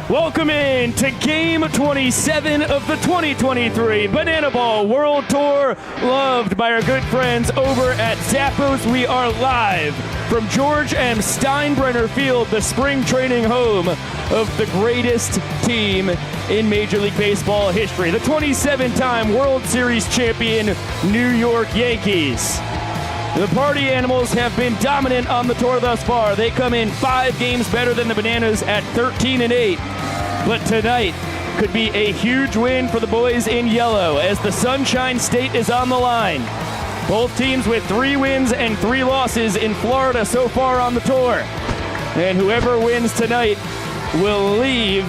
Welcome in to Game 27 of the 2023 Banana Ball World Tour, loved by our good friends over at Zappos. We are live from George M. Steinbrenner Field, the spring training home of the greatest team in Major League Baseball history, the 27-time World Series champion New York Yankees. The Party Animals have been dominant on the tour thus far. They come in 5 games better than the Bananas at 13-8. But tonight could be a huge win for the boys in yellow as the Sunshine State is on the line. Both teams with 3 wins and 3 losses in Florida so far on the tour. And whoever wins tonight will leave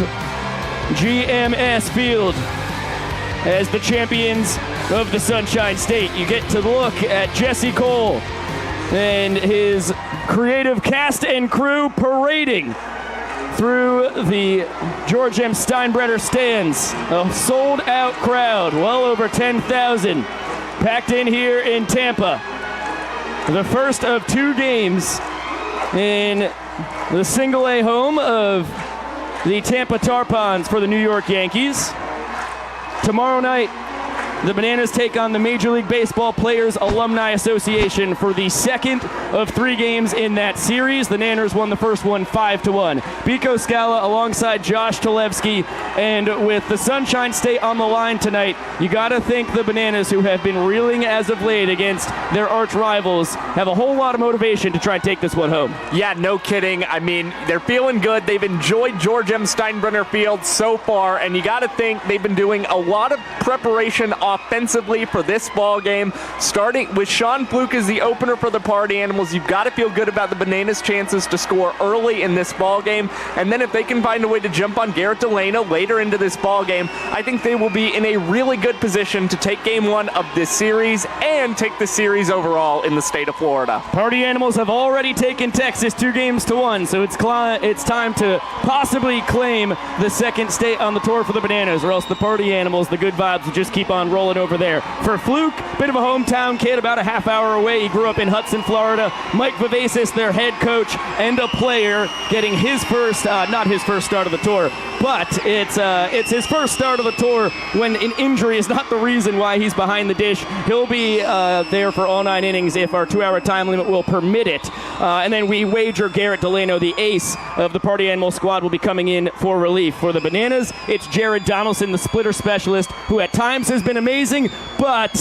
GMS Field as the champions of the Sunshine State. You get to look at Jesse Cole and his creative cast and crew parading through the George M. Steinbrenner stands. A sold-out crowd, well over 10,000, packed in here in Tampa. The first of 2 games in the single-A home of the Tampa Tarpons for the New York Yankees. Tomorrow night, the Bananas take on the Major League Baseball Players Alumni Association for the second of 3 games in that series. The Nanners won the first one 5-1. Biko Scala alongside Josh Talevsky, and with the Sunshine State on the line tonight, you gotta think the Bananas, who have been reeling as of late against their arch rivals, have a whole lot of motivation to try and take this one home. Yeah, no kidding. I mean, they're feeling good. They've enjoyed George M. Steinbrenner Field so far, and you gotta think they've been doing a lot of preparation offensively for this ball game. Starting with Sean Fluke as the opener for the Party Animals, you've got to feel good about the Bananas' chances to score early in this ball game. And then if they can find a way to jump on Garrett Delano later into this ball game, I think they will be in a really good position to take Game 1 of this series and take the series overall in the state of Florida. Party Animals have already taken Texas 2-1, so it's time to possibly claim the second state on the tour for the Bananas, or else the Party Animals, the good vibes, will just keep on rolling over there. For Fluke, bit of a hometown kid, about a half hour away. He grew up in Hudson, Florida. Mike Vivacis, their head coach and a player, getting his first, not his first start of the tour, but it's his first start of the tour when an injury is not the reason why he's behind the dish. He'll be there for all 9 innings if our 2-hour time limit will permit it. And then we wager Garrett Delano, the ace of the Party Animal squad, will be coming in for relief. For the Bananas, it's Jared Donaldson, the splitter specialist, who at times has been amazing, but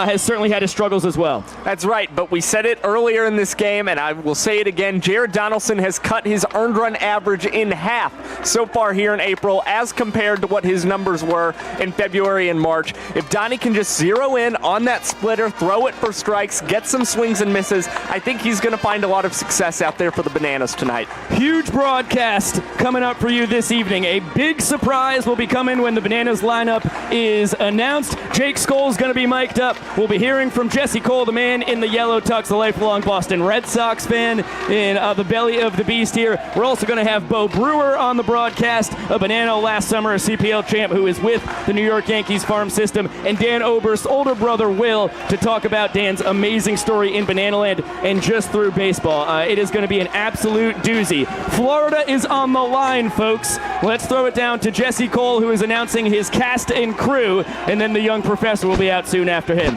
has certainly had his struggles as well. That's right, but we said it earlier in this game, and I will say it again. Jared Donaldson has cut his earned run average in half so far here in April as compared to what his numbers were in February and March. If Donnie can just zero in on that splitter, throw it for strikes, get some swings and misses, I think he's going to find a lot of success out there for the Bananas tonight. Huge broadcast coming up for you this evening. A big surprise will be coming when the Bananas lineup is announced. Jake Skoll's going to be mic'd up. We'll be hearing from Jesse Cole, the man in the yellow tux, the lifelong Boston Red Sox fan in the belly of the beast here. We're also going to have Bo Brewer on the broadcast, a Banana last summer, a CPL champ who is with the New York Yankees farm system, and Dan Oberst's older brother, Will, to talk about Dan's amazing story in Banana Land and just through baseball. It is going to be an absolute doozy. Florida is on the line, folks. Let's throw it down to Jesse Cole, who is announcing his cast and crew, and then the young professor will be out soon after him.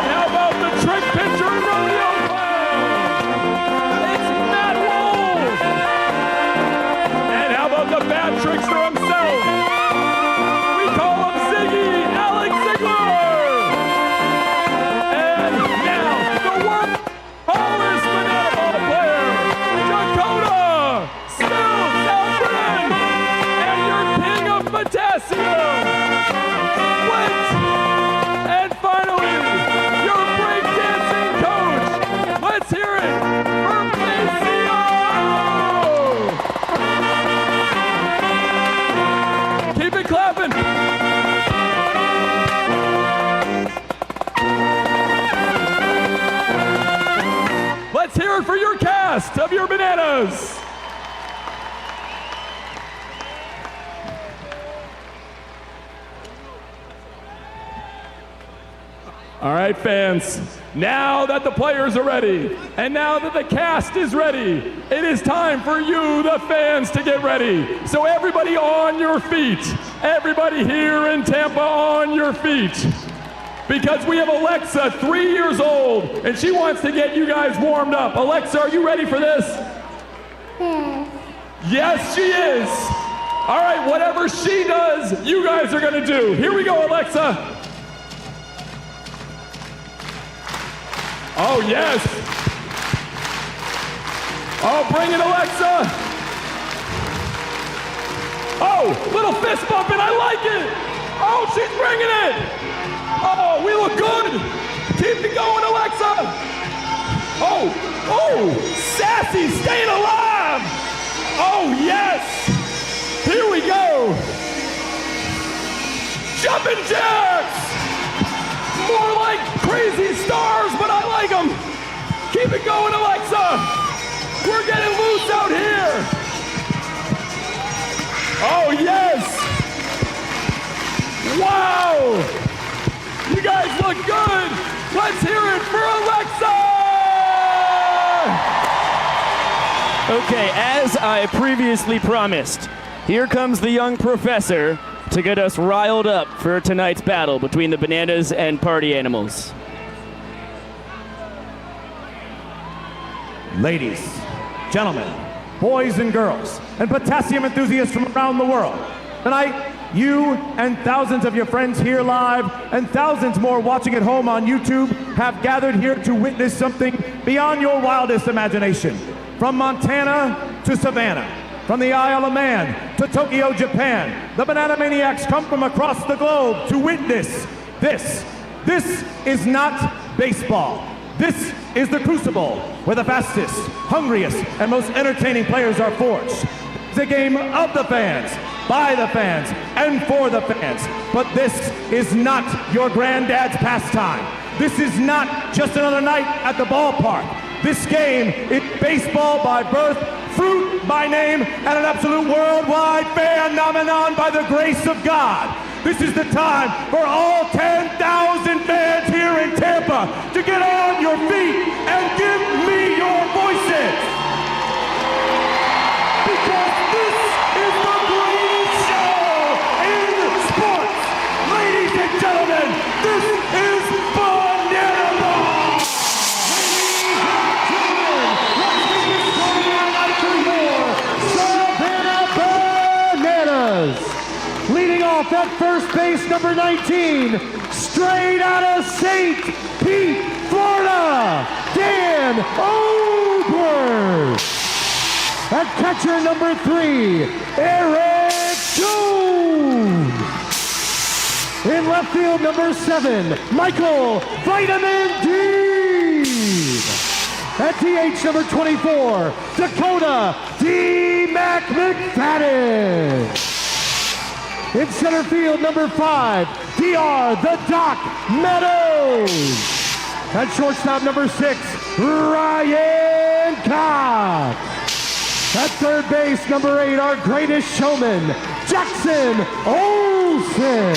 How about the trick pitcher from the Oakland? It's Matt Wolf. And how about the bad trickster himself? We call him Ziggy, Alex Ziegler. And now the world's tallest banana ball player, Dakota Still Southern, and your king of potassium, Flint. And finally, your breakdancing coach. Let's hear it for Maceo. Keep it clapping. Let's hear it for your cast of your Bananas. All right, fans, now that the players are ready, and now that the cast is ready, it is time for you, the fans, to get ready. So everybody on your feet, everybody here in Tampa on your feet, because we have Alexa, 3 years old, and she wants to get you guys warmed up. Alexa, are you ready for this? Yes. Yes, she is. All right, whatever she does, you guys are gonna do. Here we go, Alexa. Oh, yes. Oh, bring it, Alexa. Oh, little fist bumping, I like it. Oh, she's bringing it. Oh, we look good. Keep it going, Alexa. Oh, sassy, staying alive. Oh, yes. Here we go. Jumping jacks. More like crazy stars, but I like them. Keep it going, Alexa. We're getting loose out here. Oh, yes. Wow. You guys look good. Let's hear it for Alexa. Okay, as I previously promised, here comes the young professor to get us riled up for tonight's battle between the Bananas and Party Animals. Ladies, gentlemen, boys and girls, and potassium enthusiasts from around the world, tonight, you and thousands of your friends here live and thousands more watching at home on YouTube have gathered here to witness something beyond your wildest imagination. From Montana to Savannah, from the Isle of Man to Tokyo, Japan, the Banana Maniacs come from across the globe to witness this. This is not baseball. This is the crucible where the fastest, hungriest, and most entertaining players are forged. It's a game of the fans, by the fans, and for the fans. But this is not your granddad's pastime. This is not just another night at the ballpark. This game is baseball by birth, fruit by name, and an absolute worldwide phenomenon by the grace of God. This is the time for all 10,000 fans here in Tampa to get on your feet and give me your voices. Because this is the greatest show in sports. Ladies and gentlemen, this is Banana Ball. Savannah Bananas. Leading off at first base, number 19, straight out of St. Pete, Florida, Dan Oberg. At catcher, number 3, Eric Jones. In left field, number 7, Michael Vitamin D. At DH, number 24, Dakota D. Mac McFadden. In center field, number 5, DR the Doc Meadows. At shortstop, number 6, Ryan Cox. At third base, number 8, our greatest showman, Jackson Olsen.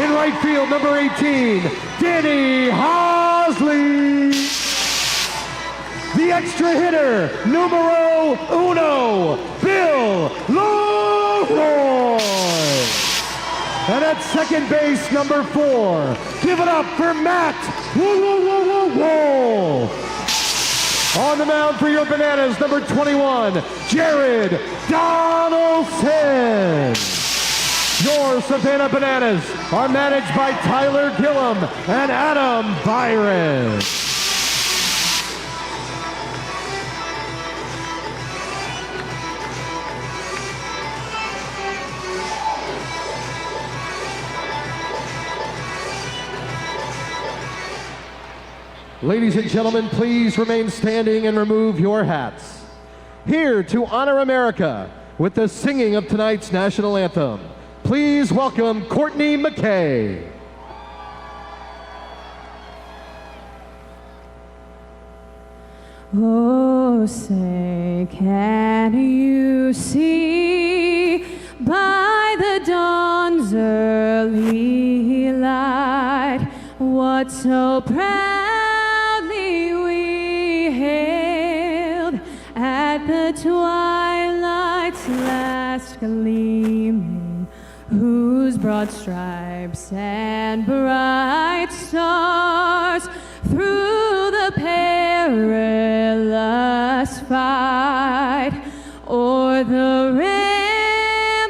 In right field, number 18, Danny Hosley. The extra hitter, numero 1, Bill Leroy. And at second base, number 4, give it up for Matt Woo. On the mound for your Bananas, number 21, Jared Donaldson. Your Savannah Bananas are managed by Tyler Gillum and Adam Byron. Ladies and gentlemen, please remain standing and remove your hats. Here to honor America with the singing of tonight's national anthem, please welcome Courtney McKay. Oh, say, can you see by the dawn's early light what what so proudly we hailed at the twilight's last gleaming, whose broad stripes and bright stars through the perilous fight o'er the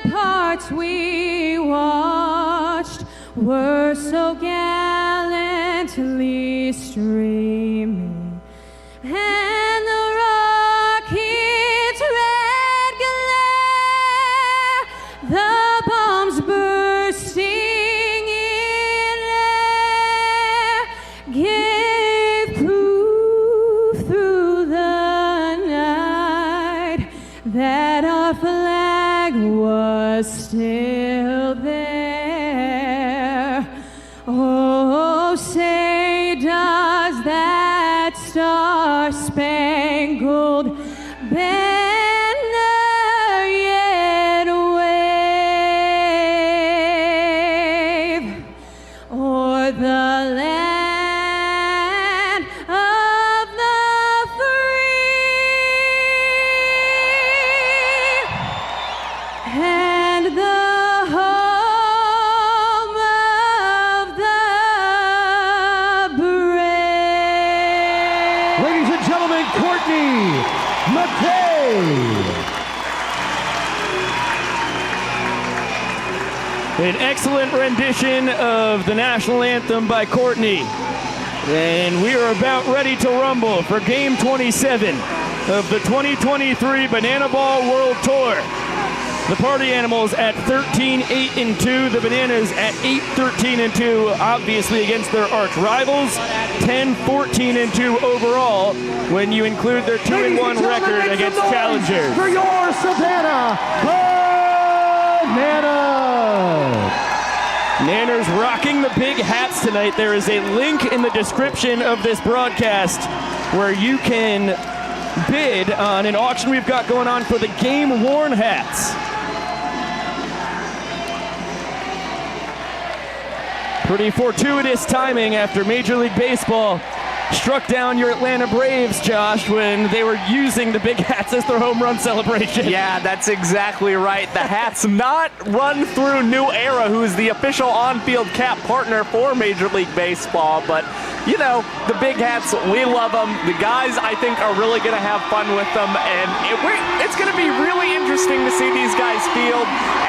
ramparts we watched were so gallantly streaming, and the rocket's red glare, the bombs bursting in air, gave proof through the night that our flag was still there. Oh, say does that star-spangled banner yet wave o'er the land of the free and the home of the brave. Ladies and gentlemen, Courtney McKay. An excellent rendition of the national anthem by Courtney. And we are about ready to rumble for Game 27 of the 2023 Banana Ball World Tour. The Party Animals at 13-8-2, the Bananas at 8-13-2, obviously against their arch rivals, 10-14-2 overall when you include their 2-1 record against challengers. For your Savannah Bananas. Nanners rocking the big hats tonight. There is a link in the description of this broadcast where you can bid on an auction we've got going on for the game-worn hats. Pretty fortuitous timing after Major League Baseball struck down your Atlanta Braves, Josh, when they were using the big hats as their home run celebration. Yeah, that's exactly right. The hats not run through New Era, who's the official on-field cap partner for Major League Baseball, but you know, the big hats, we love them. The guys, I think, are really going to have fun with them, and it's going to be really interesting to see these guys field,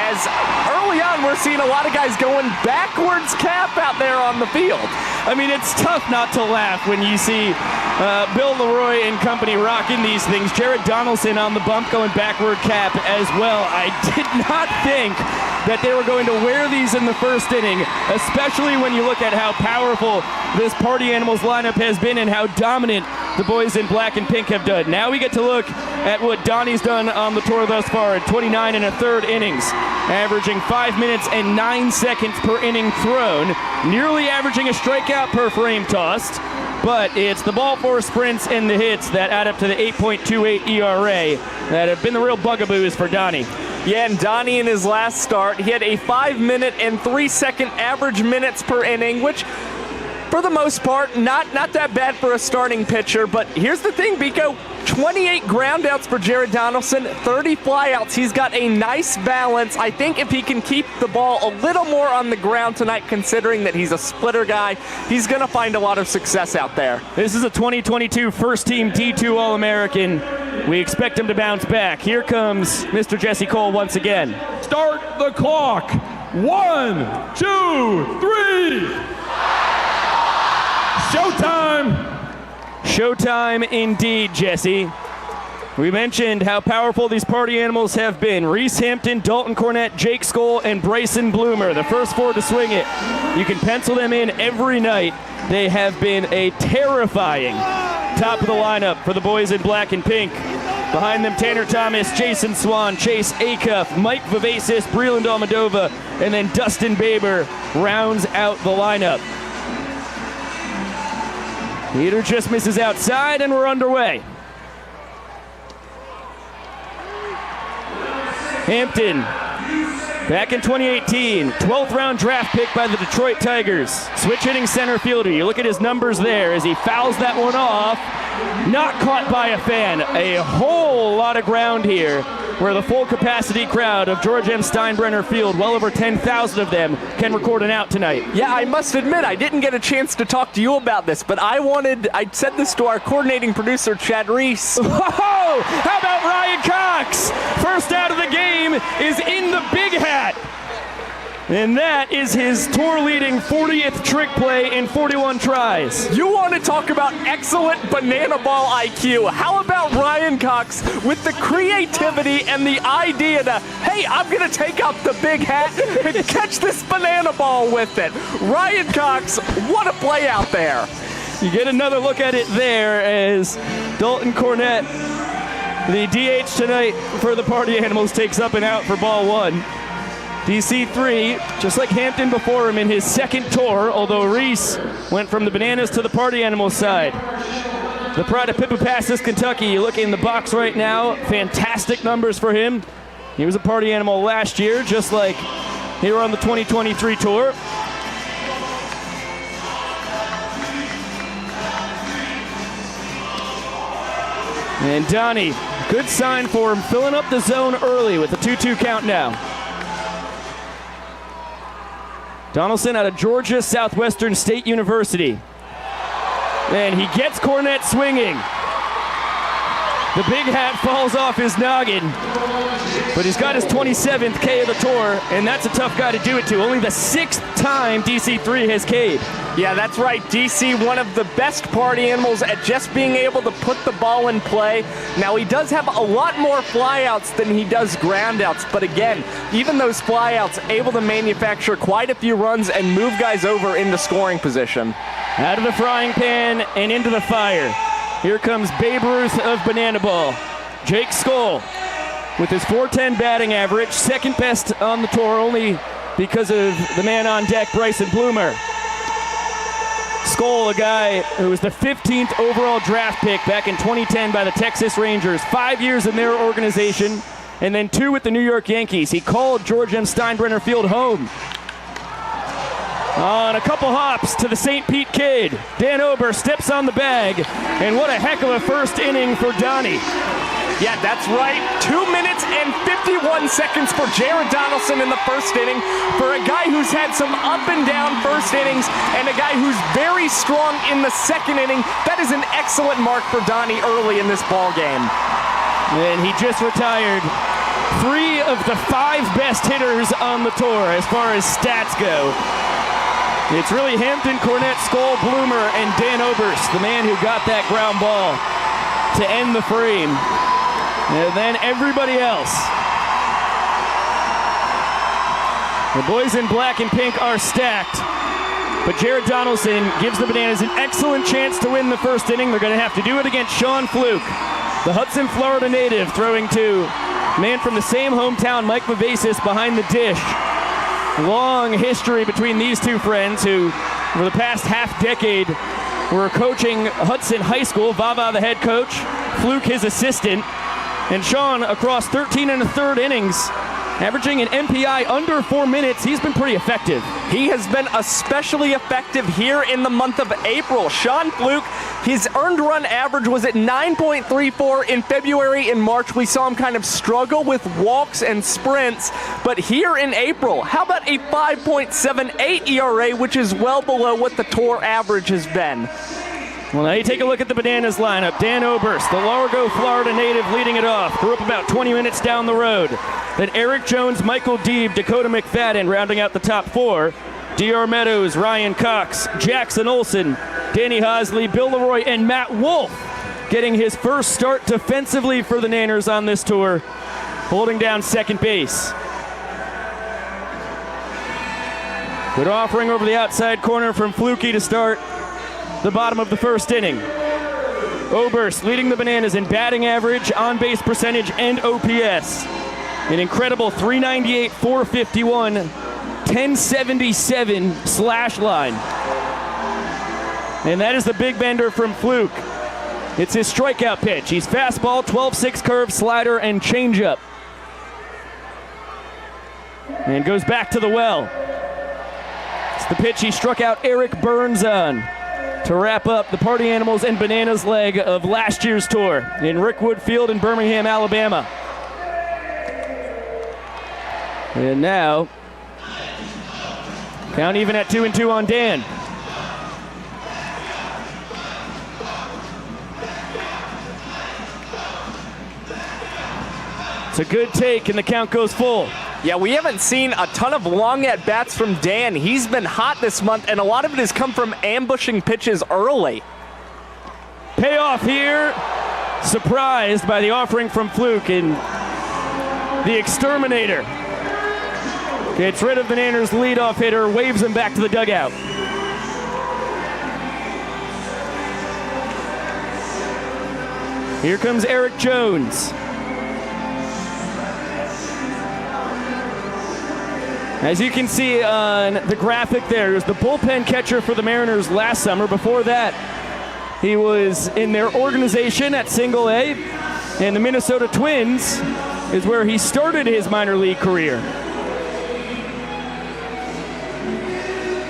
as early on we're seeing a lot of guys going backwards cap out there on the field. I mean, it's tough not to laugh when you see Bill Leroy and company rocking these things. Jared Donaldson on the bump going backward cap as well. I did not think that they were going to wear these in the first inning, especially when you look at how powerful this Party Animals lineup has been and how dominant the boys in black and pink have done. Now we get to look at what Donnie's done on the tour thus far in 29 1/3 innings, averaging 5 minutes and 9 seconds per inning thrown, nearly averaging a strikeout per frame tossed. But it's the ball four sprints and the hits that add up to the 8.28 ERA that have been the real bugaboos for Donnie. Yeah, and Donnie in his last start, he had a 5 minute and 3 second average minutes per inning, which for the most part, not that bad for a starting pitcher. But here's the thing, Biko, 28 groundouts for Jared Donaldson, 30 flyouts. He's got a nice balance. I think if he can keep the ball a little more on the ground tonight, considering that he's a splitter guy, he's going to find a lot of success out there. This is a 2022 first-team D2 All-American. We expect him to bounce back. Here comes Mr. Jesse Cole once again. Start the clock. 1, 2, 3. Showtime! Showtime indeed, Jesse. We mentioned how powerful these Party Animals have been. Reese Hampton, Dalton Cornett, Jake Skoll, and Bryson Bloomer, the first four to swing it. You can pencil them in every night. They have been a terrifying top of the lineup for the boys in black and pink. Behind them, Tanner Thomas, Jason Swan, Chase Acuff, Mike Vivacis, Breland Almadova, and then Dustin Baber rounds out the lineup. Heater just misses outside, and we're underway. Hampton Back in 2018, 12th round draft pick by the Detroit Tigers. Switch hitting center fielder. You look at his numbers there as he fouls that one off. Not caught by a fan. A whole lot of ground here where the full capacity crowd of George M. Steinbrenner Field, well over 10,000 of them, can record an out tonight. Yeah, I must admit, I didn't get a chance to talk to you about this, but I said this to our coordinating producer, Chad Reese. Whoa! How about Ryan Cox? First out of the game is in the big hat. And that is his tour-leading 40th trick play in 41 tries. You want to talk about excellent banana ball IQ? How about Ryan Cox with the creativity and the idea to, hey, I'm going to take out the big hat and catch this banana ball with it. Ryan Cox, what a play out there. You get another look at it there as Dalton Cornett, the DH tonight for the Party Animals, takes up and out for ball one. DC3, just like Hampton before him in his second tour, although Reese went from the Bananas to the Party Animals side. The pride of Pippapassas, Kentucky. You look in the box right now, fantastic numbers for him. He was a Party Animal last year, just like here on the 2023 tour. And Donnie, good sign for him, filling up the zone early with a 2-2 count now. Donaldson out of Georgia Southwestern State University. And he gets Cornett swinging. The big hat falls off his noggin, but he's got his 27th K of the tour, and that's a tough guy to do it to. Only the 6th time DC3 has K'd. Yeah, that's right. DC, one of the best Party Animals at just being able to put the ball in play. Now, he does have a lot more flyouts than he does groundouts, but again, even those flyouts able to manufacture quite a few runs and move guys over into scoring position. Out of the frying pan and into the fire. Here comes Babe Ruth of Banana Ball. Jake Skoll with his .410 batting average, second best on the tour, only because of the man on deck, Bryson Bloomer. Skoll, a guy who was the 15th overall draft pick back in 2010 by the Texas Rangers. 5 years in their organization, and then 2 with the New York Yankees. He called George M. Steinbrenner Field home. On a couple hops to the St. Pete kid. Dan Ober steps on the bag, and what a heck of a first inning for Donnie. Yeah, that's right. 2 minutes and 51 seconds for Jared Donaldson in the first inning. For a guy who's had some up and down first innings and a guy who's very strong in the second inning, that is an excellent mark for Donnie early in this ball game. And he just retired 3 of the 5 best hitters on the tour as far as stats go. It's really Hampton, Cornett, Skoll, Bloomer, and Dan Oberst, the man who got that ground ball to end the frame. And then everybody else. The boys in black and pink are stacked, but Jared Donaldson gives the Bananas an excellent chance to win the first inning. They're going to have to do it against Sean Fluke, the Hudson, Florida native, throwing to man from the same hometown, Mike Vivacis, behind the dish. Long history between these two friends who, for the past half-decade, were coaching Hudson High School. Vava, the head coach, Fluke, his assistant, and Sean, across 13 1/3 innings, averaging an MPI under 4 minutes. He's been pretty effective. He has been especially effective here in the month of April. Sean Fluke, his earned run average was at 9.34 in February. In March, we saw him kind of struggle with walks and sprints. But here in April, how about a 5.78 ERA, which is well below what the tour average has been? Well, now you take a look at the Bananas lineup. Dan Oberst, the Largo, Florida native, leading it off. Grew up about 20 minutes down the road. Then Eric Jones, Michael Deeb, Dakota McFadden rounding out the top 4. D.R. Meadows, Ryan Cox, Jackson Olsen, Danny Hosley, Bill Leroy, and Matt Wolf getting his first start defensively for the Nanners on this tour, holding down second base. Good offering over the outside corner from Flukie to start the bottom of the first inning. Oberst leading the Bananas in batting average, on-base percentage, and OPS. An incredible 398, 451, 1077 slash line. And that is the big bender from Fluke. It's his strikeout pitch. He's fastball, 12-6 curve, slider, and changeup. and goes back to the well. It's the pitch he struck out Eric Burns on to wrap up the Party Animals and Bananas leg of last year's tour in Rickwood Field in Birmingham, Alabama. And now, count even at 2-2 on Dan. It's a good take, and the count goes full. Yeah, we haven't seen a ton of long at-bats from Dan. He's been hot this month, and a lot of it has come from ambushing pitches early. Payoff here. Surprised by the offering from Fluke, and the Exterminator gets rid of Bananas' leadoff hitter, waves him back to the dugout. Here comes Eric Jones. As you can see on the graphic there, is the bullpen catcher for the Mariners last summer. Before that, he was in their organization at Single A, and the Minnesota Twins is where he started his minor league career.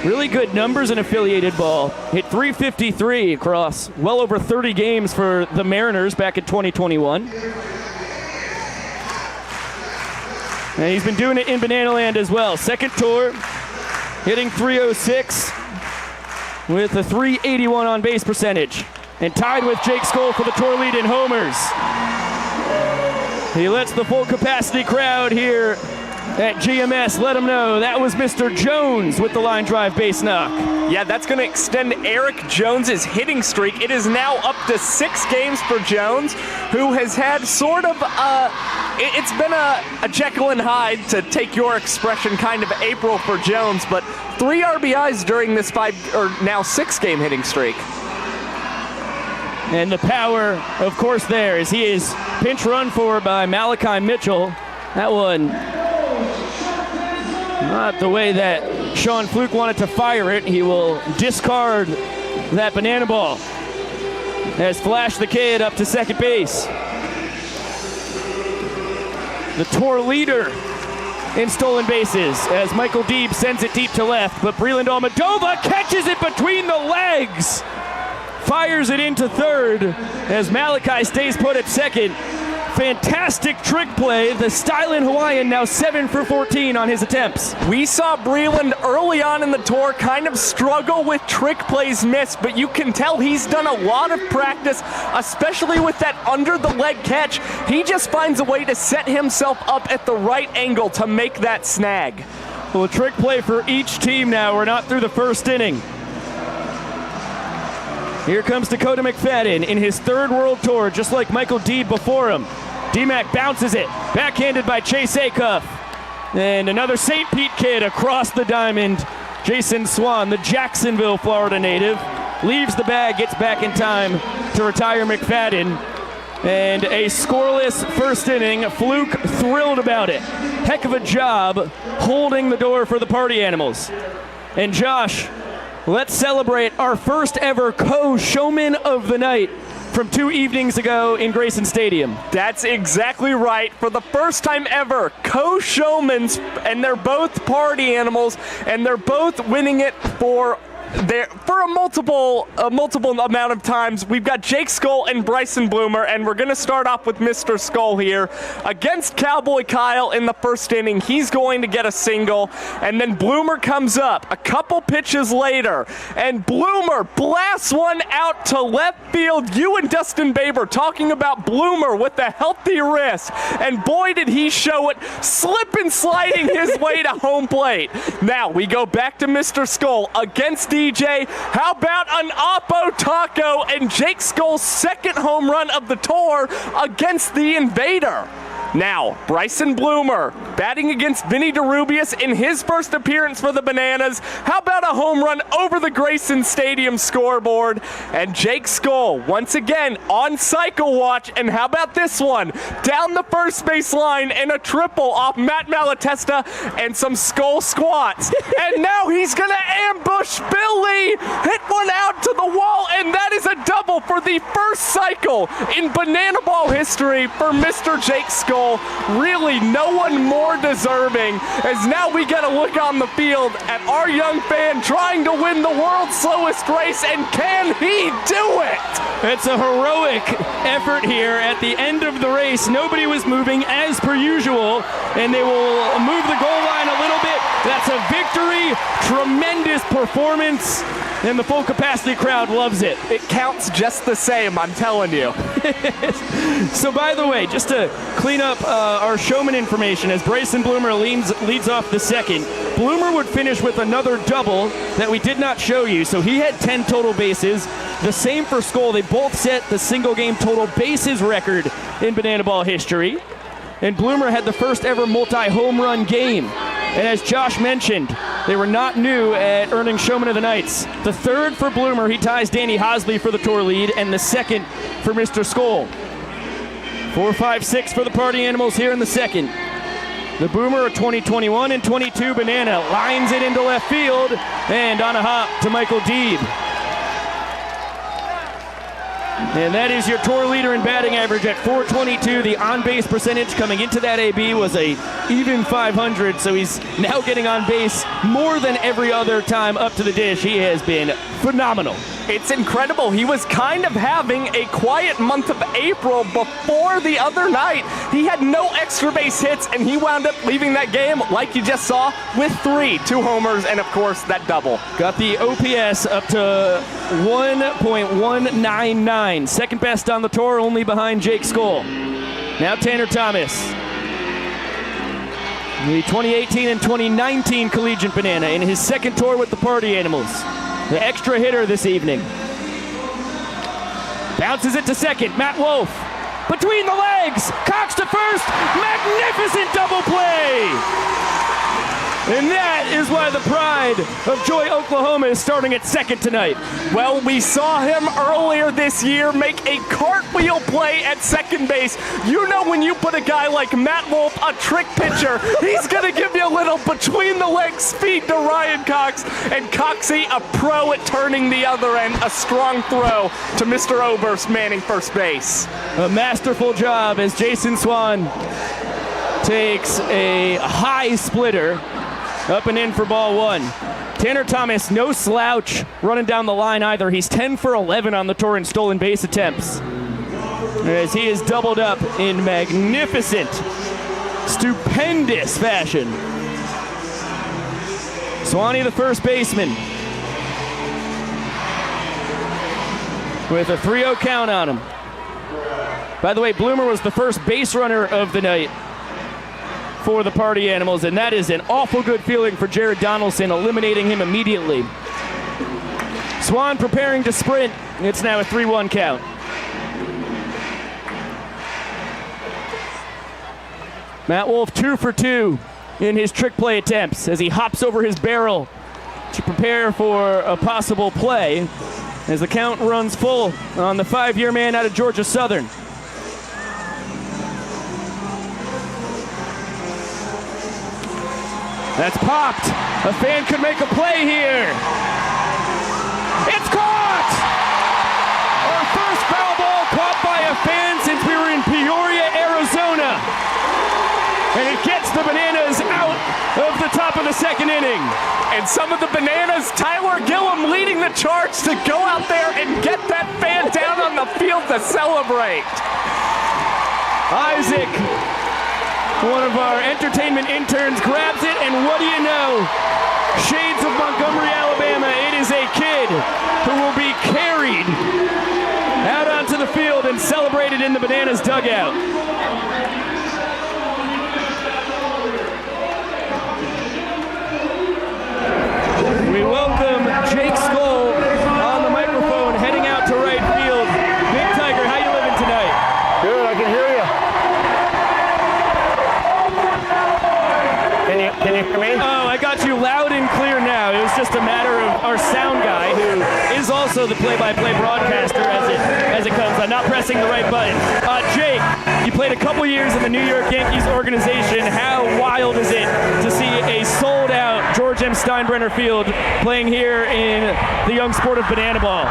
Really good numbers in affiliated ball. Hit .353 across well over 30 games for the Mariners back in 2021. And he's been doing it in Banana Land as well. Second tour, hitting .306 with a .381 on base percentage. And tied with Jake Skoll for the tour lead in homers. He lets the full capacity crowd here at GMS let him know that was Mr. Jones with the line drive base knock. Yeah, that's going to extend Eric Jones's hitting streak. It is now up to 6 games for Jones, who has had sort of it's been a Jekyll and Hyde, to take your expression, kind of April for Jones, but 3 RBIs during this 6-game hitting streak. And the power, of course, there as he is pinch run for by Malachi Mitchell. That one, not the way that Sean Fluke wanted to fire it. He will discard that banana ball as Flash the Kid up to second base. The tour leader in stolen bases as Michael Deeb sends it deep to left, but Breland Almodovar catches it between the legs. Fires it into third as Malachi stays put at second. Fantastic trick play. The Stylin Hawaiian now 7 for 14 on his attempts. We saw Breland early on in the tour kind of struggle with trick plays missed, but you can tell he's done a lot of practice, especially with that under the leg catch. He just finds a way to set himself up at the right angle to make that snag. Well, a trick play for each team now. We're not through the first inning. Here comes Dakota McFadden in his 3rd World Tour, just like Michael Deeb before him. D-Mac bounces it, backhanded by Chase Acuff. And another St. Pete kid across the diamond. Jason Swan, the Jacksonville, Florida native, leaves the bag, gets back in time to retire McFadden. And a scoreless first inning. Fluke thrilled about it. Heck of a job holding the door for the Party Animals. And Josh, let's celebrate our first ever co-showman of the night from 2 evenings ago in Grayson Stadium. That's exactly right. For the first time ever, co-showmans, and they're both Party Animals, and they're both winning it for a multiple amount of times. We've got Jake Skoll and Bryson Bloomer, and we're going to start off with Mr. Skoll here. Against Cowboy Kyle in the first inning, he's going to get a single, and then Bloomer comes up a couple pitches later, and Bloomer blasts one out to left field. You and Dustin Baber talking about Bloomer with a healthy wrist, and boy did he show it, slip and sliding his way to home plate. Now we go back to Mr. Skoll against DJ. How about an Oppo Taco and Jake Skoll's 2nd home run of the tour against the Invader? Now, Bryson Bloomer batting against Vinny DeRubius in his first appearance for the Bananas. How about a home run over the Grayson Stadium scoreboard? And Jake Skoll, once again, on cycle watch. And how about this one? Down the first base line and a triple off Matt Malatesta and some Skoll squats. And now he's going to ambush Billy. Hit one out to the wall, and that is a double for the first cycle in Banana Ball history for Mr. Jake Skoll. goal. Really, no one more deserving, as now we get a look on the field at our young fan trying to win the world's slowest race, and can he do it? It's a heroic effort here at the end of the race. Nobody was moving as per usual, and they will move the goal line a little bit. That's a victory. Tremendous performance, and the full capacity crowd loves it. It counts just the same, I'm telling you. So by the way, just to clean up our Showman information, as Bryson Bloomer leads off the second, Bloomer would finish with another double that we did not show you. So he had 10 total bases. The same for Skoll. They both set the single game total bases record in Banana Ball history. And Bloomer had the first ever multi-home run game. And as Josh mentioned, they were not new at earning Showman of the Nights. The third for Bloomer, he ties Danny Hosley for the tour lead, and the second for Mr. Skoll. 4, 5, 6 for the Party Animals here in the second. The Boomer, a 2021 and 22 Banana, lines it into left field, and on a hop to Michael Deeb. And that is your tour leader in batting average at .422. The on-base percentage coming into that AB was a even .500, so he's now getting on base more than every other time up to the dish. He has been phenomenal. It's incredible. He was kind of having a quiet month of April before the other night. He had no extra base hits, and he wound up leaving that game, like you just saw, with 2 homers, and of course that double. Got the OPS up to 1.199. Second best on the tour, only behind Jake Skoll. Now Tanner Thomas. The 2018 and 2019 Collegiate Banana in his second tour with the Party Animals. The extra hitter this evening. Bounces it to second. Matt Wolf. Between the legs. Cox to first. Magnificent double play. And that is why the pride of Joy, Oklahoma is starting at second tonight. Well, we saw him earlier this year make a cartwheel play at second base. You know, when you put a guy like Matt Wolf, a trick pitcher, he's going to give you a little between the legs speed to Ryan Cox. And Coxie, a pro at turning the other end, a strong throw to Mr. Oberst manning first base. A masterful job as Jason Swan takes a high splitter up and in for ball one. Tanner Thomas, no slouch running down the line either. He's 10 for 11 on the tour in stolen base attempts, as he is doubled up in magnificent, stupendous fashion. Swanee, the first baseman, with a 3-0 count on him. By the way, Bloomer was the first base runner of the night for the Party Animals, and that is an awful good feeling for Jared Donaldson, eliminating him immediately. Swan preparing to sprint. It's now a 3-1 count. Matt Wolf 2 for 2 in his trick play attempts as he hops over his barrel to prepare for a possible play as the count runs full on the 5-year man out of Georgia Southern. That's popped. A fan could make a play here. It's caught! Our first foul ball caught by a fan since we were in Peoria, Arizona. And it gets the Bananas out of the top of the second inning. And some of the Bananas, Tyler Gillum leading the charge to go out there and get that fan down on the field to celebrate. Isaac, one of our entertainment interns, grabs it, and what do you know? Shades of Montgomery, Alabama. It is a kid who will be carried out onto the field and celebrated in the Bananas dugout. We welcome Jake Skoll on the microphone, heading out to right field. Big Tiger, how you living tonight? Good, I can hear you. Can you hear me? Oh, I got you loud and clear now. It was just a matter of our sound guy, who is also the play-by-play broadcaster as it comes. I'm not pressing the right button. Jake, you played a couple years in the New York Yankees organization. How wild is it to see a sold-out George M. Steinbrenner Field playing here in the young sport of banana ball?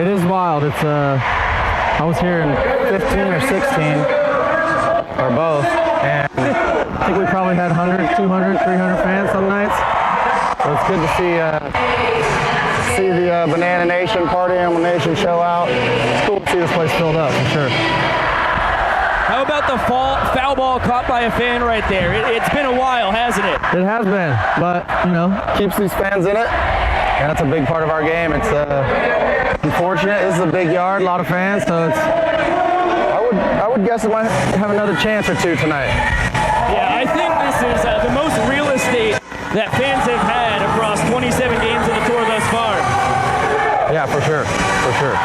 It is wild. It's I was here in 15 or 16, or both. And I think we probably had 100, 200, 300 fans some nights. So it's good to see the Banana Nation, Party Animal Nation show out. It's cool to see this place filled up, for sure. How about the foul ball caught by a fan right there? It's been a while, hasn't it? It has been, but, you know, keeps these fans in it. And that's a big part of our game. It's unfortunate. This is a big yard, a lot of fans, so it's, I would guess it might have another chance or two tonight. Yeah, I think this is the most real estate that fans have had across 27 games of the tour thus far. Yeah, for sure, for sure.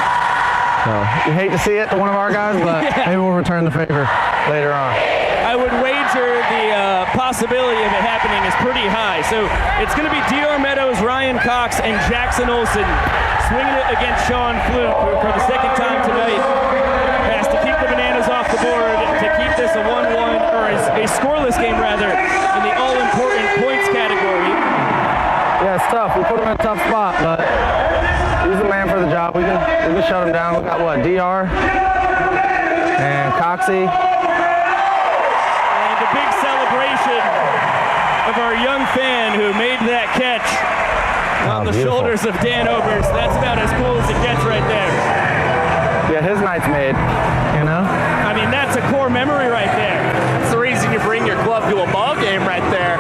So, you hate to see it to one of our guys, but maybe we'll return the favor later on. I would wager the possibility of it happening is pretty high. So it's going to be D.R. Meadows, Ryan Cox, and Jackson Olsen swinging it against Sean Fluke, who for the second time tonight has to keep the Bananas off the board to keep this a 1-1, or a scoreless game rather, in the all-important points category. Yeah, it's tough. We put him in a tough spot, but he's the man for the job. We can shut him down. We got what, DR and Coxie. And a big celebration of our young fan who made that catch on the beautiful. shoulders of Dan Oberst. That's about as cool as it gets right there. Yeah, his night's made, you know? I mean, that's a core memory right there. That's the reason you bring your club to a ball game right there.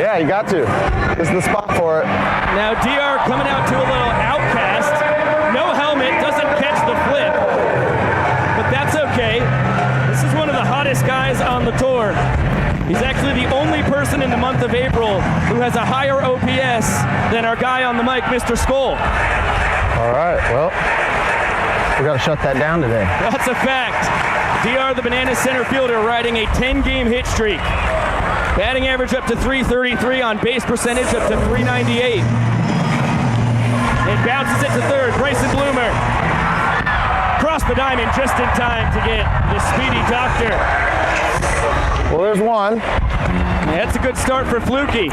Yeah, you got to. This is the spot for it. Now DR coming out to a little outcast. No helmet, doesn't catch the flip. But that's okay. This is one of the hottest guys on the tour. He's actually the only person in the month of April who has a higher OPS than our guy on the mic, Mr. Skoll. All right, well, we got to shut that down today. That's a fact. DR, the Bananas center fielder, riding a 10-game hit streak. Batting average up to .333, on base percentage up to .398. And bounces it to third. Bryson Bloomer crossed the diamond just in time to get the speedy doctor. Well, there's one. That's a good start for Flukie.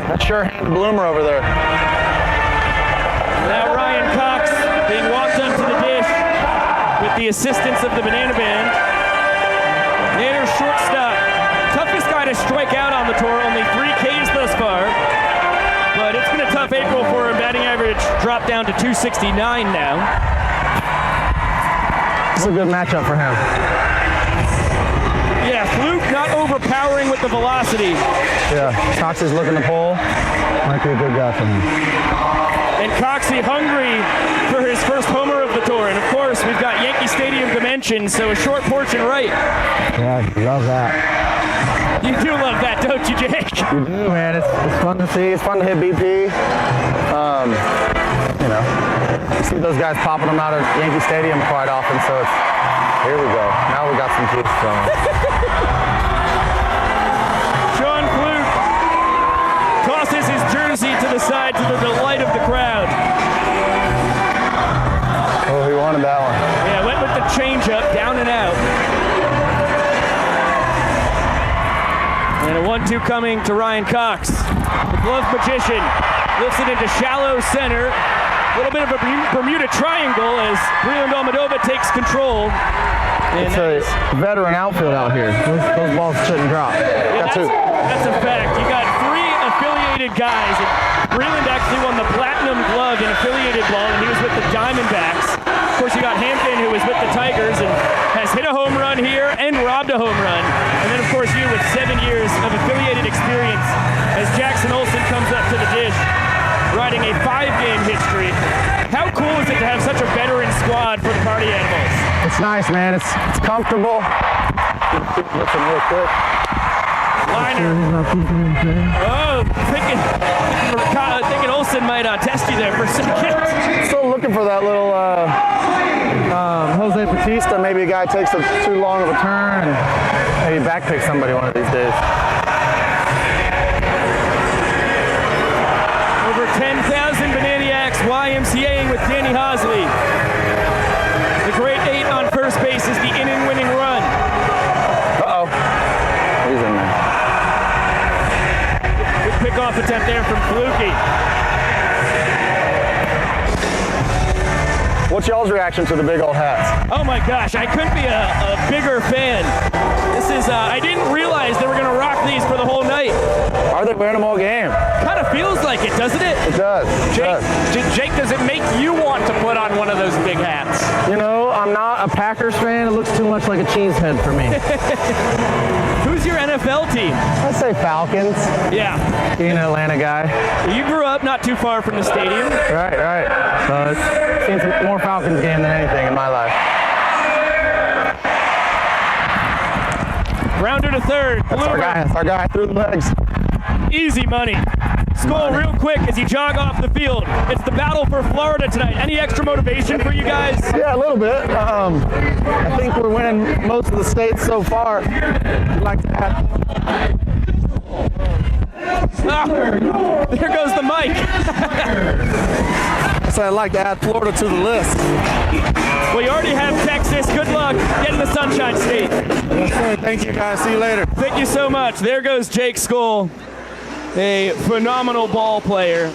That sure hands Bloomer over there. Now Ryan Cox being walked up to the dish with the assistance of the Banana Band. Nader's shortstop. Toughest guy to strike out on the tour, only 3 Ks thus far. But it's been a tough April for him. Batting average dropped down to .269 now. It's a good matchup for him. Yeah, Fluke not overpowering with the velocity. Yeah, Cox is looking to pull. Might be a good guy for him. And Coxie hungry for his first homer of the tour. And of course, we've got Yankee Stadium dimensions, so a short porch and right. Yeah, love that. You do love that, don't you, Jake? You do, man. It's fun to see. It's fun to hit BP. You know, you see those guys popping them out of Yankee Stadium quite often, so it's, here we go. Now we got some juice flowing. Sean Fluke tosses his jersey to the side to the delight of the crowd. Oh, he wanted that one. Yeah, went with the changeup, down and out. And a 1-2 coming to Ryan Cox. The glove magician lifts it into shallow center. A little bit of a Bermuda triangle as Breland Almadova takes control. And It's a veteran outfield out here. Those balls shouldn't drop. yeah, that's a fact. You got 3 affiliated guys. And Breland actually won the Platinum Glove in affiliated ball, and he was with the Diamondbacks. Of course, you got Hampton, who was with the Tigers and has hit a home run here and robbed a home run. And then, of course, you with 7 years of affiliated experience as Jackson Olsen comes up to the dish, riding a 5-game hit streak. How cool is it to have such a veteran squad for the Party Animals? It's nice, man. It's comfortable. Listen real quick. Liner. Oh, thinking Olsen might test you there for a second. Still looking for that little Jose Bautista. Maybe a guy takes too long of a turn and maybe backpick somebody one of these days. Over 10,000 Bananiacs YMCAing with Danny Hosley. The great 8 on first base is the inning-winning run. Uh-oh. He's in there. Good pickoff attempt there from Flukie. What's y'all's reaction to the big old hats? Oh my gosh, I couldn't be a bigger fan. This is, I didn't realize they were going to rock these for the whole night. Are they wearing them all game? Kind of feels like it, doesn't it? It does. Jake, does it make you want to put on one of those big hats? You know, I'm not a Packers fan. It looks too much like a cheesehead for me. Who's your NFL team? I'd say Falcons. Yeah. Being an Atlanta guy. You grew up not too far from the stadium. Right. So I've seen some more Falcons game than anything in my life. Rounder to third. That's our guy through the legs. Easy money. Skull real quick as you jog off the field. It's the battle for Florida tonight. Any extra motivation for you guys? Yeah, a little bit. I think we're winning most of the states so far. We'd like to add. There goes the mic. So I'd like to add Florida to the list. Well, you already have Texas. Good luck getting the Sunshine State. Yes, sir. Thank you, guys. See you later. Thank you so much. There goes Jake Skull, a phenomenal ball player,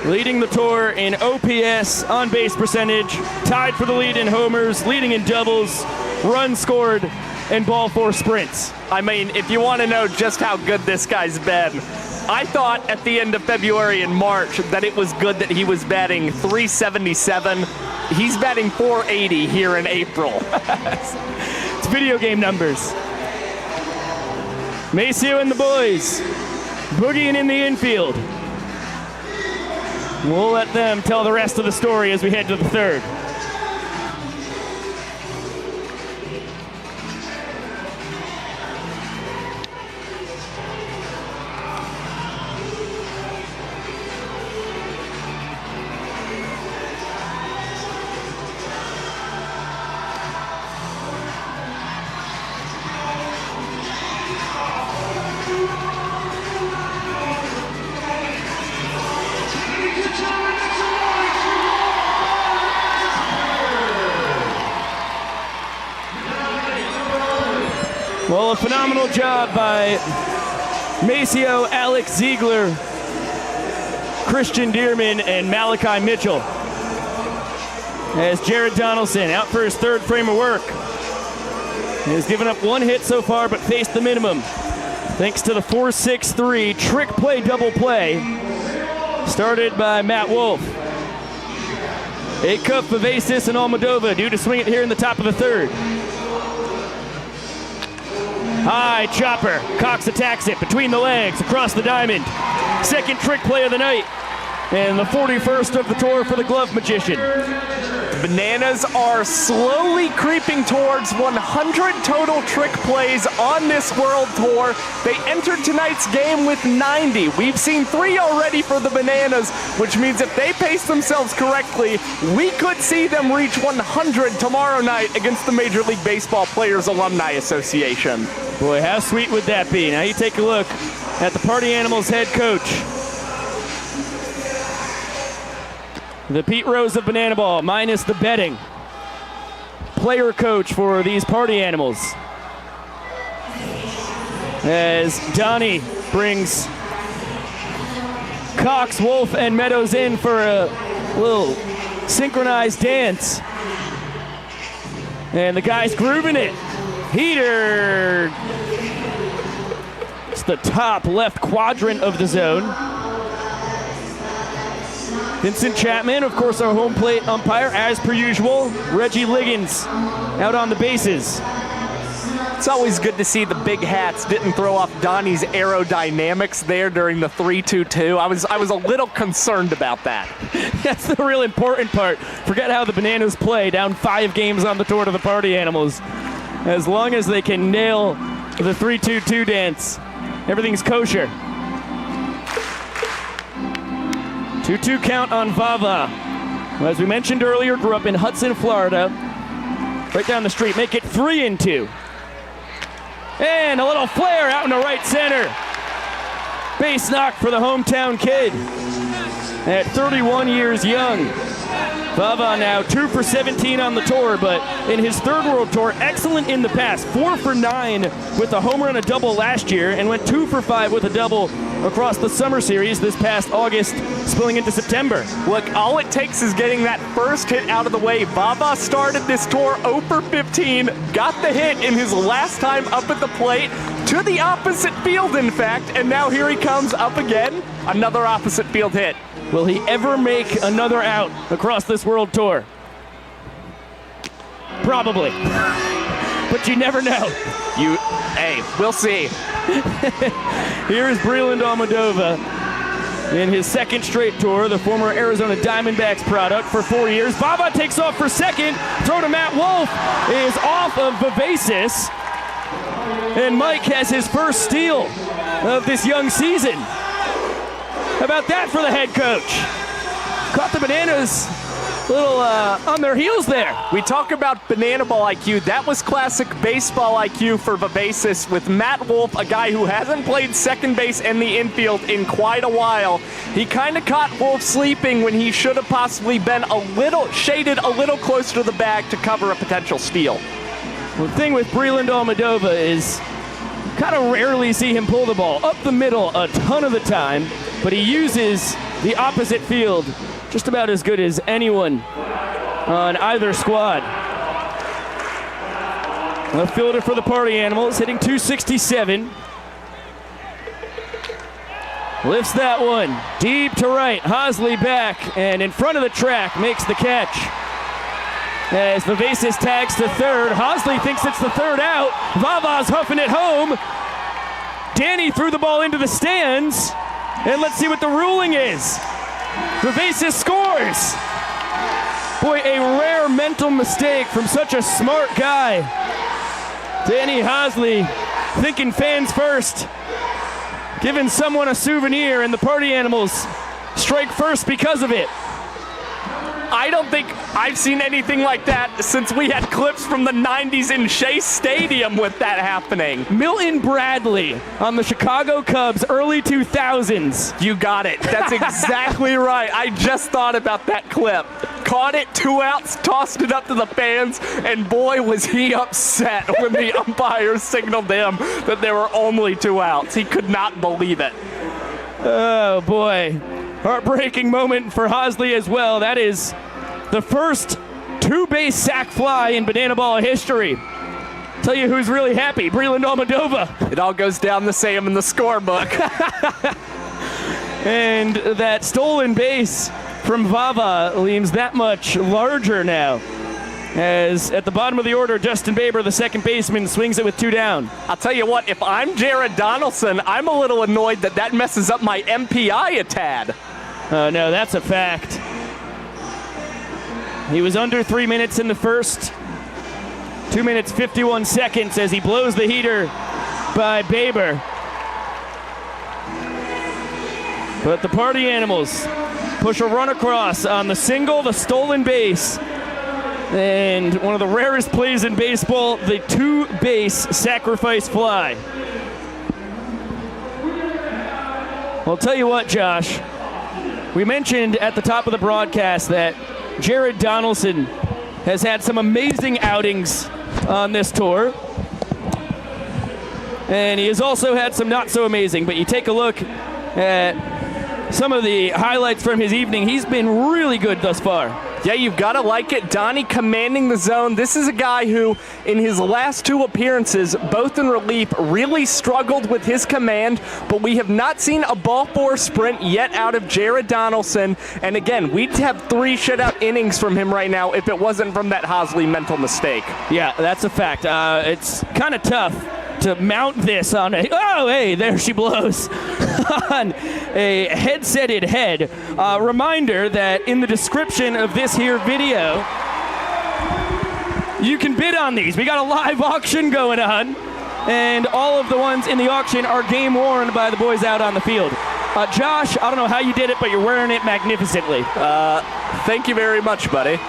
leading the tour in OPS, on-base percentage, tied for the lead in homers, leading in doubles, runs scored, and ball four sprints. I mean, if you want to know just how good this guy's been, I thought at the end of February and March that it was good that he was batting .377. He's batting .480 here in April. It's video game numbers. Maceo and the boys boogieing in the infield. We'll let them tell the rest of the story as we head to the third. Well, a phenomenal job by Maceo, Alex Ziegler, Christian Dearman, and Malachi Mitchell. As Jared Donaldson out for his third frame of work. He has given up one hit so far, but faced the minimum. Thanks to the 4-6-3 trick play double play, started by Matt Wolf. Acuff, Vivacis, and Almodovar due to swing it here in the top of the third. High chopper. Cox attacks it between the legs, across the diamond. Second trick play of the night. And the 41st of the tour for the glove magician. Bananas are slowly creeping towards 100 total trick plays on this world tour. They entered tonight's game with 90. We've seen 3 already for the Bananas, which means if they pace themselves correctly, we could see them reach 100 tomorrow night against the Major League Baseball Players Alumni Association. Boy, how sweet would that be? Now you take a look at the Party Animals head coach. The Pete Rose of Banana Ball, minus the betting. Player coach for these Party Animals. As Donnie brings Cox, Wolf, and Meadows in for a little synchronized dance. And the guy's grooving it. Heater. It's the top left quadrant of the zone. Vincent Chapman, of course, our home plate umpire, as per usual. Reggie Liggins out on the bases. It's always good to see the big hats didn't throw off Donnie's aerodynamics there during the 3-2-2. I was a little concerned about that. That's the real important part. Forget how the Bananas play, down 5 games on the tour to the Party Animals. As long as they can nail the 3-2-2 dance, everything's kosher. 2-2 count on Vava. Well, as we mentioned earlier, grew up in Hudson, Florida. Right down the street, make it 3-2. And a little flare out in the right center. Base knock for the hometown kid at 31 years young. Vava now 2 for 17 on the tour, but in his third World Tour, excellent in the past. 4 for 9 with a homer and a double last year, and went 2 for 5 with a double across the Summer Series this past August, spilling into September. Look, all it takes is getting that first hit out of the way. Vava started this tour 0 for 15, got the hit in his last time up at the plate, to the opposite field, in fact, and now here he comes up again. Another opposite field hit. Will he ever make another out across this World Tour? Probably. But you never know. Hey, we'll see. Here is Breland Almodovar in his second straight tour, the former Arizona Diamondbacks product for 4 years. Vava takes off for second. Throw to Matt Wolf is off of Vivacis. And Mike has his first steal of this young season. How about that for the head coach? Caught the Bananas a little on their heels there. We talk about banana ball IQ. That was classic baseball IQ for Vivacis with Matt Wolf, a guy who hasn't played second base and the infield in quite a while. He kind of caught Wolf sleeping when he should have possibly been shaded a little closer to the bag to cover a potential steal. Well, the thing with Breland Almodovar is kind of rarely see him pull the ball up the middle a ton of the time, but he uses the opposite field just about as good as anyone on either squad. Left fielder for the Party Animals, hitting .267. Lifts that one deep to right. Hosley back and in front of the track makes the catch. As Vivacis tags to third, Hosley thinks it's the third out. Vava's huffing it home. Danny threw the ball into the stands, and let's see what the ruling is. Vivacis scores. Boy, a rare mental mistake from such a smart guy. Danny Hosley thinking fans first, giving someone a souvenir, and the Party Animals strike first because of it. I don't think I've seen anything like that since we had clips from the 90s in Shea Stadium with that happening. Milton Bradley on the Chicago Cubs, early 2000s. You got it. That's exactly right. I just thought about that clip. Caught it, 2 outs, tossed it up to the fans, and boy, was he upset when the umpire signaled him that there were only 2 outs. He could not believe it. Oh, boy. Heartbreaking moment for Hosley as well. That is the first 2-base sac fly in banana ball history. Tell you who's really happy, Breland Almodovar. It all goes down the same in the scorebook. And that stolen base from Vava leans that much larger now. As at the bottom of the order, Justin Bieber, the second baseman, swings it with 2 down. I'll tell you what, if I'm Jared Donaldson, I'm a little annoyed that messes up my MPI a tad. Oh, no, that's a fact. He was under 3 minutes in the first. 2 minutes, 51 seconds as he blows the heater by Bieber. But the Party Animals push a run across on the single, the stolen base. And one of the rarest plays in baseball, the 2-base sacrifice fly. Well, I'll tell you what, Josh. We mentioned at the top of the broadcast that Jared Donaldson has had some amazing outings on this tour. And he has also had some not so amazing, but you take a look at some of the highlights from his evening. He's been really good thus far. Yeah, you've got to like it. Donnie commanding the zone. This is a guy who, in his last 2 appearances, both in relief, really struggled with his command, but we have not seen a ball 4 sprint yet out of Jared Donaldson. And again, we'd have 3 shutout innings from him right now if it wasn't from that Hosley mental mistake. Yeah, that's a fact. It's kind of tough to mount this on a, oh, hey, there she blows, on a headsetted head. Reminder that in the description of this here video, you can bid on these. We got a live auction going on, and all of the ones in the auction are game worn by the boys out on the field. Josh, I don't know how you did it, but you're wearing it magnificently. Thank you very much, buddy.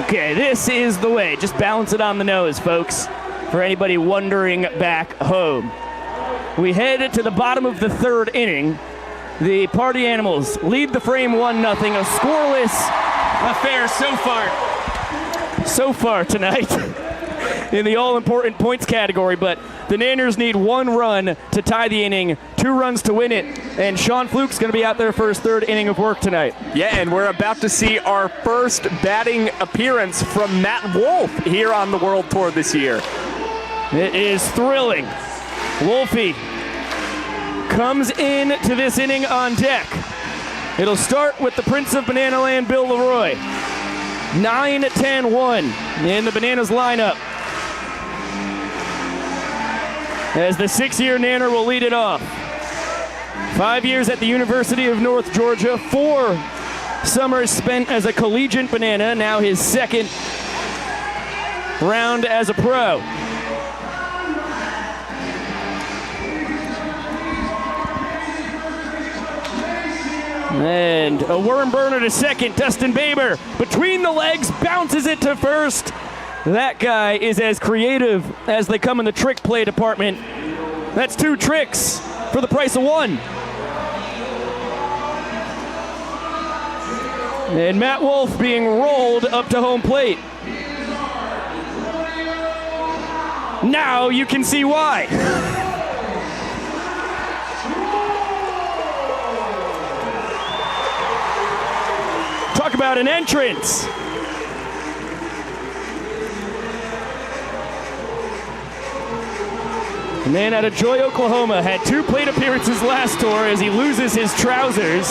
Okay, this is the way. Just balance it on the nose, folks. For anybody wondering back home. We head to the bottom of the 3rd inning. The Party Animals lead the frame 1-0. A scoreless affair so far tonight in the all-important points category, but the Nanners need 1 run to tie the inning, 2 runs to win it, and Sean Fluke's going to be out there for his 3rd inning of work tonight. Yeah, and we're about to see our first batting appearance from Matt Wolf here on the World Tour this year. It is thrilling. Wolfie comes in to this inning on deck. It'll start with the Prince of Banana Land, Bill Leroy. 9-10-1 in the Bananas lineup, as the 6-year Nanner will lead it off. 5 years at the University of North Georgia, 4 summers spent as a collegiate Banana, now his 2nd round as a pro. And a worm burner to second. Dustin Baber between the legs, bounces it to first. That guy is as creative as they come in the trick play department. That's 2 tricks for the price of 1. And Matt Wolf being rolled up to home plate. Now you can see why. Talk about an entrance. The man out of Joy, Oklahoma, had 2 plate appearances last tour as he loses his trousers.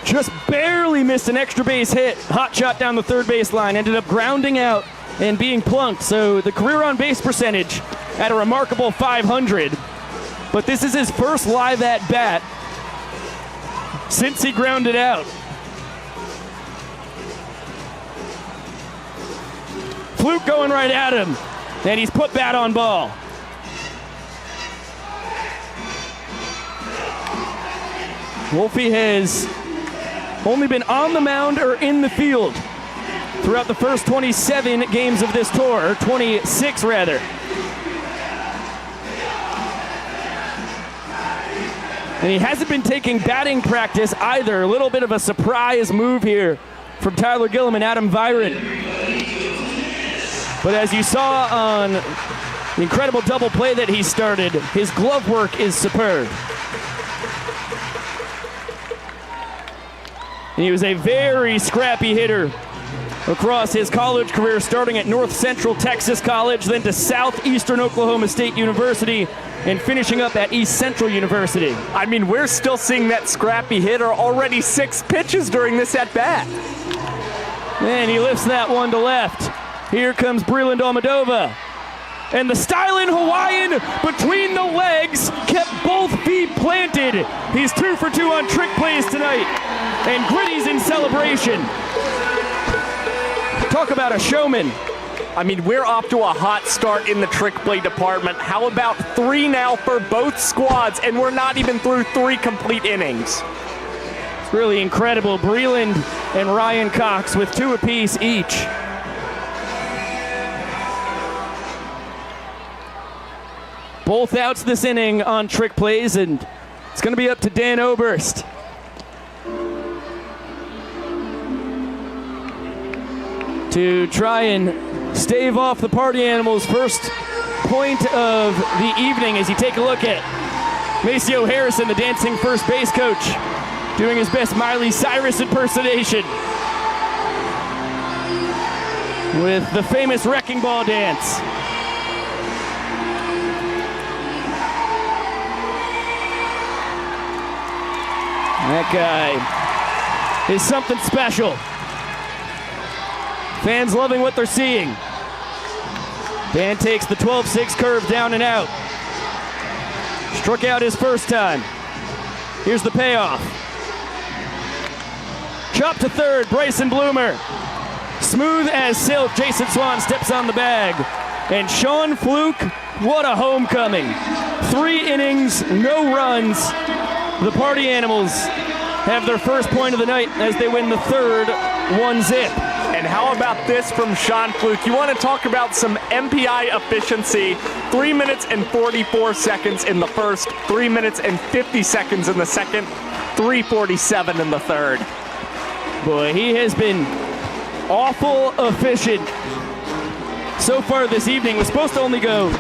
Just barely missed an extra base hit. Hot shot down the 3rd base line. Ended up grounding out and being plunked. So the career on base percentage at a remarkable 500. But this is his first live at bat since he grounded out. Fluke going right at him, and he's put bat on ball. Wolfie has only been on the mound or in the field throughout the first 27 games of this tour, or 26 rather. And he hasn't been taking batting practice either. A little bit of a surprise move here from Tyler Gillum and Adam Viren. But as you saw on the incredible double play that he started, his glove work is superb. And he was a very scrappy hitter across his college career, starting at North Central Texas College, then to Southeastern Oklahoma State University, and finishing up at East Central University. I mean, we're still seeing that scrappy hitter, already 6 pitches during this at-bat. And he lifts that one to left. Here comes Breland Almadova. And the styling Hawaiian between the legs kept both feet planted. He's 2 for 2 on trick plays tonight. And Gritty's in celebration. Talk about a showman. I mean, we're off to a hot start in the trick play department. How about 3 now for both squads, and we're not even through 3 complete innings. It's really incredible. Breland and Ryan Cox with 2 apiece each. Both outs this inning on trick plays, and it's going to be up to Dan Oberst. To try and stave off the Party Animals' first point of the evening as you take a look at Maceo Harrison, the dancing first base coach, doing his best Miley Cyrus impersonation with the famous wrecking ball dance. That guy is something special. Fans loving what they're seeing. Dan takes the 12-6 curve down and out. Struck out his first time. Here's the payoff. Chop to third, Bryson Bloomer. Smooth as silk, Jason Swan steps on the bag. And Sean Fluke, what a homecoming. 3 innings, no runs. The Party Animals have their first point of the night as they win the 3rd 1-zip. And how about this from Sean Fluke? You want to talk about some MPI efficiency. 3 minutes and 44 seconds in the first, 3 minutes and 50 seconds in the second, 3:47 in the third. Boy, he has been awful efficient so far this evening. Was supposed to only go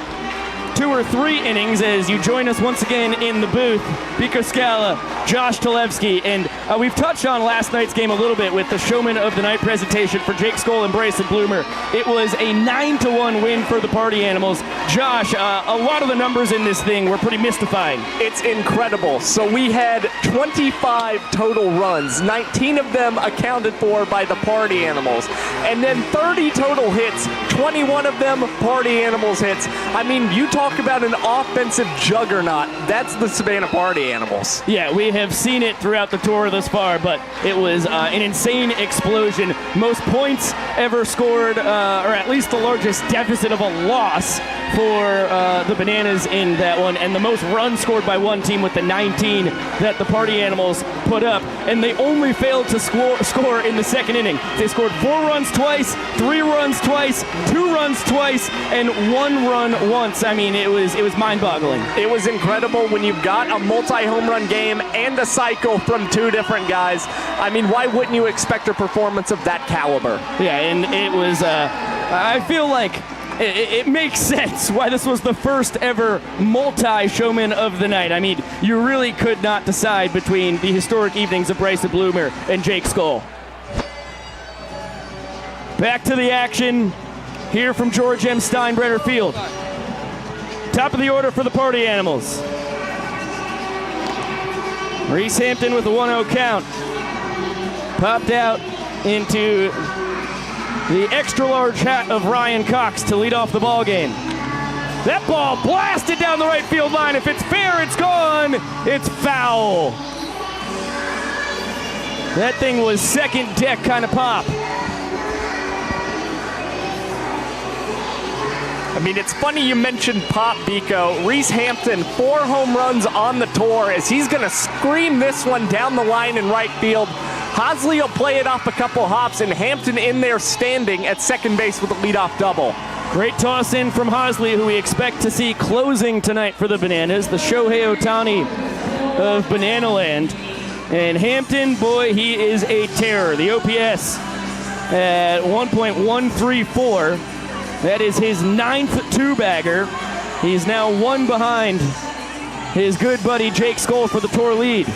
2 or 3 innings as you join us once again in the booth. Pico Scala, Josh Talevsky, and we've touched on last night's game a little bit with the Showman of the Night presentation for Jake Skoll and Bryson Bloomer. It was a 9-1 win for the Party Animals. Josh, a lot of the numbers in this thing were pretty mystifying. It's incredible. So we had 25 total runs, 19 of them accounted for by the Party Animals, and then 30 total hits, 21 of them Party Animals hits. I mean, you talk about an offensive juggernaut. That's the Savannah Party Animals. Yeah, we have seen it throughout the tour thus far, but it was an insane explosion. Most points ever scored, or at least the largest deficit of a loss for the Bananas in that one, and the most runs scored by one team with the 19 that the Party Animals put up, and they only failed to score in the second inning. They scored 4 runs twice, 3 runs twice, 2 runs twice, and 1 run once. I mean, it was mind-boggling. It was incredible when you've got a multi-home run game and a cycle from 2 different guys. I mean, why wouldn't you expect a performance of that caliber? Yeah, and it was, I feel like it makes sense why this was the first ever multi-Showman of the night. I mean, you really could not decide between the historic evenings of Bryson Bloomer and Jake Skoll. Back to the action here from George M. Steinbrenner Field. Top of the order for the Party Animals. Reese Hampton with a 1-0 count. Popped out into the extra-large hat of Ryan Cox to lead off the ball game. That ball blasted down the right field line. If it's fair, it's gone. It's foul. That thing was second deck kind of pop. I mean, it's funny you mentioned Pop, Biko. Reese Hampton, 4 home runs on the tour as he's going to scream this one down the line in right field. Hosley will play it off a couple hops, and Hampton in there standing at second base with a leadoff double. Great toss in from Hosley, who we expect to see closing tonight for the Bananas, the Shohei Ohtani of Banana Land. And Hampton, boy, he is a terror. The OPS at 1.134. That is his 9th two-bagger. He's now 1 behind his good buddy Jake Skoll for the tour lead.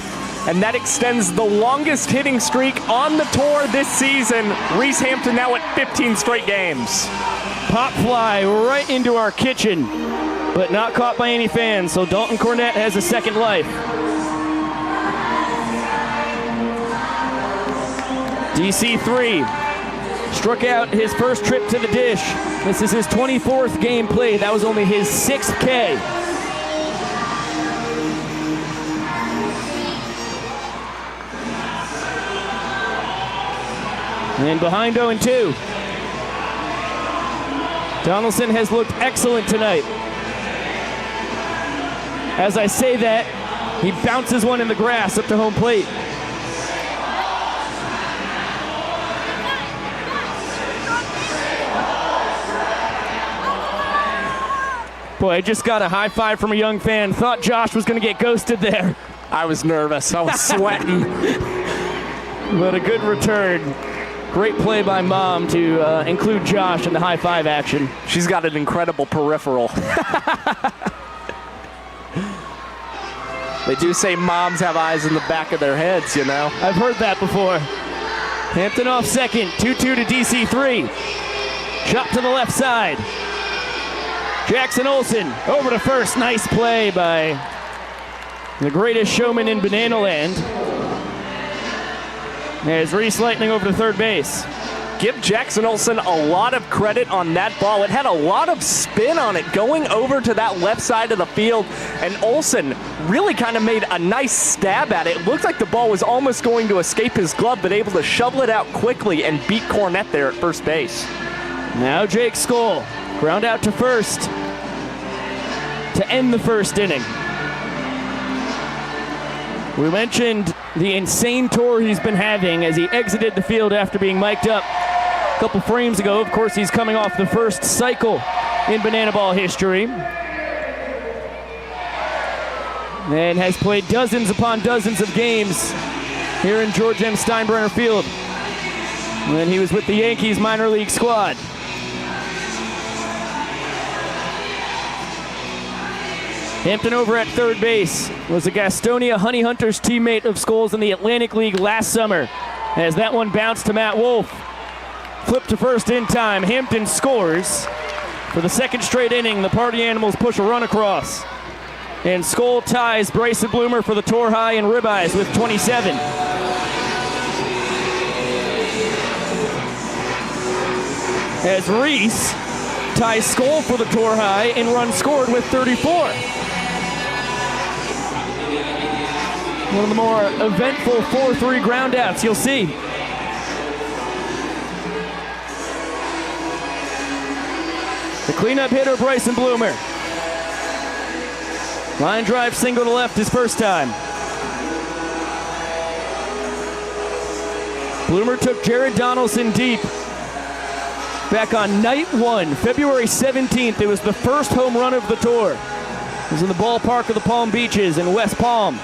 And that extends the longest hitting streak on the tour this season. Reese Hampton now at 15 straight games. Pop fly right into our kitchen, but not caught by any fans, so Dalton Cornett has a second life. DC3 struck out his first trip to the dish. This is his 24th game played. That was only his 6th K. And behind 0-2. Donaldson has looked excellent tonight. As I say that, he bounces one in the grass up to home plate. Boy, I just got a high five from a young fan. Thought Josh was going to get ghosted there. I was nervous. I was sweating. But a good return. Great play by Mom to include Josh in the high five action. She's got an incredible peripheral. They do say moms have eyes in the back of their heads, you know. I've heard that before. Hampton off second, 2-2 to DC3. Chop to the left side. Jackson Olsen over to first. Nice play by the greatest showman in Banana Land. There's Reese Lightning over to third base. Give Jackson Olsen a lot of credit on that ball. It had a lot of spin on it going over to that left side of the field, and Olsen really kind of made a nice stab at it. It looked like the ball was almost going to escape his glove, but able to shovel it out quickly and beat Cornett there at first base. Now Jake Skoll, ground out to first to end the first inning. We mentioned the insane tour he's been having as he exited the field after being mic'd up a couple frames ago. Of course, he's coming off the first cycle in banana ball history and has played dozens upon dozens of games here in George M. Steinbrenner Field. when he was with the Yankees minor league squad. Hampton over at third base was a Gastonia Honey Hunters teammate of Scholes in the Atlantic League last summer. As that one bounced to Matt Wolf. Flip to first in time. Hampton scores. For the second straight inning, the Party Animals push a run across. And Skoll ties Bryson Bloomer for the tour high in ribeyes with 27. As Reese ties Skoll for the tour high in runs scored with 34. One of the more eventful 4-3 groundouts you'll see. The cleanup hitter, Bryson Bloomer. Line drive single to left his first time. Bloomer took Jared Donaldson deep. Back on night one, February 17th, it was the first home run of the tour. It was in the ballpark of the Palm Beaches in West Palm.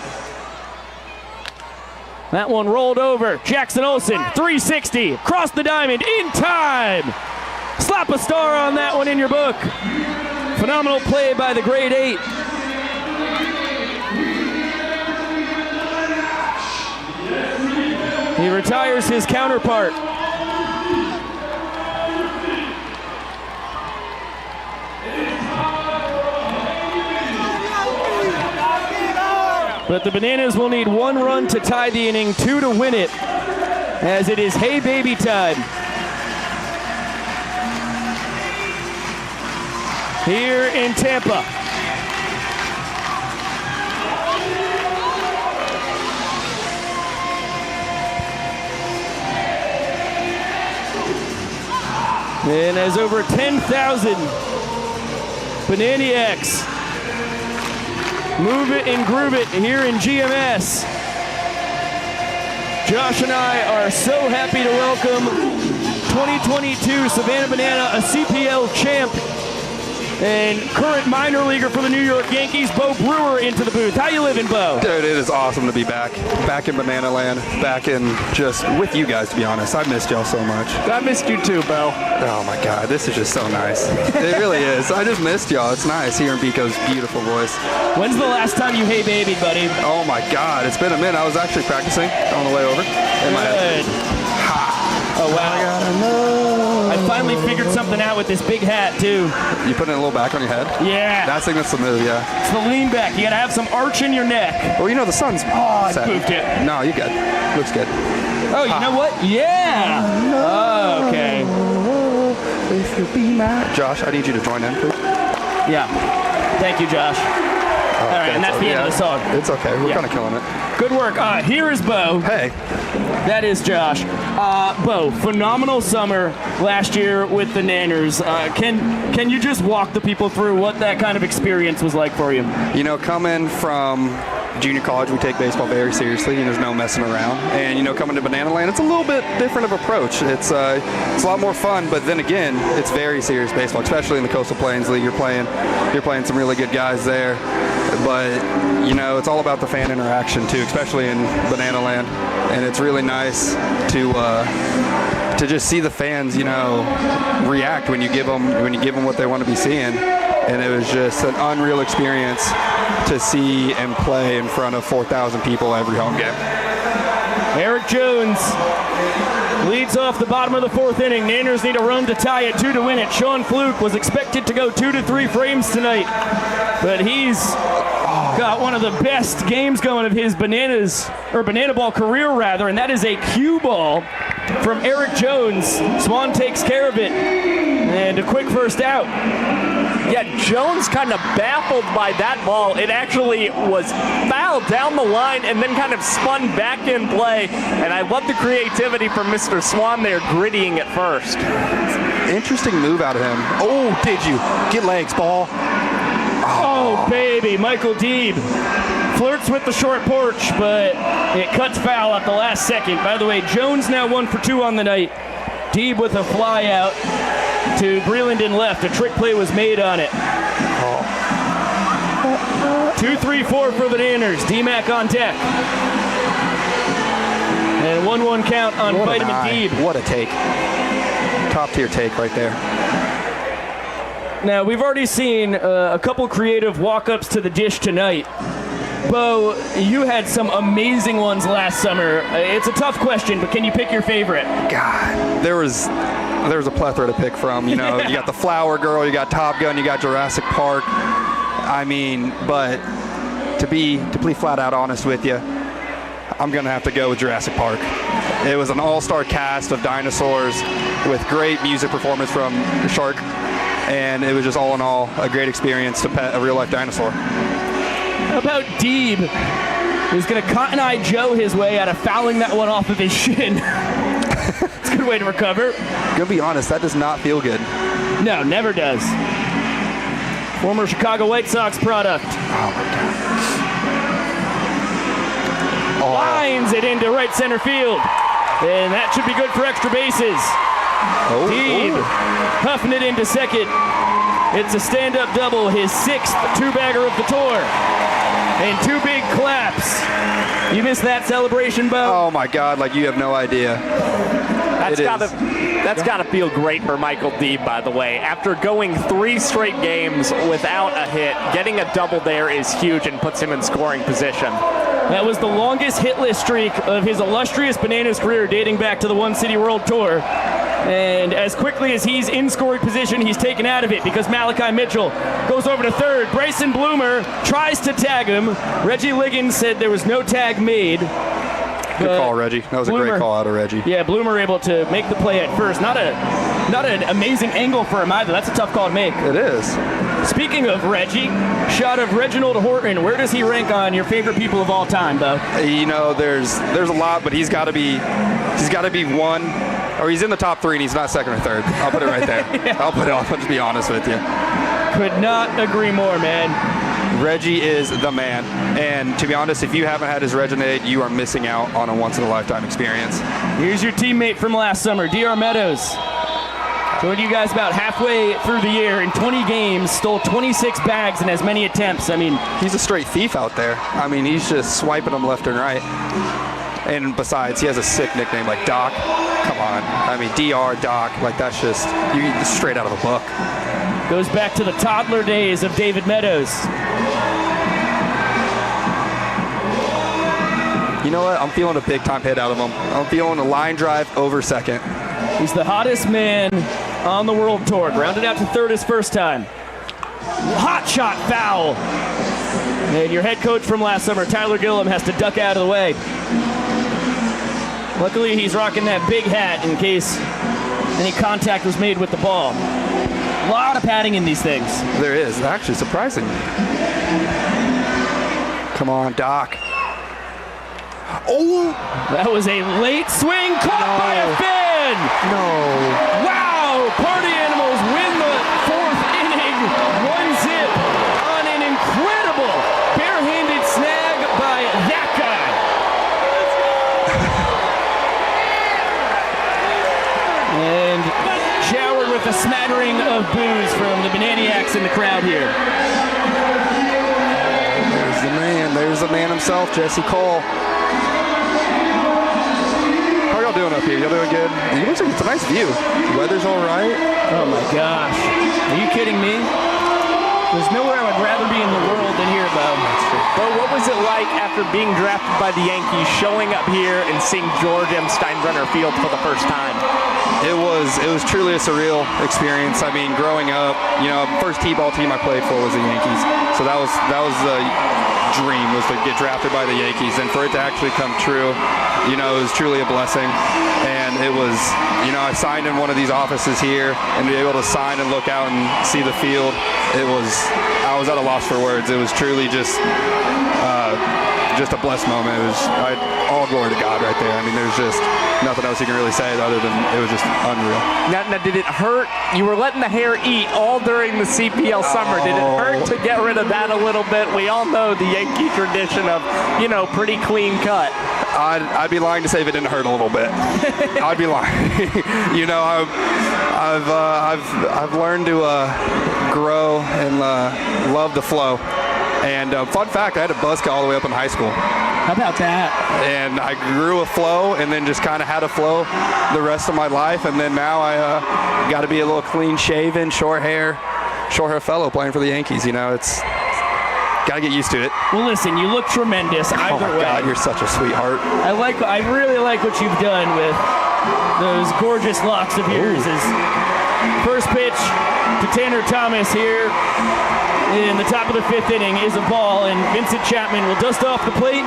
That one rolled over. Jackson Olsen, 360, across the diamond, in time. Slap a star on that one in your book. Phenomenal play by the grade 8. He retires his counterpart. But the Bananas will need 1 run to tie the inning, 2 to win it, as it is hey baby time. Here in Tampa. And as over 10,000 Bananiacs move it and groove it here in GMS. Josh and I are so happy to welcome 2022 Savannah Banana, a CPL champ and current minor leaguer for the New York Yankees, Bo Brewer, into the booth. How you living, Bo? Dude, it is awesome to be back in Banana Land, back in just with you guys, to be honest. I missed y'all so much. I missed you too, Bo. Oh my God, this is just so nice. It really is. I just missed y'all. It's nice hearing Biko's beautiful voice. When's the last time you hey babied, buddy? Oh my God, it's been a minute. I was actually practicing on the way over. In my head. Oh wow. I finally figured something out with this big hat too. You putting a little back on your head? Yeah. That's the move, yeah. It's the lean back. You gotta have some arch in your neck. Well, you know the sun's I set. moved it. No, you good. Looks good. Oh, you know what? Yeah. Oh, okay. If you be my Josh, I need you to join in, please. Yeah. Thank you, Josh. All right, and that's the end of the song. It's okay. We're kind of killing it. Good work. Here is Bo. Hey. That is Josh. Bo, phenomenal summer last year with the Nanners. Can you just walk the people through what that kind of experience was like for you? You know, coming from junior college, we take baseball very seriously, and there's no messing around. And, you know, coming to Banana Land, it's a little bit different of approach. It's a lot more fun, but then again, it's very serious baseball, especially in the Coastal Plains League. You're playing some really good guys there. But, you know, it's all about the fan interaction, too, especially in Banana Land. And it's really nice to just see the fans, you know, react when you give them what they want to be seeing. And it was just an unreal experience to see and play in front of 4,000 people every home game. Eric Jones leads off the bottom of the 4th inning. Nanners need a run to tie it, 2 to win it. Sean Fluke was expected to go 2 to 3 frames tonight, but he's got one of the best games going of his banana ball career, rather, and that is a cue ball from Eric Jones. Swan takes care of it, and a quick first out. Yeah, Jones kind of baffled by that ball. It actually was fouled down the line and then kind of spun back in play. And I love the creativity from Mr. Swan there, grittying it first. Interesting move out of him. Oh, did you? Get legs, ball. Oh, baby. Michael Deeb flirts with the short porch, but it cuts foul at the last second. By the way, Jones now 1 for 2 on the night. Deeb with a fly out to Breland in left. A trick play was made on it. 2-3-4 for the Nanners. D-Mac on deck. And 1-1 count on What Vitamin an eye. Deeb. What a take. Top tier take right there. Now, we've already seen a couple creative walk-ups to the dish tonight. Bo, you had some amazing ones last summer. It's a tough question, but can you pick your favorite? God, there was a plethora to pick from. You know, you got the Flower Girl, you got Top Gun, you got Jurassic Park. I mean, but to be flat out honest with you, I'm gonna have to go with Jurassic Park. It was an all-star cast of dinosaurs with great music performance from the shark, and it was just all in all a great experience to pet a real-life dinosaur. How about Deeb, who's going to Cotton Eye Joe his way out of fouling that one off of his shin? It's a good way to recover. Gonna be honest, that does not feel good. No, never does. Former Chicago White Sox product. Oh my God. Lines it into right center field. And that should be good for extra bases. Deeb huffing it into second. It's a stand-up double, his 6th two-bagger of the tour. And 2 big claps. You missed that celebration, Bo? Oh my God, like you have no idea. That's gotta feel great for Michael Deeb, by the way. After going 3 straight games without a hit, getting a double there is huge and puts him in scoring position. That was the longest hitless streak of his illustrious Bananas career, dating back to the One City World Tour. And as quickly as he's in scoring position, he's taken out of it because Malachi Mitchell goes over to third. Bryson Bloomer tries to tag him. Reggie Liggins said there was no tag made. Good call, Reggie. That was a great call out of Reggie. Yeah, Bloomer able to make the play at first. Not an amazing angle for him either. That's a tough call to make. It is. Speaking of Reggie, shot of Reginald Horton. Where does he rank on your favorite people of all time, Bo? You know, there's a lot, but he's got to be one, or he's in the top 3 and he's not second or third. I'll put it right there. Yeah. I'll just be honest with you. Could not agree more, man. Reggie is the man. And to be honest, if you haven't had his Reginade, you are missing out on a once-in-a-lifetime experience. Here's your teammate from last summer, DR Meadows. Joined you guys about halfway through the year. In 20 games, stole 26 bags in as many attempts. I mean, he's a straight thief out there. I mean, he's just swiping them left and right. And besides, he has a sick nickname like Doc. Come on. I mean, DR, Doc, like that's just straight out of a book. Goes back to the toddler days of David Meadows. You know what? I'm feeling a big-time hit out of him. I'm feeling a line drive over second. He's the hottest man on the World Tour. Grounded out to third his first time. Hot shot foul. And your head coach from last summer, Tyler Gillum, has to duck out of the way. Luckily, he's rocking that big hat in case any contact was made with the ball. A lot of padding in these things. There is. Actually surprising. Come on, Doc. Oh! That was a late swing caught by a fan! No. Wow! Party Animals win the 4th inning. 1-zip on an incredible barehanded snag by that guy. And showered with a smattering of boos from the Bananiacs in the crowd here. There's the man. There's the man himself, Jesse Cole. How y'all doing up here? Y'all doing good? It looks like it's a nice view. The weather's all right. Oh my gosh. Are you kidding me? There's nowhere I would rather be in the world than here, Bo. But what was it like after being drafted by the Yankees, showing up here and seeing George M. Steinbrenner Field for the first time? It was truly a surreal experience. I mean, growing up, you know, first T-ball team I played for was the Yankees. So that was the dream, was to get drafted by the Yankees, and for it to actually come true, you know, it was truly a blessing. And it was, you know, I signed in one of these offices here, and to be able to sign and look out and see the field, I was at a loss for words. It was truly just a blessed moment. It was all glory to God right there. I mean, there's just nothing else you can really say other than it was just unreal. Now, did it hurt? You were letting the hair eat all during the CPL summer. Did it hurt to get rid of that a little bit? We all know the Yankee tradition of, you know, pretty clean cut. I'd be lying to say if it didn't hurt a little bit. I'd be lying. You know, I've learned to grow and love the flow. And fun fact, I had a buzz cut all the way up in high school. How about that? And I grew a flow and then just kind of had a flow the rest of my life. And then now I got to be a little clean shaven, short hair fellow playing for the Yankees. You know, it's got to get used to it. Well, listen, you look tremendous either Oh my way. God, you're such a sweetheart. I really like what you've done with those gorgeous locks of yours. As first pitch to Tanner Thomas here in the top of the 5th inning is a ball, and Vincent Chapman will dust off the plate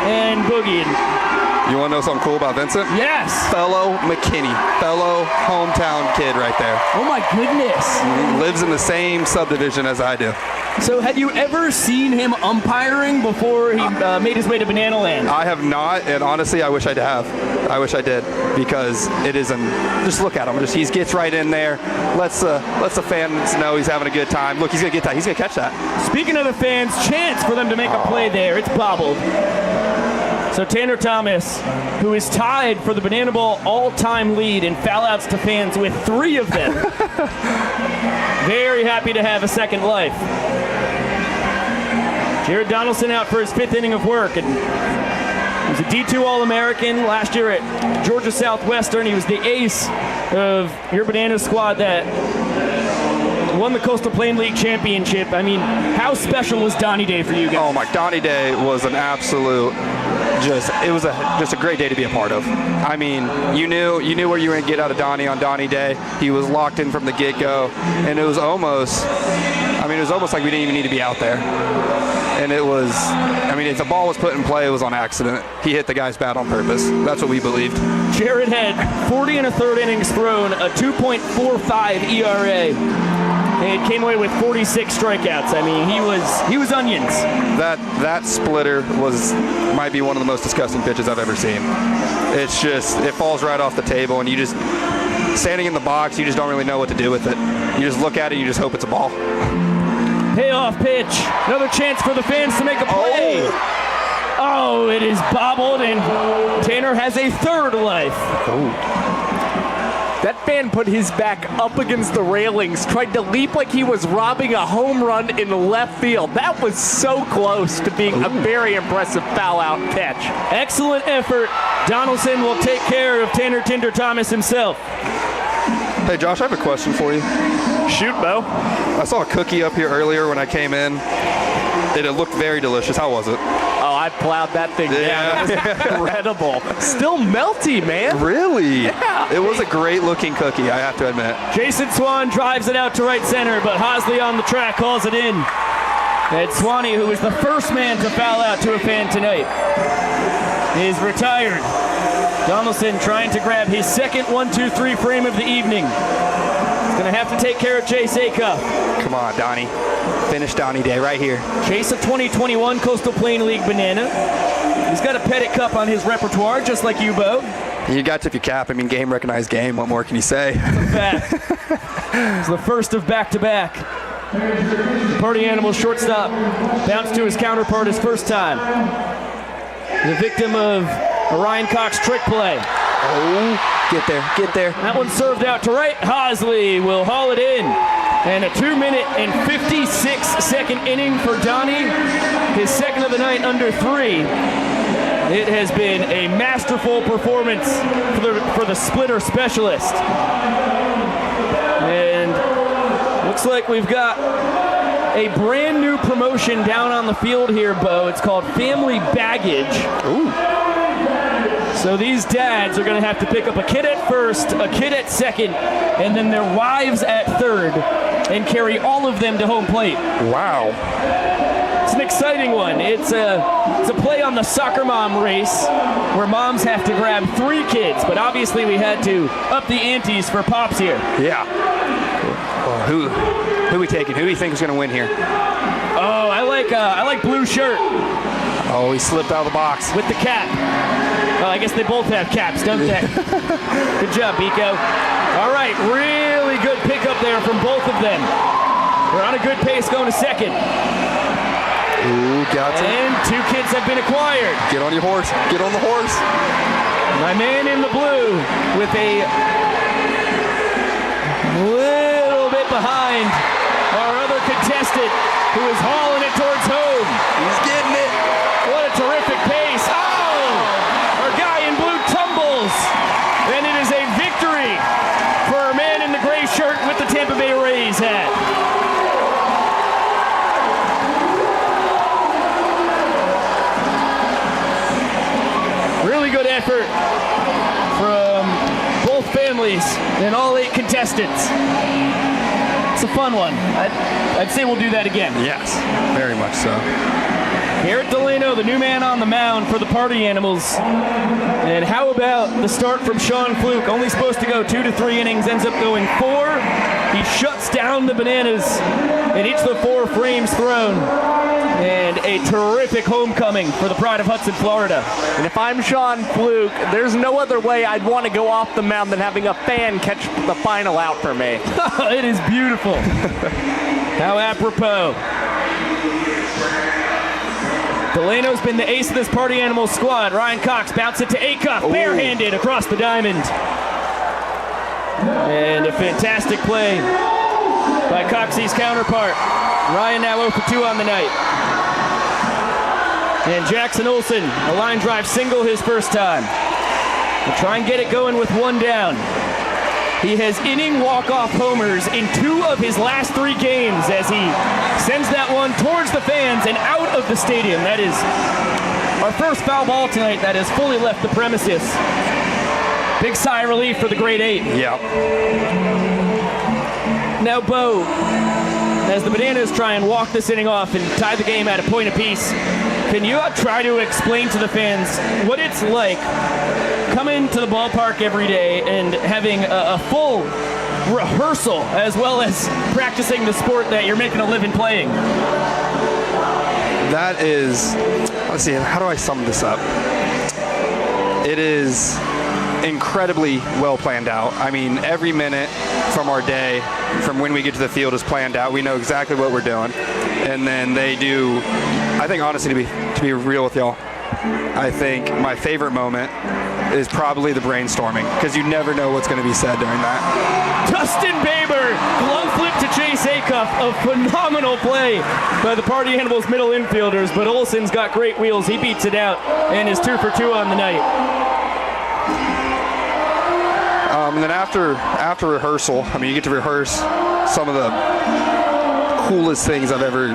and boogie. You want to know something cool about Vincent? Yes. Fellow McKinney, fellow hometown kid right there. Oh my goodness. He lives in the same subdivision as I do. So had you ever seen him umpiring before he made his way to Banana Land? I have not, and honestly, I wish I'd have. I wish I did, because it isn't. Just look at him. He gets right in there. Lets the fans know he's having a good time. Look, he's gonna get that. He's gonna catch that. Speaking of the fans, chance for them to make a play there. It's bobbled. So Tanner Thomas, who is tied for the Banana Ball all-time lead in foul-outs to fans with 3 of them. Very happy to have a second life. Jared Donaldson out for his 5th inning of work. And he was a D2 All-American last year at Georgia Southwestern. He was the ace of your Banana squad that won the Coastal Plain League Championship. I mean, how special was Donnie Day for you guys? Oh my, Donnie Day was an absolute, it was just a great day to be a part of. I mean, you knew where you were going to get out of Donnie on Donnie Day. He was locked in from the get-go, and it was almost like we didn't even need to be out there. And it was, if the ball was put in play, it was on accident. He hit the guy's bat on purpose. That's what we believed. Jared had 40 1/3 innings thrown, a 2.45 ERA. And came away with 46 strikeouts. I mean, he was onions. That splitter might be one of the most disgusting pitches I've ever seen. It's just, it falls right off the table, and you just, standing in the box, you just don't really know what to do with it. You just look at it, and you just hope it's a ball. Payoff pitch. Another chance for the fans to make a play. Oh, it is bobbled, and Tanner has a 3rd life. That fan put his back up against the railings, tried to leap like he was robbing a home run in the left field. That was so close to being a very impressive foul-out catch. Excellent effort. Donaldson will take care of Tanner Tinder Thomas himself. Hey, Josh, I have a question for you. Shoot, Bo. I saw a cookie up here earlier when I came in. It looked very delicious. How was it? Oh, I plowed that thing down. It was incredible. Still melty, man. Really? Yeah. It was a great-looking cookie, I have to admit. Jason Swan drives it out to right center, but Hosley on the track calls it in. And Swanee, who was the first man to foul out to a fan tonight, is retired. Donaldson trying to grab his second 1-2-3 frame of the evening. He's going to have to take care of Chase Acuff. Come on, Donnie. Finish Donnie Day right here. Chase, a 2021 Coastal Plain League Banana. He's got a Pettit Cup on his repertoire, just like you, Bo. You got to tip your cap. Game recognized game. What more can you say? It's the first of back-to-back. The Party Animal shortstop bounced to his counterpart his first time. The victim of a Ryan Cox trick play. Oh, get there. That one served out to right. Hosley will haul it in. And a 2-minute and 56-second inning for Donnie. His second of the night under 3. It has been a masterful performance for the splitter specialist. And looks like we've got a brand new promotion down on the field here, Bo. It's called Family Baggage. Ooh. So these dads are going to have to pick up a kid at first, a kid at second, and then their wives at third, and carry all of them to home plate. Wow. It's an exciting one. It's a play on the soccer mom race where moms have to grab 3 kids, but obviously we had to up the antes for Pops here. Yeah. Well, who we taking? Who do you think is going to win here? Oh, I like blue shirt. Oh, he slipped out of the box. With the cap. Well, I guess they both have caps, don't they? Good job, Biko. All right, really good pickup there from both of them. We're on a good pace going to second. Ooh, got it. And 2 kids have been acquired. Get on your horse. Get on the horse. My man in the blue with a little bit behind our other contestant who is hauling it towards home. He's getting it. What a terrific Good effort from both families and all 8 contestants. It's a fun one. I'd say we'll do that again. Yes, very much so. Garrett Delano, the new man on the mound for the Party Animals. And how about the start from Sean Fluke? Only supposed to go 2 to 3 innings, ends up going 4. He shuts down the Bananas in each of the 4 frames thrown. And a terrific homecoming for the pride of Hudson, Florida. And if I'm Sean Fluke, there's no other way I'd want to go off the mound than having a fan catch the final out for me. It is beautiful. How apropos. Delano's been the ace of this Party Animal squad. Ryan Cox bounced it to Acuff, barehanded across the diamond. And a fantastic play by Coxey's counterpart. Ryan now 0 for 2 on the night. And Jackson Olsen, a line drive single his first time. We'll try and get it going with 1 down. He has inning walk-off homers in 2 of his last 3 games as he sends that one towards the fans and out of the stadium. That is our first foul ball tonight that has fully left the premises. Big sigh of relief for the grade 8. Yeah. Now, Bo, as the Bananas try and walk this inning off and tie the game at a point apiece, can you try to explain to the fans what it's like coming to the ballpark every day and having a full rehearsal as well as practicing the sport that you're making a living playing? That is, let's see, how do I sum this up? It is incredibly well planned out. I mean, every minute from our day, from when we get to the field, is planned out. We know exactly what we're doing. And then they do, I think, honestly, to be real with y'all, I think my favorite moment is probably the brainstorming, because you never know what's going to be said during that. Dustin Baber, glove flip to Chase Acuff, a phenomenal play by the Party Animals middle infielders, but Olsen's got great wheels. He beats it out and is 2 for 2 on the night. And then after rehearsal, I mean, you get to rehearse some of the coolest things I've ever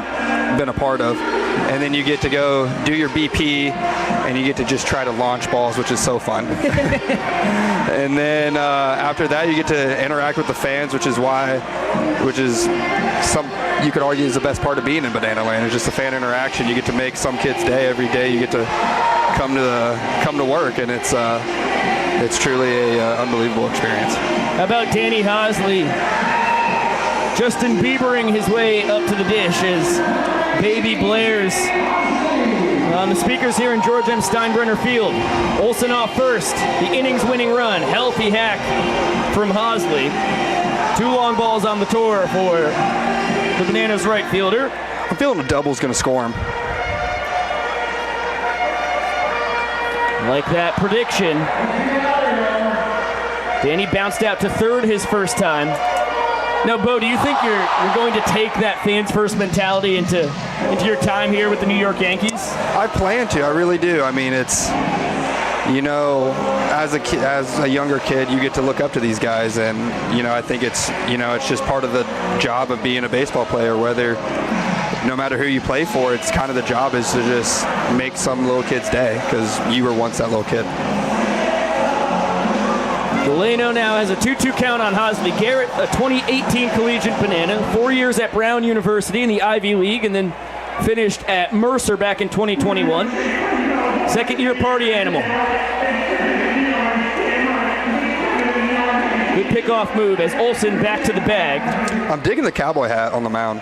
been a part of. And then you get to go do your BP, and you get to just try to launch balls, which is so fun. And then after that, you get to interact with the fans, which is some, you could argue, is the best part of being in Banana Land. It's just the fan interaction. You get to make some kid's day every day. You get to come to work, and it's truly a unbelievable experience. How about Danny Hosley? Justin Biebering his way up to the dish as Baby blares on the speakers here in George M. Steinbrenner Field. Olsen off first, the innings winning run, healthy hack from Hosley. 2 long balls on the tour for the Bananas right fielder. I'm feeling a double's going to score him. Like that prediction. Danny bounced out to third his first time. Now, Bo, do you think you're going to take that fans first mentality into your time here with the New York Yankees? I plan to. I really do. I mean, it's, you know, as a younger kid, you get to look up to these guys, and I think it's just part of the job of being a baseball player. No matter who you play for, it's kind of the job is to just make some little kid's day, because you were once that little kid. Delano now has a 2-2 count on Hosley. Garrett, a 2018 collegiate Banana, 4 years at Brown University in the Ivy League, and then finished at Mercer back in 2021. Second-year Party Animal. Good pickoff move as Olsen back to the bag. I'm digging the cowboy hat on the mound.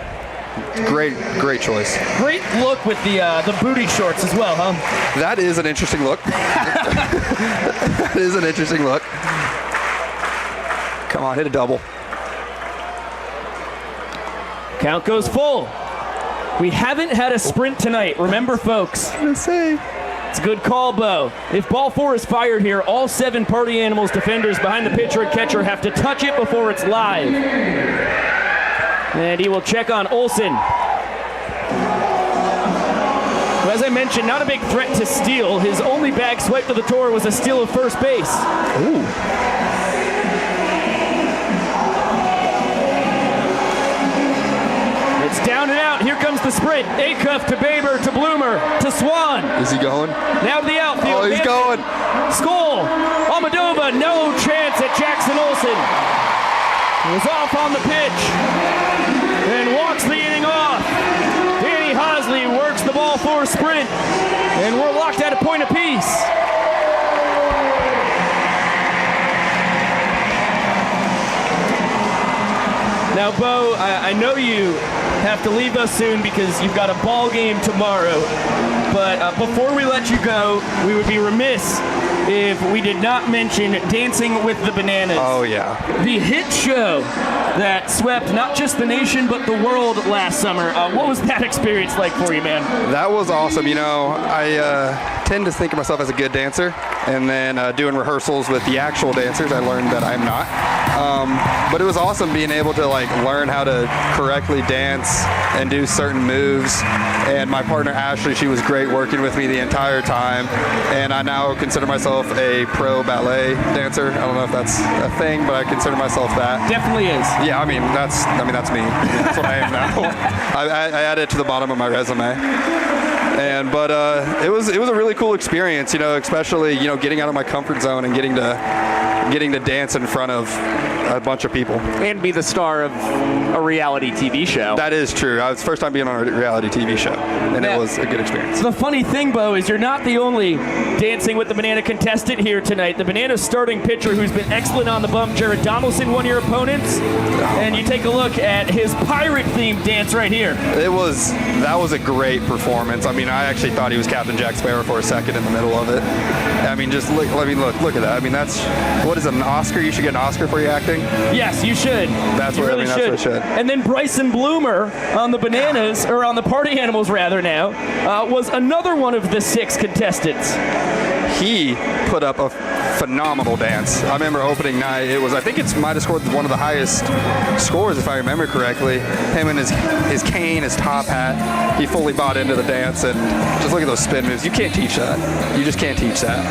Great choice. Great look with the booty shorts as well, huh? That is an interesting look. That is an interesting look. Come on, hit a double. Count goes full. We haven't had a sprint tonight, remember, folks. It's a good call, Bo. If ball 4 is fired here, all 7 Party Animals defenders behind the pitcher and catcher have to touch it before it's live. And he will check on Olsen. As I mentioned, not a big threat to steal. His only bag swipe to the tour was a steal of first base. Ooh. It's down and out. Here comes the sprint. Acuff to Baber to Bloomer to Swan. Is he going? Now to the outfield. Oh, he's going. Skull. Almadova, no chance at Jackson Olsen. Was off on the pitch and walks the inning off. Danny Hosley works the ball for a sprint, and we're locked at a point apiece. Now, Bo, I know you have to leave us soon because you've got a ball game tomorrow. But before we let you go, we would be remiss if we did not mention Dancing with the Bananas. Oh, yeah. The hit show that swept not just the nation but the world last summer. What was that experience like for you, man? That was awesome. You know, I tend to think of myself as a good dancer, and then doing rehearsals with the actual dancers, I learned that I'm not. But it was awesome being able to learn how to correctly dance and do certain moves. And my partner Ashley, she was great working with me the entire time. And I now consider myself a pro ballet dancer. I don't know if that's a thing, but I consider myself that. Definitely is. Yeah, I mean that's me. That's what I am now. I added it to the bottom of my resume. But it was a really cool experience, you know, especially, you know, getting out of my comfort zone and getting to dance in front of a bunch of people. And be the star of a reality TV show. That is true. It was the first time being on a reality TV show, and it was a good experience. So the funny thing, Bo, is you're not the only Dancing with the Banana contestant here tonight. The Banana starting pitcher who's been excellent on the bump, Jared Donaldson, one of your opponents. And you take a look at his pirate-themed dance right here. That was a great performance. I mean, I actually thought he was Captain Jack Sparrow for a second in the middle of it. I mean, just look at that. I mean, what is it, an Oscar? You should get an Oscar for your acting. Yes, you should. That's what it should. And then Bryson Bloomer on the Bananas, or on the Party Animals rather now, was another one of the 6 contestants. He put up a phenomenal dance. I remember opening night, I think it might have scored one of the highest scores if I remember correctly. Him and his cane, his top hat, he fully bought into the dance, and just look at those spin moves. You can't teach that. You just can't teach that.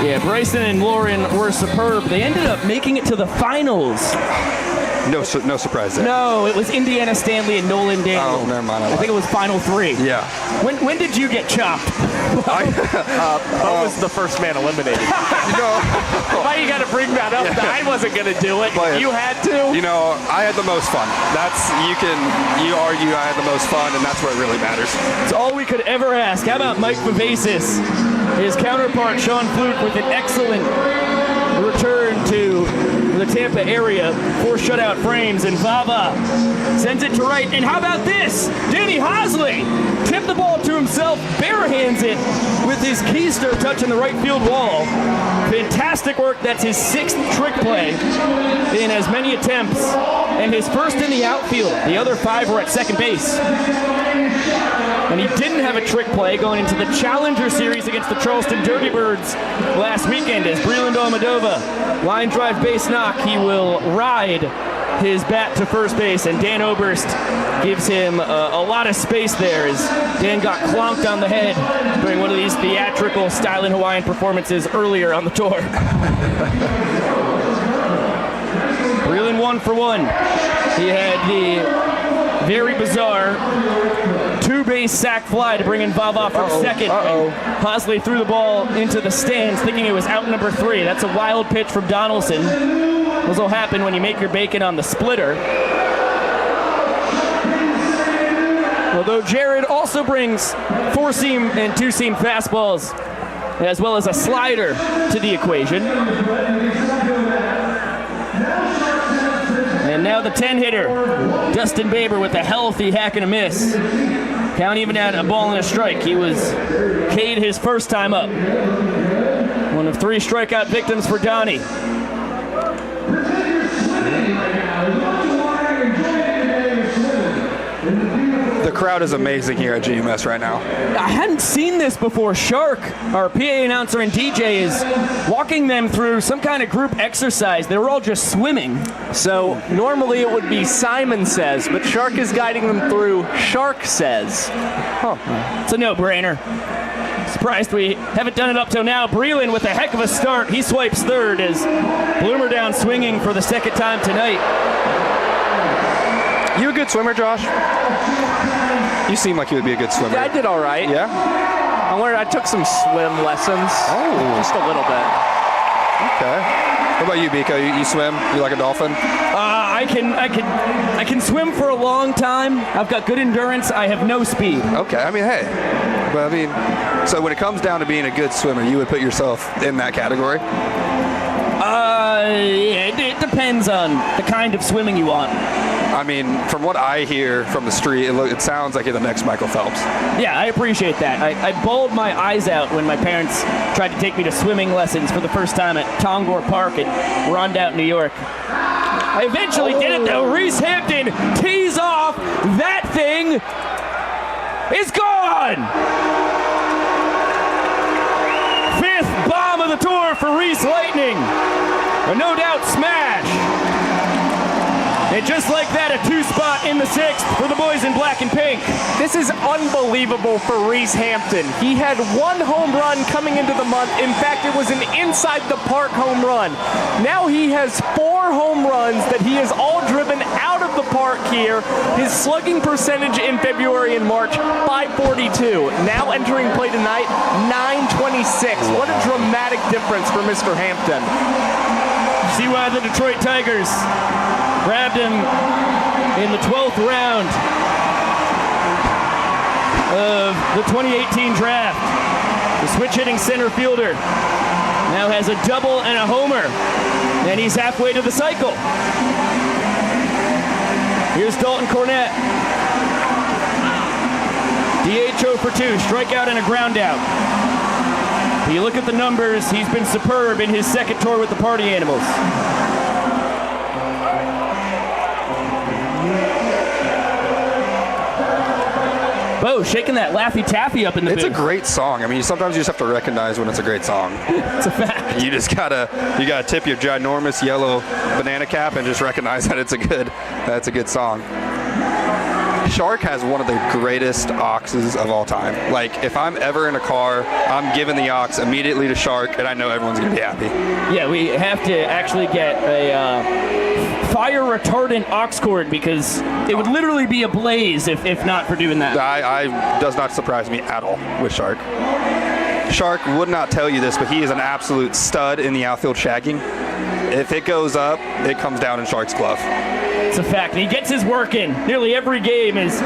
Yeah, Bryson and Lauren were superb. They ended up making it to the finals. No surprise there. No, it was Indiana Stanley and Nolan Daniel. Oh, never mind. I think it was Final 3. Yeah. When did you get chopped? Bo was the first man eliminated. Why you got to bring that up? Yeah. I wasn't going to do it. But, you had to. You know, I had the most fun. You argue I had the most fun, and that's what really matters. It's all we could ever ask. How about Mike Vivacis? His counterpart, Sean Fluke, with an excellent return to the Tampa area, 4 shutout frames, and Vava sends it to right. And how about this? Danny Hosley tipped the ball to himself, barehands it with his keister touching the right field wall. Fantastic work. That's his 6th trick play in as many attempts, and his first in the outfield. The other 5 were at second base. And he didn't have a trick play going into the Challenger Series against the Charleston Derby Birds last weekend as Breland Almadova, line drive base knock. He will ride his bat to first base, and Dan Oberst gives him a lot of space there as Dan got clonked on the head during one of these theatrical styling Hawaiian performances earlier on the tour. Breland 1 for 1. He had the very bizarre 2-base sac fly to bring in Vava for second. Hosley threw the ball into the stands thinking it was out number 3. That's a wild pitch from Donaldson. This will happen when you make your bacon on the splitter. Although Jared also brings 4-seam and 2-seam fastballs, as well as a slider to the equation. And now the 10-hitter, Dustin Baber, with a healthy hack and a miss. Count even at a ball and a strike. He was K'd his first time up. One of 3 strikeout victims for Donnie. The crowd is amazing here at GMS right now. I hadn't seen this before. Shark, our PA announcer and DJ, is walking them through some kind of group exercise. They were all just swimming. So normally it would be Simon Says, but Shark is guiding them through Shark Says. It's a no-brainer. Surprised we haven't done it up till now. Breland with a heck of a start. He swipes third as Bloomer down swinging for the second time tonight. You a good swimmer, Josh? You seem like you would be a good swimmer. I did all right. Yeah? I took some swim lessons. Oh. Just a little bit. Okay. What about you, Biko? You swim? You like a dolphin? I can swim for a long time. I've got good endurance. I have no speed. Okay. I mean, hey. But I mean, so when it comes down to being a good swimmer, you would put yourself in that category? It depends on the kind of swimming you want. I mean, from what I hear from the street, it sounds like you're the next Michael Phelps. Yeah, I appreciate that. I bawled my eyes out when my parents tried to take me to swimming lessons for the first time at Tongor Park in Rondout, New York. I eventually did it though. Reese Hampton tees off. That thing is gone. Fifth bomb of the tour for Reese Lightning. A no doubt smash. And just like that, a 2-spot in the 6th for the boys in black and pink. This is unbelievable for Reese Hampton. He had 1 home run coming into the month. In fact, it was an inside the park home run. Now he has 4 home runs that he has all driven out of the park here. His slugging percentage in February and March, .542. Now entering play tonight, .926. What a dramatic difference for Mr. Hampton. See why the Detroit Tigers grabbed him in the 12th round of the 2018 draft. The switch-hitting center fielder now has a double and a homer, and he's halfway to the cycle. Here's Dalton Cornette. DH 0 for 2, strikeout and a ground out. You look at the numbers, he's been superb in his second tour with the Party Animals. Bo, shaking that Laffy Taffy up in the booth. It's a great song. I mean, sometimes you just have to recognize when it's a great song. It's a fact. You just gotta tip your ginormous yellow banana cap and just recognize that it's a good song. Shark has one of the greatest auxes of all time. Like, if I'm ever in a car, I'm giving the aux immediately to Shark, and I know everyone's going to be happy. Yeah, we have to actually get a fire retardant aux cord because it would literally be ablaze if not for doing that. I does not surprise me at all with Shark. Shark would not tell you this, but he is an absolute stud in the outfield shagging. If it goes up, it comes down in Shark's glove. It's a fact. He gets his work in nearly every game. As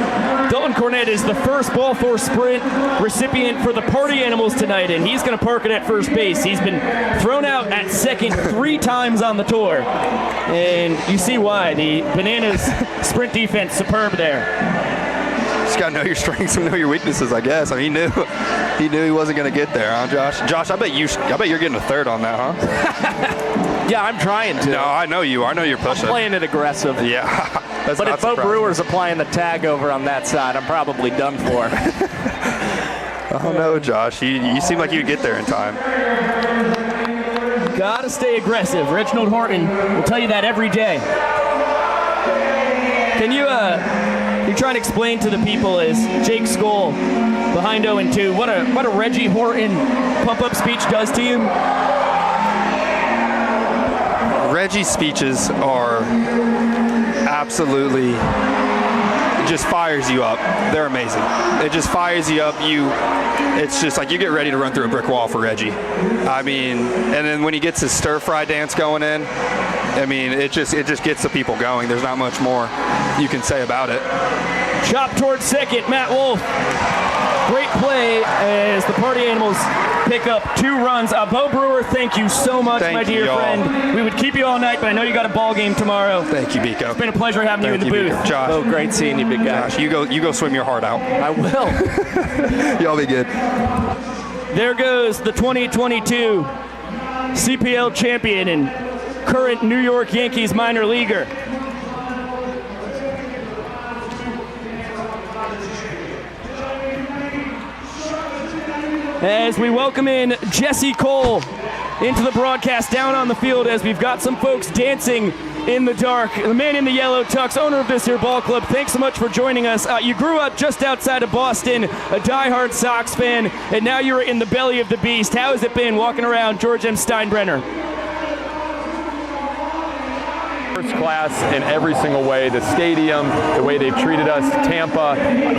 Dalton Cornette is the first ball four sprint recipient for the Party Animals tonight, and he's going to park it at first base. He's been thrown out at second 3 times on the tour, and you see why. The Bananas sprint defense superb there. Just got to know your strengths and know your weaknesses, I guess. I mean, he knew he wasn't going to get there, huh, Josh? Josh, I bet you're getting a third on that, huh? Yeah, I'm trying to. No, I know you. I know you're pushing. I'm playing it aggressive. Yeah. But if Bo Brewer's applying the tag over on that side, I'm probably done for. Oh, no, Josh. You seem like you'd get there in time. Gotta stay aggressive. Reginald Horton will tell you that every day. Can you try and explain to the people as Jake Skoll behind 0-2 what a Reggie Horton pump-up speech does to you? Reggie's speeches are absolutely, it just fires you up. They're amazing. It just fires you up. It's just like you get ready to run through a brick wall for Reggie. I mean, and then when he gets his stir-fry dance going in, I mean, it just gets the people going. There's not much more you can say about it. Chop towards second, Matt Wolf. Great play as the Party Animals pick up 2 runs. Bo Brewer, thank you so much, my dear friend. We would keep you all night, but I know you got a ball game tomorrow. Thank you, Biko. It's been a pleasure having you in the booth. Biko. Josh. Oh, great seeing you, big guy. Josh, you go swim your heart out. I will. Y'all be good. There goes the 2022 CPL champion and current New York Yankees minor leaguer. As we welcome in Jesse Cole into the broadcast down on the field as we've got some folks dancing in the dark. The man in the yellow tux, owner of this here ball club, thanks so much for joining us. You grew up just outside of Boston, a diehard Sox fan, and now you're in the belly of the beast. How has it been walking around George M. Steinbrenner? first class in every single way. The stadium, the way they've treated us, Tampa,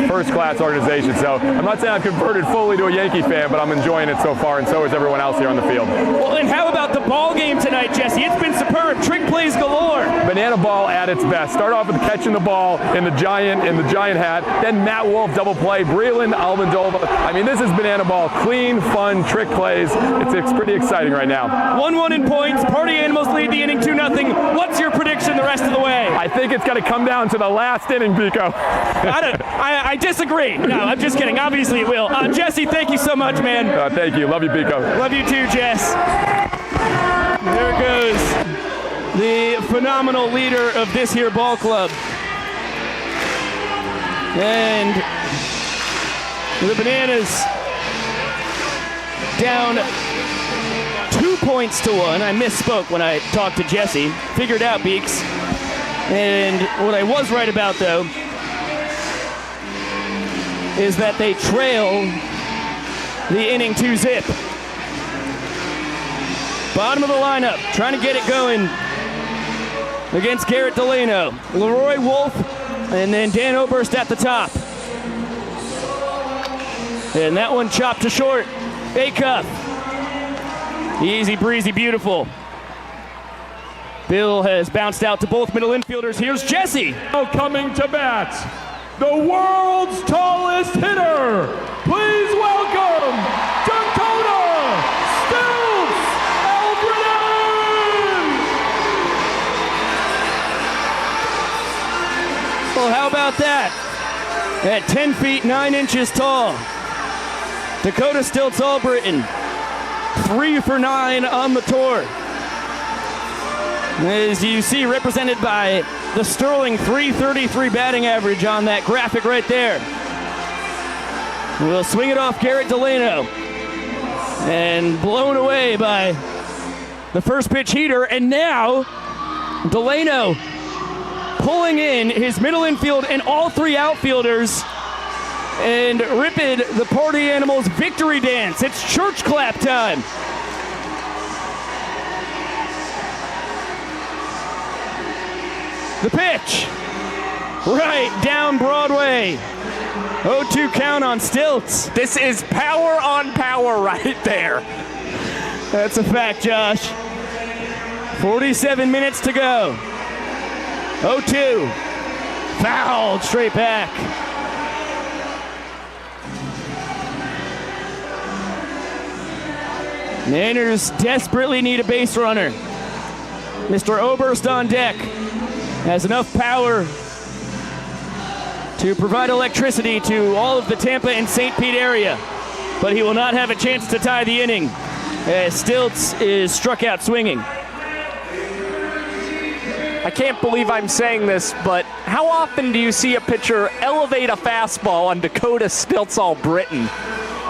first class organization. So I'm not saying I've converted fully to a Yankee fan, but I'm enjoying it so far, and so is everyone else here on the field. Well, and how about the ball game tonight, Jesse? It's been superb. Trick plays galore. Banana ball at its best. Start off with catching the ball in the giant hat. Then Matt Wolf double play. Breland, Almondova. I mean, this is banana ball. Clean, fun, trick plays. It's pretty exciting right now. 1-1 in points. Party Animals lead the inning 2-0. What's your prediction the rest of the way? I think it's going to come down to the last inning, Pico. I disagree. No, I'm just kidding. Obviously it will. Jesse, thank you so much, man. Thank you. Love you, Pico. Love you too, Jess. There goes the phenomenal leader of this here ball club. And the Bananas down 2 points to 1. I misspoke when I talked to Jesse. Figured out, Beeks. And what I was right about, though, is that they trail the inning 2-0. Bottom of the lineup, trying to get it going against Garrett Delano. Leroy Wolf, and then Dan Oberst at the top. And that one chopped to short. Acuff. Easy breezy, beautiful. Bill has bounced out to both middle infielders. Here's Jesse. Now coming to bat, the world's tallest hitter. Please welcome Dakota Stilts Albritton. Well, how about that? At 10 feet 9 inches tall, Dakota Stilts Albritton, 3 for 9 on the tour. As you see, represented by the sterling .333 batting average on that graphic right there. We'll swing it off Garrett Delano. And blown away by the first pitch heater. And now, Delano pulling in his middle infield and all 3 outfielders and ripping the Party Animals victory dance. It's church clap time. The pitch, right down Broadway. 0-2 count on Stilts. This is power on power right there. That's a fact, Josh. 47 minutes to go. 0-2. Fouled straight back. Niners desperately need a base runner. Mr. Oberst on deck has enough power to provide electricity to all of the Tampa and St. Pete area, but he will not have a chance to tie the inning as Stilts is struck out swinging. I can't believe I'm saying this, but how often do you see a pitcher elevate a fastball on Dakota Stilts Albritton?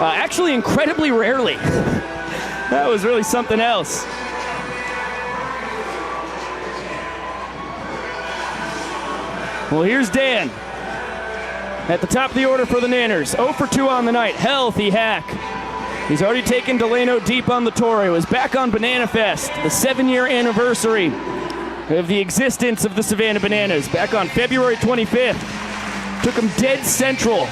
Actually, incredibly rarely. That was really something else. Well, here's Dan at the top of the order for the Nanners. 0 for 2 on the night. Healthy hack. He's already taken Delano deep on the tour. He was back on Banana Fest, the 7-year anniversary of the existence of the Savannah Bananas, back on February 25th. Took him dead central,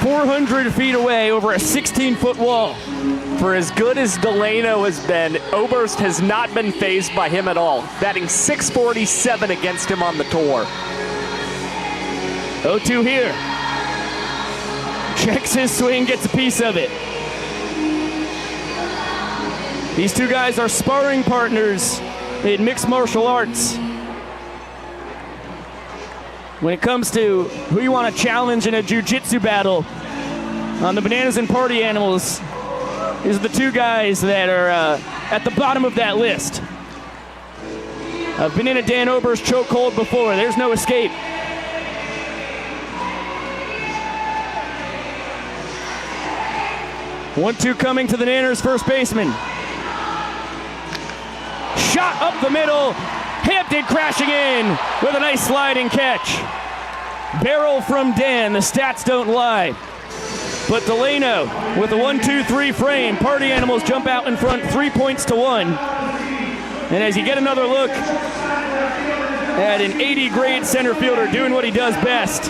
400 feet away over a 16-foot wall. For as good as Delano has been, Oberst has not been fazed by him at all, batting .647 against him on the tour. 0-2 here. Checks his swing, gets a piece of it. These two guys are sparring partners in mixed martial arts. When it comes to who you want to challenge in a jiu-jitsu battle on the Bananas and Party Animals, these are the two guys that are at the bottom of that list. I've been in a Dan Oberst chokehold before. There's no escape. One-two coming to the Nanners' first baseman. Shot up the middle. Hampton crashing in with a nice sliding catch. Barrel from Dan. The stats don't lie. But Delano with a 1-2-3 frame. Party Animals jump out in front 3 points to 1. And as you get another look at an 80-grade center fielder doing what he does best.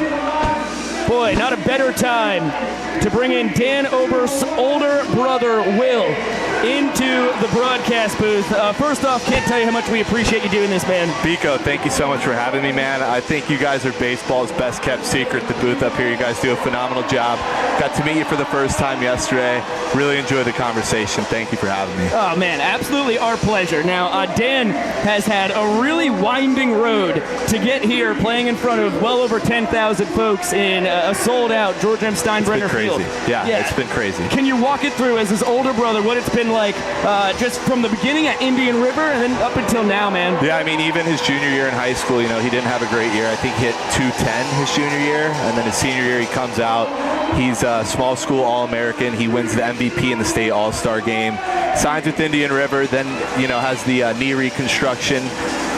Boy, not a better time to bring in Dan Oberst's older brother, Will, into the broadcast booth. First off, can't tell you how much we appreciate you doing this, man. Biko, thank you so much for having me, man. I think you guys are baseball's best kept secret, the booth up here. You guys do a phenomenal job. Got to meet you for the first time yesterday. Really enjoyed the conversation. Thank you for having me. Oh, man, absolutely our pleasure. Now, Dan has had a really winding road to get here, playing in front of well over 10,000 folks in a sold-out George M. Steinbrenner Field. Yeah, it's been crazy. Can you walk it through, as his older brother, what it's been like just from the beginning at Indian River and then up until now, man? Yeah, I mean, even his junior year in high school, he didn't have a great year. I think he hit 210 his junior year, and then his senior year he comes out. He's a small school All-American. He wins the MVP in the state All-Star game. Signs with Indian River, then, has the knee reconstruction.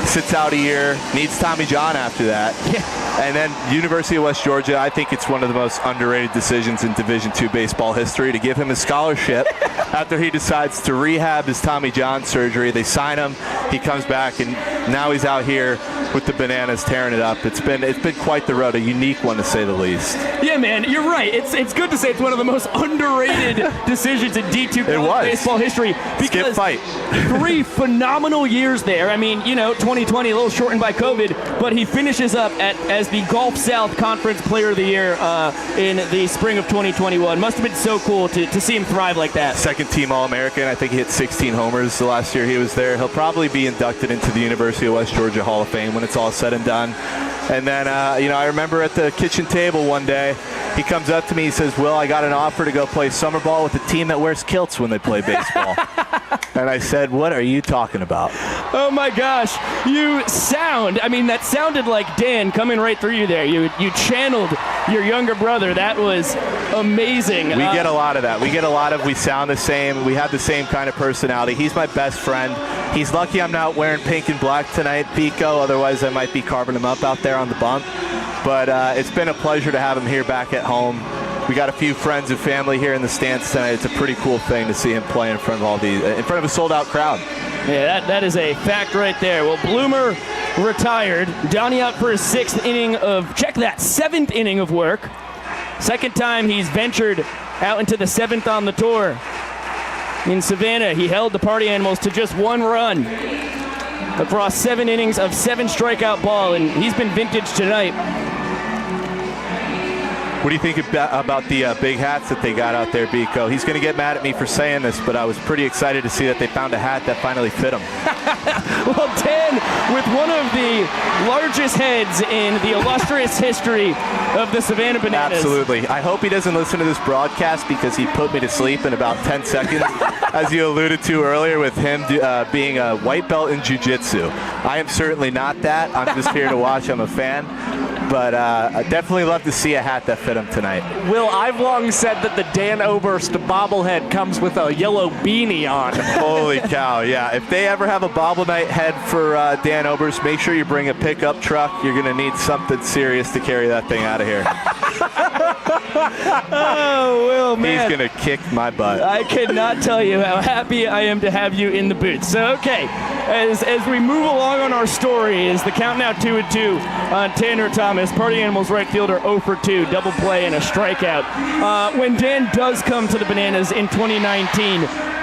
Sits out a year, needs Tommy John after that. Yeah. And then University of West Georgia, I think it's one of the most underrated decisions in Division II baseball history to give him a scholarship after he decides to rehab his Tommy John surgery. They sign him, he comes back, and now he's out here with the Bananas tearing it up. It's been quite the road, a unique one to say the least. Yeah, man, you're right. It's good to say it's one of the most underrated decisions in D2 baseball history. Skip fight. 3 phenomenal years there. I mean, 2020 a little shortened by COVID, but he finishes up as the Gulf South Conference Player of the Year in the spring of 2021. Must have been so cool to see him thrive like that. Second team All-American. I think he hit 16 homers the last year he was there. He'll probably be inducted into the University of West Georgia Hall of Fame when it's all said and done. And then, I remember at the kitchen table one day, he comes up to me, he says, Will, I got an offer to go play summer ball with a team that wears kilts when they play baseball. And I said, what are you talking about? Oh my gosh, that sounded like Dan coming right through you there. You channeled your younger brother. That was amazing. We get a lot of that. We sound the same. We have the same kind of personality. He's my best friend. He's lucky I'm not wearing pink and black tonight, Biko. Otherwise, I might be carving him up out there on the bump. But it's been a pleasure to have him here back at home. We got a few friends and family here in the stands tonight. It's a pretty cool thing to see him play in front of a sold-out crowd. Yeah, that is a fact right there. Well, Bloomer retired. Donnie out for his 7th inning of work. Second time he's ventured out into the 7th on the tour. In Savannah, he held the Party Animals to just 1 run across 7 innings of 7 strikeout ball, and he's been vintage tonight. What do you think about the big hats that they got out there, Biko? He's going to get mad at me for saying this, but I was pretty excited to see that they found a hat that finally fit him. Well, Dan, with one of the largest heads in the illustrious history of the Savannah Bananas. Absolutely. I hope he doesn't listen to this broadcast because he put me to sleep in about 10 seconds, as you alluded to earlier with him being a white belt in jiu-jitsu. I am certainly not that. I'm just here to watch. I'm a fan. But I definitely love to see a hat that fit him tonight. Will, I've long said that the Dan Oberst bobblehead comes with a yellow beanie on. Holy cow, yeah. If they ever have a bobblehead head for Dan Oberst, make sure you bring a pickup truck. You're going to need something serious to carry that thing out of here. Oh, Will, man. He's going to kick my butt. I cannot tell you how happy I am to have you in the booth. So, okay, as we move along on our story, is the count now 2-2 on Tanner Thomas. Party Animals right fielder 0 for 2, double play and a strikeout. When Dan does come to the Bananas in 2019,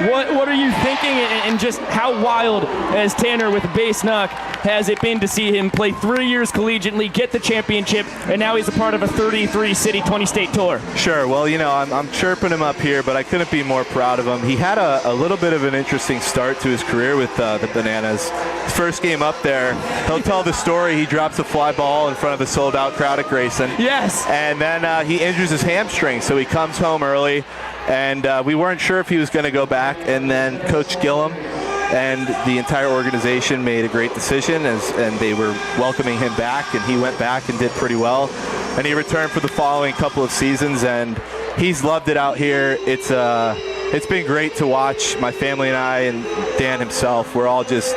what are you thinking, and just how wild as Tanner with base knock has it been to see him play 3 years collegiately, get the championship, and now he's a part of a 33-city, 20-state tour? Sure. Well, I'm chirping him up here, but I couldn't be more proud of him. He had a little bit of an interesting start to his career with the Bananas. His first game up there, he'll tell the story. He drops a fly ball in front of a sold-out crowd at Grayson. Yes. And then he injures his hamstring, so he comes home early, and we weren't sure if he was going to go back. And then Coach Gillum and the entire organization made a great decision, and they were welcoming him back, and he went back and did pretty well. And he returned for the following couple of seasons, and he's loved it out here. It's been great to watch. My family and I and Dan himself, we're all just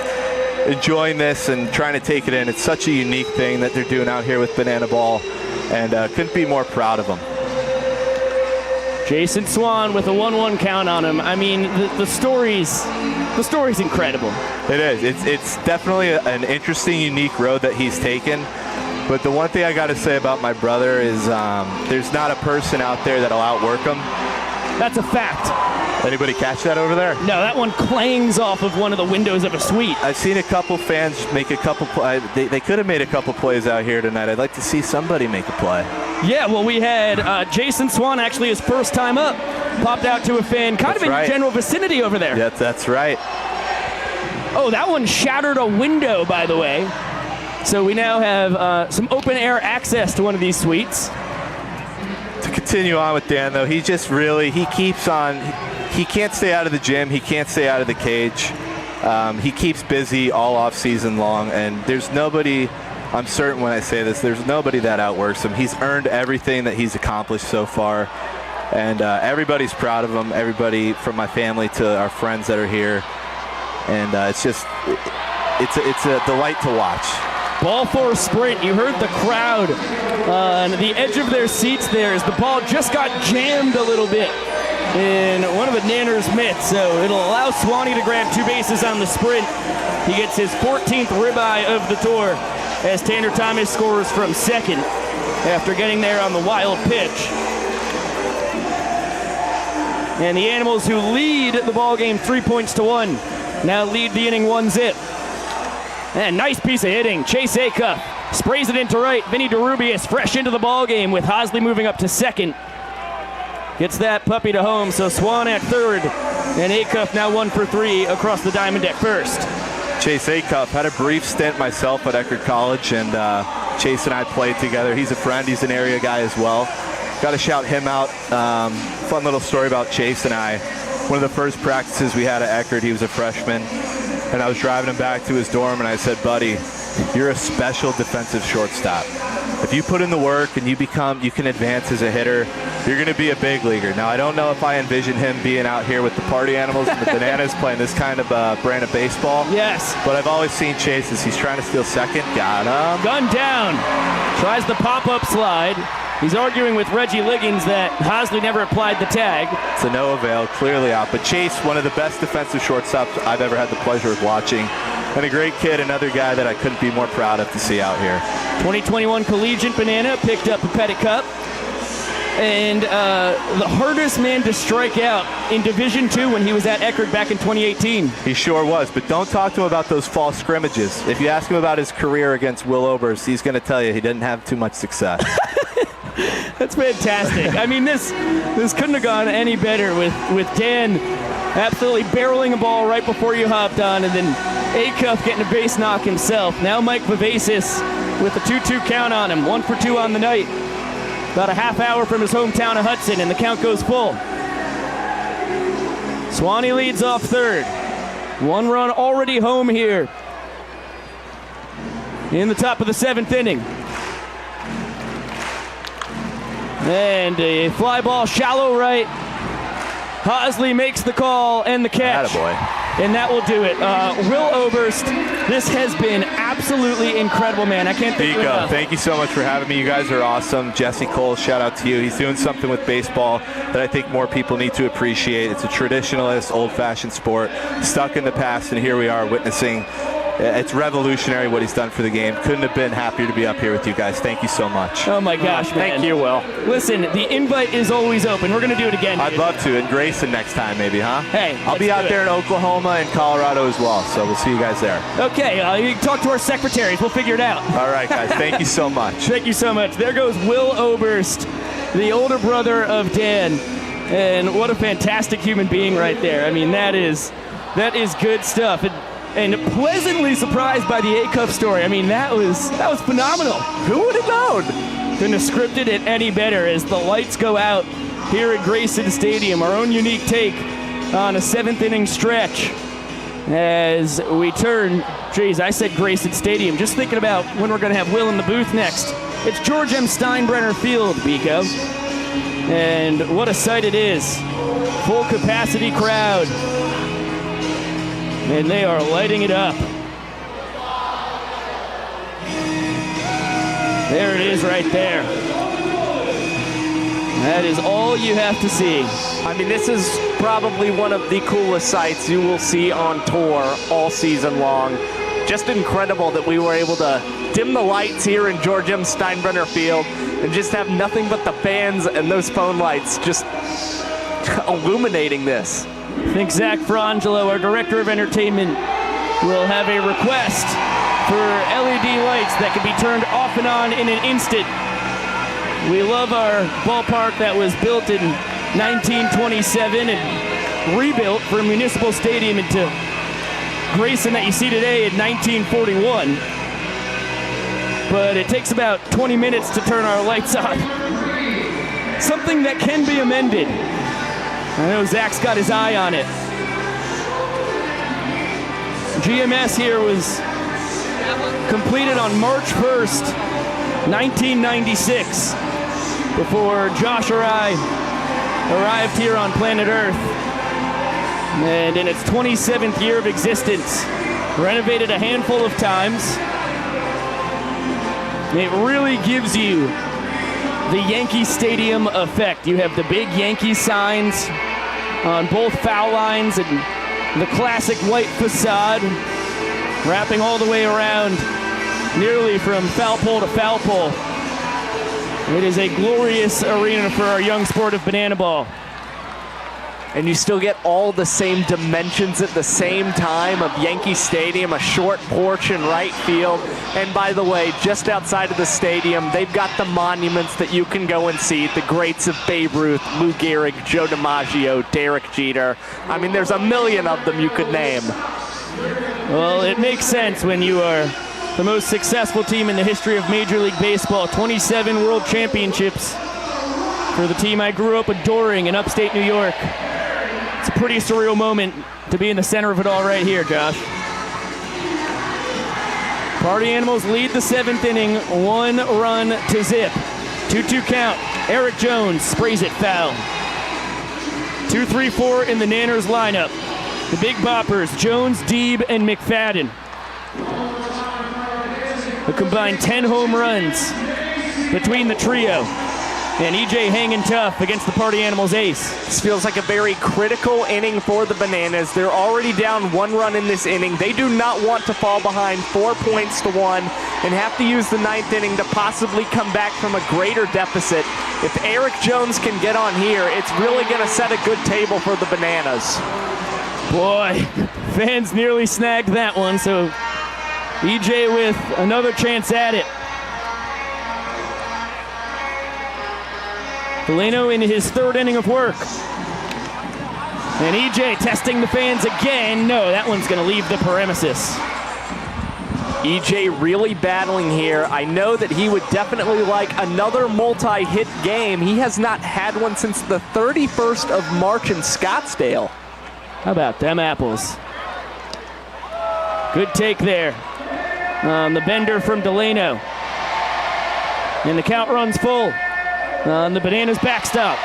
enjoying this and trying to take it in. It's such a unique thing that they're doing out here with Banana Ball, and couldn't be more proud of them. Jason Swan with a 1-1 count on him. I mean, the story's incredible. It is. It's definitely an interesting, unique road that he's taken. But the one thing I got to say about my brother is there's not a person out there that'll outwork him. That's a fact. Anybody catch that over there? No, that one clangs off of one of the windows of a suite. I've seen a couple fans make a couple they could have made a couple plays out here tonight. I'd like to see somebody make a play. Yeah, well, we had Jason Swan, actually his first time up, popped out to a fan kind of in your general vicinity over there. Yeah, that's right. Oh, that one shattered a window, by the way. So we now have some open air access to one of these suites. To continue on with Dan, though, he just really, he keeps on, he can't stay out of the gym, he can't stay out of the cage. He keeps busy all off season long, and there's nobody, I'm certain when I say this, there's nobody that outworks him. He's earned everything that he's accomplished so far, and everybody's proud of him, everybody from my family to our friends that are here, and it's just, it's a delight to watch. Ball for a sprint. You heard the crowd on the edge of their seats there as the ball just got jammed a little bit in one of the Nanner's mitts. So it'll allow Swanee to grab 2 bases on the sprint. He gets his 14th ribeye of the tour as Tanner Thomas scores from second after getting there on the wild pitch. And the Animals, who lead the ball game 3-1, now lead the inning 1-0. And nice piece of hitting. Chase Acuff sprays it into right. Vinny DeRubius fresh into the ball game with Hosley moving up to second. Gets that puppy to home, so Swan at third. And Acuff now 1 for 3 across the diamond at first. Chase Acuff, had a brief stint myself at Eckerd College, and Chase and I played together. He's a friend, he's an area guy as well. Got to shout him out. Fun little story about Chase and I. One of the first practices we had at Eckerd, he was a freshman. And I was driving him back to his dorm, and I said, buddy, you're a special defensive shortstop. If you put in the work and you can advance as a hitter, you're going to be a big leaguer. Now, I don't know if I envision him being out here with the Party Animals and the Bananas playing this kind of brand of baseball. Yes. But I've always seen Chase as he's trying to steal second. Got him. Gun down. Tries the pop-up slide. He's arguing with Reggie Liggins that Hosley never applied the tag. To no avail, clearly out. But Chase, one of the best defensive shortstops I've ever had the pleasure of watching. And a great kid, another guy that I couldn't be more proud of to see out here. 2021 Collegiate Banana picked up a Pettit Cup. And the hardest man to strike out in Division II when he was at Eckerd back in 2018. He sure was, but don't talk to him about those false scrimmages. If you ask him about his career against Will Oberst, he's going to tell you he didn't have too much success. That's fantastic. I mean, this couldn't have gone any better with Dan absolutely barreling a ball right before you hopped on, and then Acuff getting a base knock himself. Now Mike Vivacis with a 2-2 count on him, 1 for 2 on the night. About a half hour from his hometown of Hudson, and the count goes full. Swanee leads off third. 1 run already home here in the top of the 7th inning. And a fly ball shallow right. Hosley makes the call and the catch. Attaboy. And that will do it. Will Oberst, this has been absolutely incredible, man. I can't thank you enough. Thank you so much for having me. You guys are awesome. Jesse Cole, shout out to you. He's doing something with baseball that I think more people need to appreciate. It's a traditionalist, old-fashioned sport, stuck in the past, and here we are witnessing. It's revolutionary what he's done for the game. Couldn't have been happier to be up here with you guys. Thank you so much. Oh, my gosh, man. Thank you, Will. Listen, the invite is always open. We're going to do it again. I'd love to. And Grayson next time, maybe, huh? Hey, I'll be out there in Oklahoma and Colorado as well, so we'll see you guys there. Okay, you talk to our secretaries. We'll figure it out. All right, guys. Thank you so much. Thank you so much. There goes Will Oberst, the older brother of Dan. And what a fantastic human being right there. I mean, that is good stuff. And pleasantly surprised by the Acuff story. I mean, that was phenomenal. Who would have known? Couldn't have scripted it any better as the lights go out here at Grayson Stadium. Our own unique take on a 7th inning stretch as we turn. Geez, I said Grayson Stadium. Just thinking about when we're going to have Will in the booth next. It's George M. Steinbrenner Field, Biko. And what a sight it is. Full capacity crowd. And they are lighting it up. There it is right there. That is all you have to see. I mean, this is probably one of the coolest sights you will see on tour all season long. Just incredible that we were able to dim the lights here in George M. Steinbrenner Field and just have nothing but the fans and those phone lights just illuminating this. I think Zach Frangelo, our director of entertainment, will have a request for LED lights that can be turned off and on in an instant. We love our ballpark that was built in 1927 and rebuilt from Municipal Stadium into Grayson that you see today in 1941. But it takes about 20 minutes to turn our lights on. Something that can be amended. I know Zach's got his eye on it. GMS here was completed on March 1st, 1996, before Josh or I arrived here on planet Earth. And in its 27th year of existence, renovated a handful of times. It really gives you the Yankee Stadium effect. You have the big Yankee signs on both foul lines and the classic white facade wrapping all the way around, nearly from foul pole to foul pole. It is a glorious arena for our young sport of banana ball. And you still get all the same dimensions at the same time of Yankee Stadium, a short porch in right field. And by the way, just outside of the stadium, they've got the monuments that you can go and see. The greats of Babe Ruth, Lou Gehrig, Joe DiMaggio, Derek Jeter. I mean, there's a million of them you could name. Well, it makes sense when you are the most successful team in the history of Major League Baseball. 27 World Championships for the team I grew up adoring in upstate New York. It's a pretty surreal moment to be in the center of it all right here, Josh. Party Animals lead the 7th inning, 1 run to zip. 2-2 count. Eric Jones sprays it foul. 2-3-4 in the Nanners lineup. The Big Boppers, Jones, Deeb, and McFadden. A combined 10 home runs between the trio. And EJ hanging tough against the Party Animals ace. This feels like a very critical inning for the Bananas. They're already down 1 run in this inning. They do not want to fall behind 4 points to 1 and have to use the 9th inning to possibly come back from a greater deficit. If Eric Jones can get on here, it's really going to set a good table for the Bananas. Boy, fans nearly snagged that one, so EJ with another chance at it. Delano in his 3rd inning of work. And EJ testing the fans again. No, that one's going to leave the premises. EJ really battling here. I know that he would definitely like another multi-hit game. He has not had one since the 31st of March in Scottsdale. How about them apples? Good take there. The bender from Delano. And the count runs full on the Bananas backstop.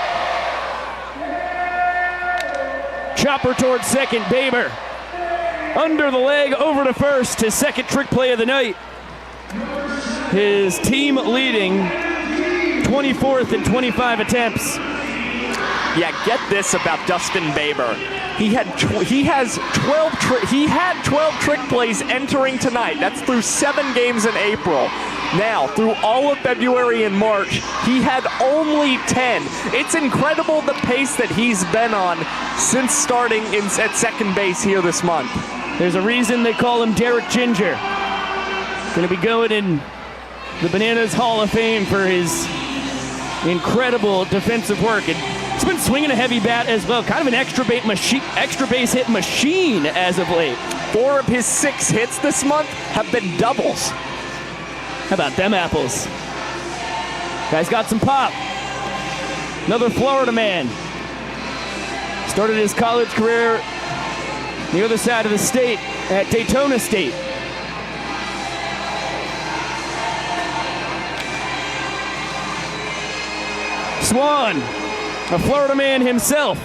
Chopper towards second, Baber. Under the leg, over to first, his 2nd trick play of the night. His team leading 24th and 25 attempts. Yeah, get this about Dustin Baber. He had 12 trick plays entering tonight. That's through 7 games in April. Now, through all of February and March, he had only 10. It's incredible the pace that he's been on since starting at second base here this month. There's a reason they call him Derek Ginger. Going to be going in the Bananas Hall of Fame for his incredible defensive work. And he's been swinging a heavy bat as well. Kind of an extra base hit machine as of late. 4 of his 6 hits this month have been doubles. How about them apples? Guy's got some pop. Another Florida man. Started his college career on the other side of the state at Daytona State. Swan, a Florida man himself,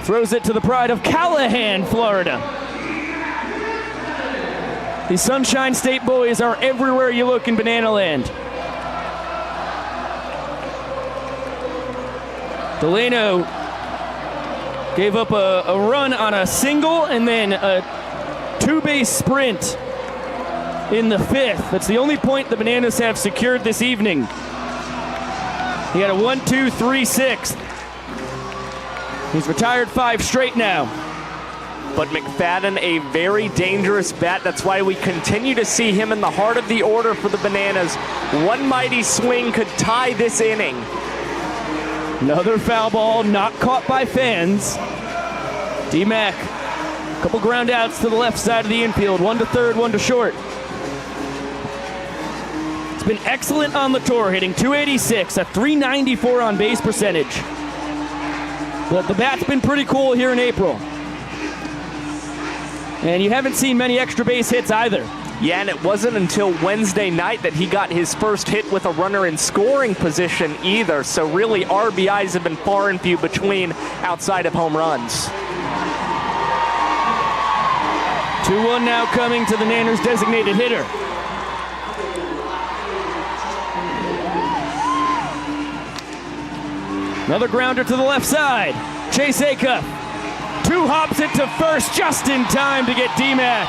throws it to the pride of Callahan, Florida. The Sunshine State boys are everywhere you look in Banana Land. Delano gave up a run on a single and then a two-base sprint in the fifth. That's the only point the Bananas have secured this evening. He had a 1-2-3 sixth. He's retired 5 straight now. But McFadden, a very dangerous bat. That's why we continue to see him in the heart of the order for the Bananas. One mighty swing could tie this inning. Another foul ball, not caught by fans. D-Mac, a couple ground outs to the left side of the infield. 1 to third, 1 to short. It's been excellent on the tour, hitting .286, a .394 on base percentage. But the bat's been pretty cool here in April. And you haven't seen many extra base hits either. Yeah, and it wasn't until Wednesday night that he got his first hit with a runner in scoring position either. So really, RBIs have been far and few between outside of home runs. 2-1 now coming to the Nanners' designated hitter. Another grounder to the left side. Chase Acuff. 2 hops it to first just in time to get D-Mac.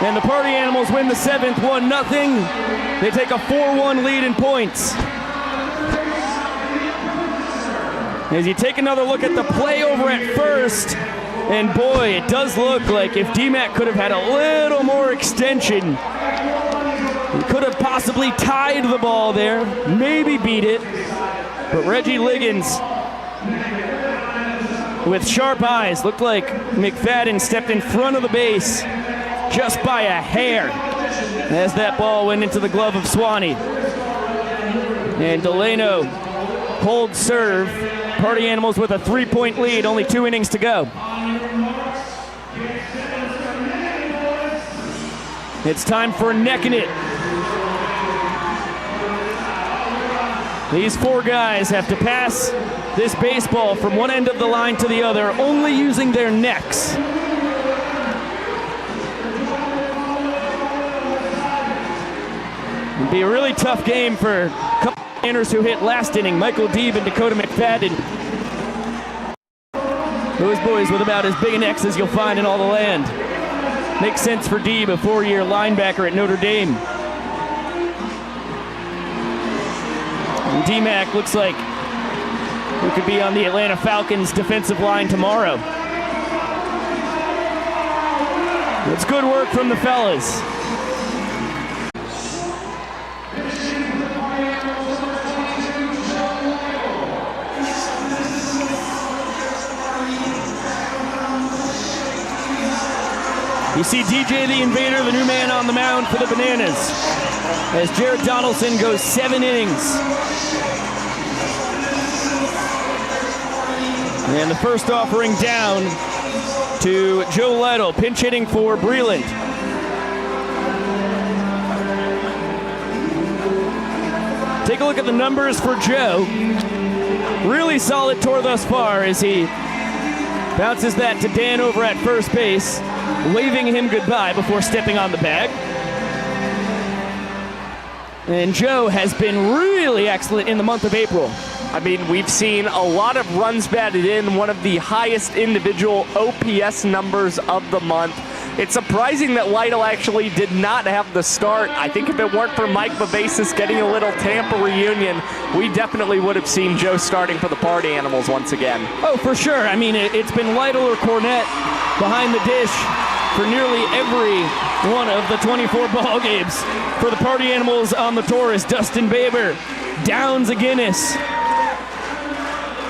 And the Party Animals win the 7th 1-0. They take a 4-1 lead in points. As you take another look at the play over at first, and boy, it does look like if D-Mac could have had a little more extension, he could have possibly tied the ball there, maybe beat it. But Reggie Liggins, with sharp eyes, looked like McFadden stepped in front of the base just by a hair as that ball went into the glove of Swanee. And Delano holds serve. Party Animals with a 3-point lead, only 2 innings to go. It's time for necking it. These 4 guys have to pass this baseball from one end of the line to the other, only using their necks. It'd be a really tough game for a couple of hitters who hit last inning, Michael Deeb and Dakota McFadden. Those boys with about as big a necks as you'll find in all the land. Makes sense for Deeb, a 4-year linebacker at Notre Dame. And D-Mac looks like he could be on the Atlanta Falcons defensive line tomorrow. It's good work from the fellas. You see DJ the Invader, the new man on the mound for the Bananas, as Jared Donaldson goes 7 innings. And the first offering down to Joe Lytle, pinch hitting for Breland. Take a look at the numbers for Joe. Really solid tour thus far as he bounces that to Dan over at first base, waving him goodbye before stepping on the bag. And Joe has been really excellent in the month of April. I mean, we've seen a lot of runs batted in, one of the highest individual OPS numbers of the month. It's surprising that Lytle actually did not have the start. I think if it weren't for Mike Vivacis getting a little Tampa reunion, we definitely would have seen Joe starting for the Party Animals once again. Oh, for sure. I mean, it's been Lytle or Cornette behind the dish for nearly every one of the 24 ball games. For the Party Animals on the tour is Dustin Baber. Downs a Guinness.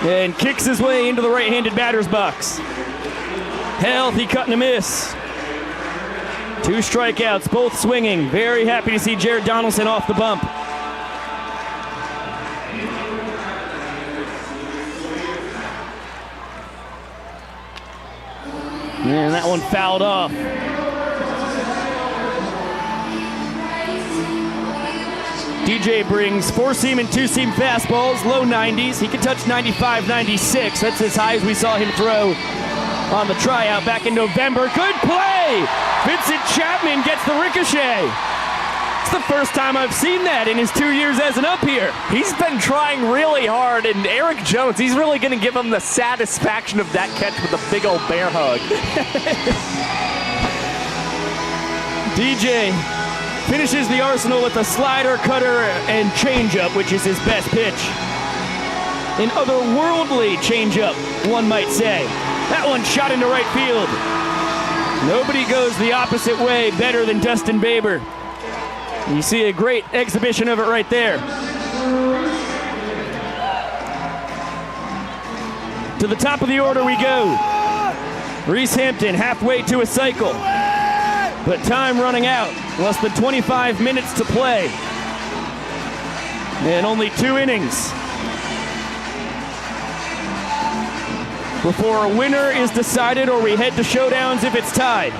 And kicks his way into the right-handed batter's box. Healthy cut and a miss. 2 strikeouts, both swinging. Very happy to see Jared Donaldson off the bump. And that one fouled off. DJ brings 4-seam and 2-seam fastballs, low 90s. He can touch 95, 96. That's as high as we saw him throw on the tryout back in November. Good play! Vincent Chapman gets the ricochet. It's the first time I've seen that in his 2 years as an ump here. He's been trying really hard, and Eric Jones, he's really going to give him the satisfaction of that catch with a big old bear hug. DJ finishes the arsenal with a slider, cutter, and changeup, which is his best pitch. An otherworldly changeup, one might say. That one shot into right field. Nobody goes the opposite way better than Dustin Baber. You see a great exhibition of it right there. To the top of the order we go. Reese Hampton halfway to a cycle. But time running out. Less than 25 minutes to play. And only 2 innings before a winner is decided, or we head to showdowns if it's tied.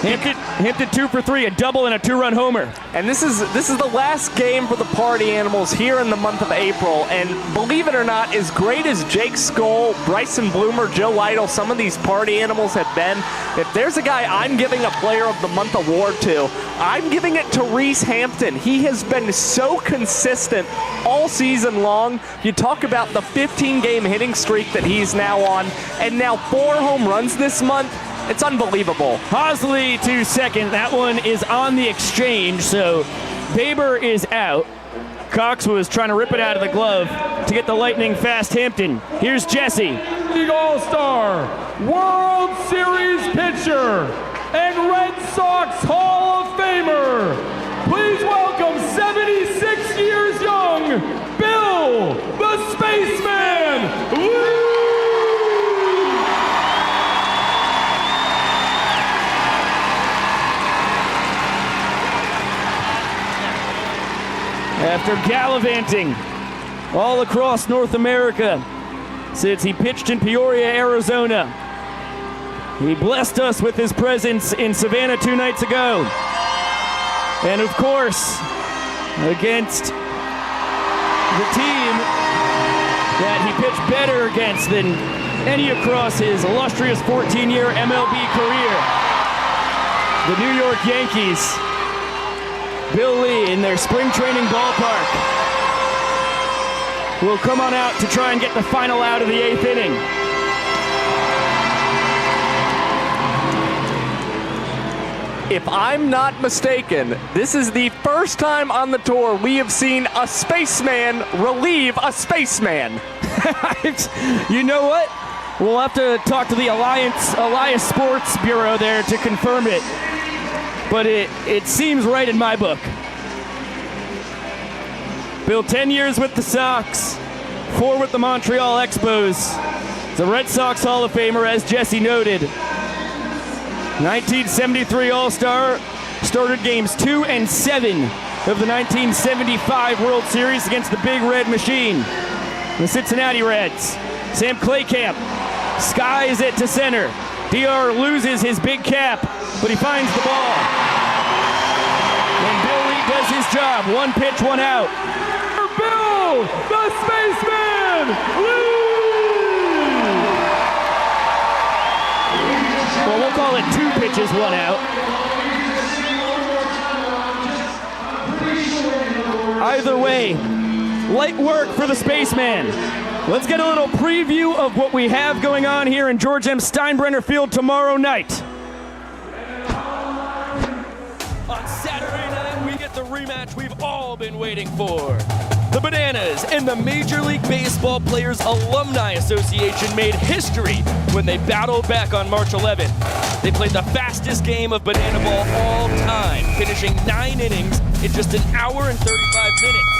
Hampton 2 for 3, a double and a 2-run homer. And this is the last game for the Party Animals here in the month of April. And believe it or not, as great as Jake Skoll, Bryson Bloomer, Joe Lytle, some of these Party Animals have been, if there's a guy I'm giving a Player of the Month award to, I'm giving it to Reese Hampton. He has been so consistent all season long. You talk about the 15-game hitting streak that he's now on, and now 4 home runs this month. It's unbelievable. Hosley to second. That one is on the exchange, so Baber is out. Cox was trying to rip it out of the glove to get the lightning fast Hampton. Here's Jesse. The All-Star, World Series pitcher, and Red Sox Hall of Famer. Please welcome 76 years young, Bill the Spaceman Lee. After gallivanting all across North America since he pitched in Peoria, Arizona, he blessed us with his presence in Savannah 2 nights ago. And of course, against the team that he pitched better against than any across his illustrious 14-year MLB career, the New York Yankees. Bill Lee in their spring training ballpark will come on out to try and get the final out of the 8th inning. If I'm not mistaken, this is the first time on the tour we have seen a spaceman relieve a spaceman. You know what? We'll have to talk to the Elias Sports Bureau there to confirm it. But it seems right in my book. Bill, 10 years with the Sox, 4 with the Montreal Expos. The Red Sox Hall of Famer, as Jesse noted. 1973 All-Star, started games 2 and 7 of the 1975 World Series against the Big Red Machine, the Cincinnati Reds. Sam Claycamp skies it to center. DR loses his big cap, but he finds the ball. And Bill Lee does his job. 1 pitch, 1 out. For Bill, the Spaceman Lee! Well, we'll call it 2 pitches, 1 out. Either way, light work for the Spaceman. Let's get a little preview of what we have going on here in George M. Steinbrenner Field tomorrow night. On Saturday night, we get the rematch we've all been waiting for. The Bananas and the Major League Baseball Players Alumni Association made history when they battled back on March 11th. They played the fastest game of banana ball all time, finishing 9 innings in just an hour and 35 minutes.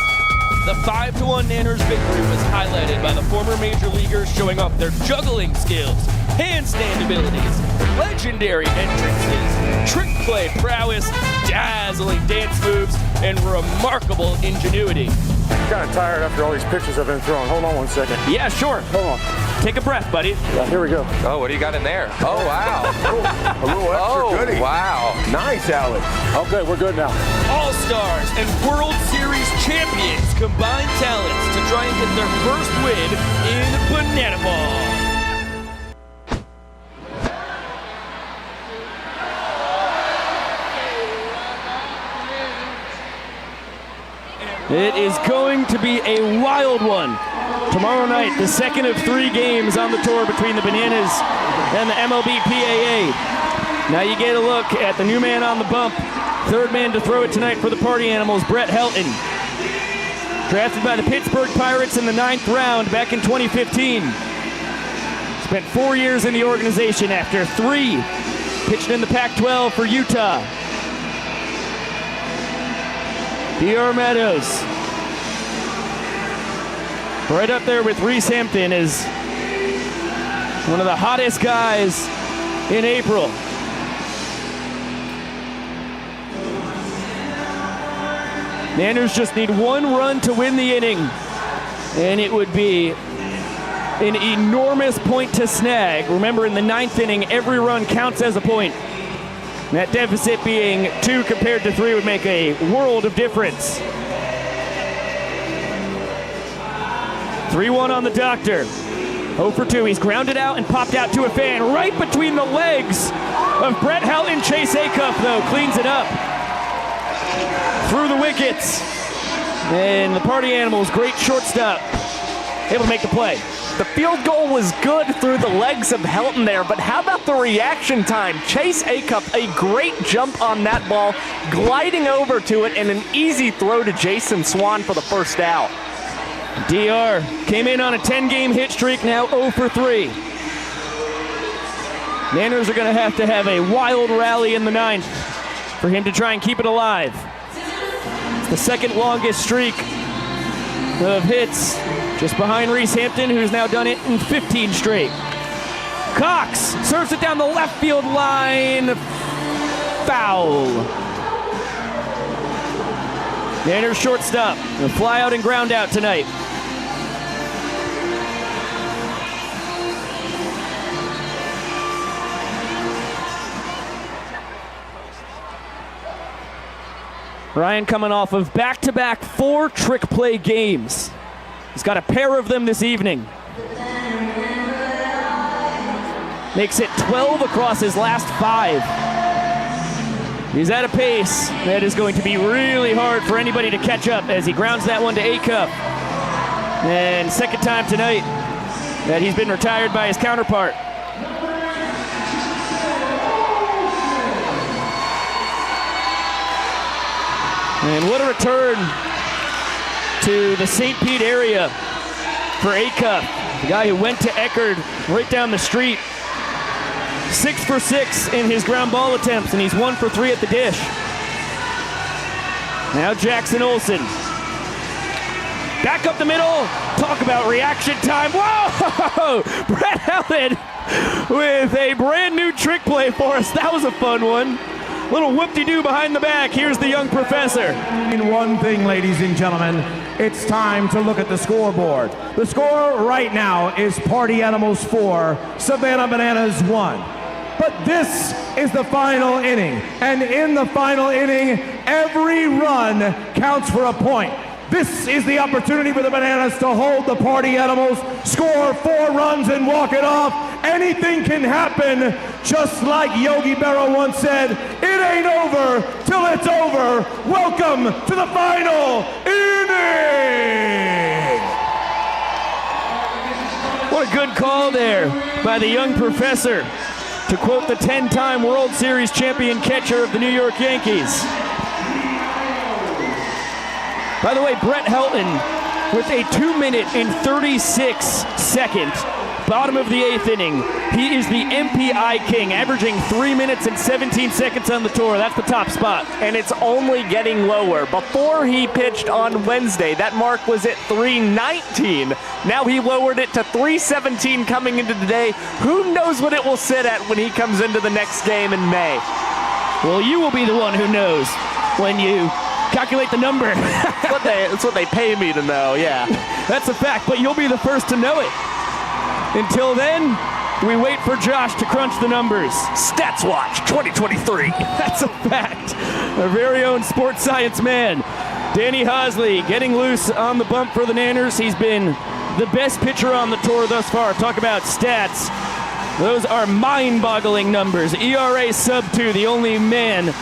The 5-1 Nanners victory was highlighted by the former major leaguers showing off their juggling skills, handstand abilities, legendary entrances, trick play prowess, dazzling dance moves, and remarkable ingenuity. I'm kind of tired after all these pitches I've been throwing. Hold on 1 second. Yeah, sure. Hold on. Take a breath, buddy. Yeah, here we go. Oh, what do you got in there? Oh, wow. A little extra goodie. Wow. Nice, Alex. Okay, we're good now. All-Stars and World Series champions combine talents to try and get their first win in Banana Ball. It is going to be a wild one. Tomorrow night, the second of 3 games on the tour between the Bananas and the MLB PAA. Now you get a look at the new man on the bump. Third man to throw it tonight for the Party Animals, Brett Helton. Drafted by the Pittsburgh Pirates in the 9th round back in 2015. Spent 4 years in the organization after 3 pitching in the Pac-12 for Utah. DR Meadows. Right up there with Reese Hampton is one of the hottest guys in April. Nanners just need 1 run to win the inning, and it would be an enormous point to snag. Remember, in the 9th inning, every run counts as a point. That deficit being 2 compared to 3 would make a world of difference. 3-1 on the doctor. 0 for 2. He's grounded out and popped out to a fan right between the legs of Brett Helton. Chase Acuff, though, cleans it up through the wickets. And the Party Animals, great shortstop, able to make the play. The field goal was good through the legs of Helton there, but how about the reaction time? Chase Acuff, a great jump on that ball, gliding over to it, and an easy throw to Jason Swan for the first out. DR came in on a 10-game hit streak, now 0 for 3. Nanners are going to have a wild rally in the 9th for him to try and keep it alive. It's the second longest streak of hits, just behind Reese Hampton, who's now done it in 15 straight. Cox serves it down the left field line. Foul. Nanners shortstop. A fly out and ground out tonight. Ryan coming off of back-to-back 4 trick play games. He's got a pair of them this evening. Makes it 12 across his last 5. He's at a pace that is going to be really hard for anybody to catch up as he grounds that one to Acuff. And second time tonight that he's been retired by his counterpart. And what a return to the St. Pete area for Acuff, the guy who went to Eckerd right down the street. 6 for 6 in his ground ball attempts, and he's 1 for 3 at the dish. Now Jackson Olsen. Back up the middle. Talk about reaction time. Whoa! Brett Helton with a brand new trick play for us. That was a fun one. Little whoop-de-doo behind the back. Here's the young professor. In one thing, ladies and gentlemen, it's time to look at the scoreboard. The score right now is Party Animals 4, Savannah Bananas 1. But this is the final inning, and in the final inning, every run counts for a point. This is the opportunity for the Bananas to hold the Party Animals, score 4 runs and walk it off. Anything can happen, just like Yogi Berra once said, it ain't over till it's over. Welcome to the final inning. What a good call there by the young professor, to quote the 10-time World Series champion catcher of the New York Yankees. By the way, Brett Helton with a 2-minute and 36-second bottom of the 8th inning. He is the MPI king, averaging 3 minutes and 17 seconds on the tour. That's the top spot. And it's only getting lower. Before he pitched on Wednesday, that mark was at 3:19. Now he lowered it to 3:17 coming into today. Who knows what it will sit at when he comes into the next game in May? Well, you will be the one who knows when you calculate the number. That's what they pay me to know, yeah. That's a fact, but you'll be the first to know it. Until then, we wait for Josh to crunch the numbers. Stats Watch 2023. That's a fact. Our very own sports science man, Danny Hosley, getting loose on the bump for the Nanners. He's been the best pitcher on the tour thus far. Talk about stats. Those are mind-boggling numbers. ERA sub 2, the only man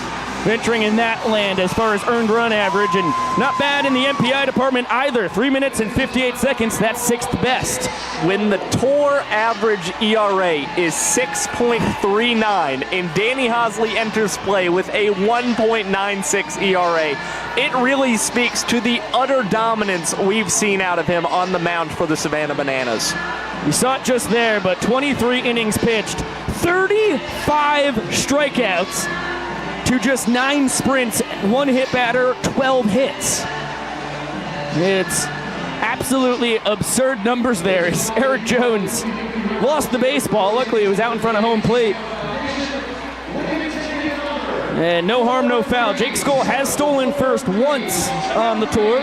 venturing in that land as far as earned run average, and not bad in the MPI department either. 3 minutes and 58 seconds, that's 6th best. When the tour average ERA is 6.39 and Danny Hosley enters play with a 1.96 ERA, it really speaks to the utter dominance we've seen out of him on the mound for the Savannah Bananas. You saw it just there, but 23 innings pitched, 35 strikeouts to just 9 sprints, 1 hit batter, 12 hits. It's absolutely absurd numbers there as Eric Jones lost the baseball. Luckily, it was out in front of home plate. And no harm, no foul. Jake Skoll has stolen first once on the tour.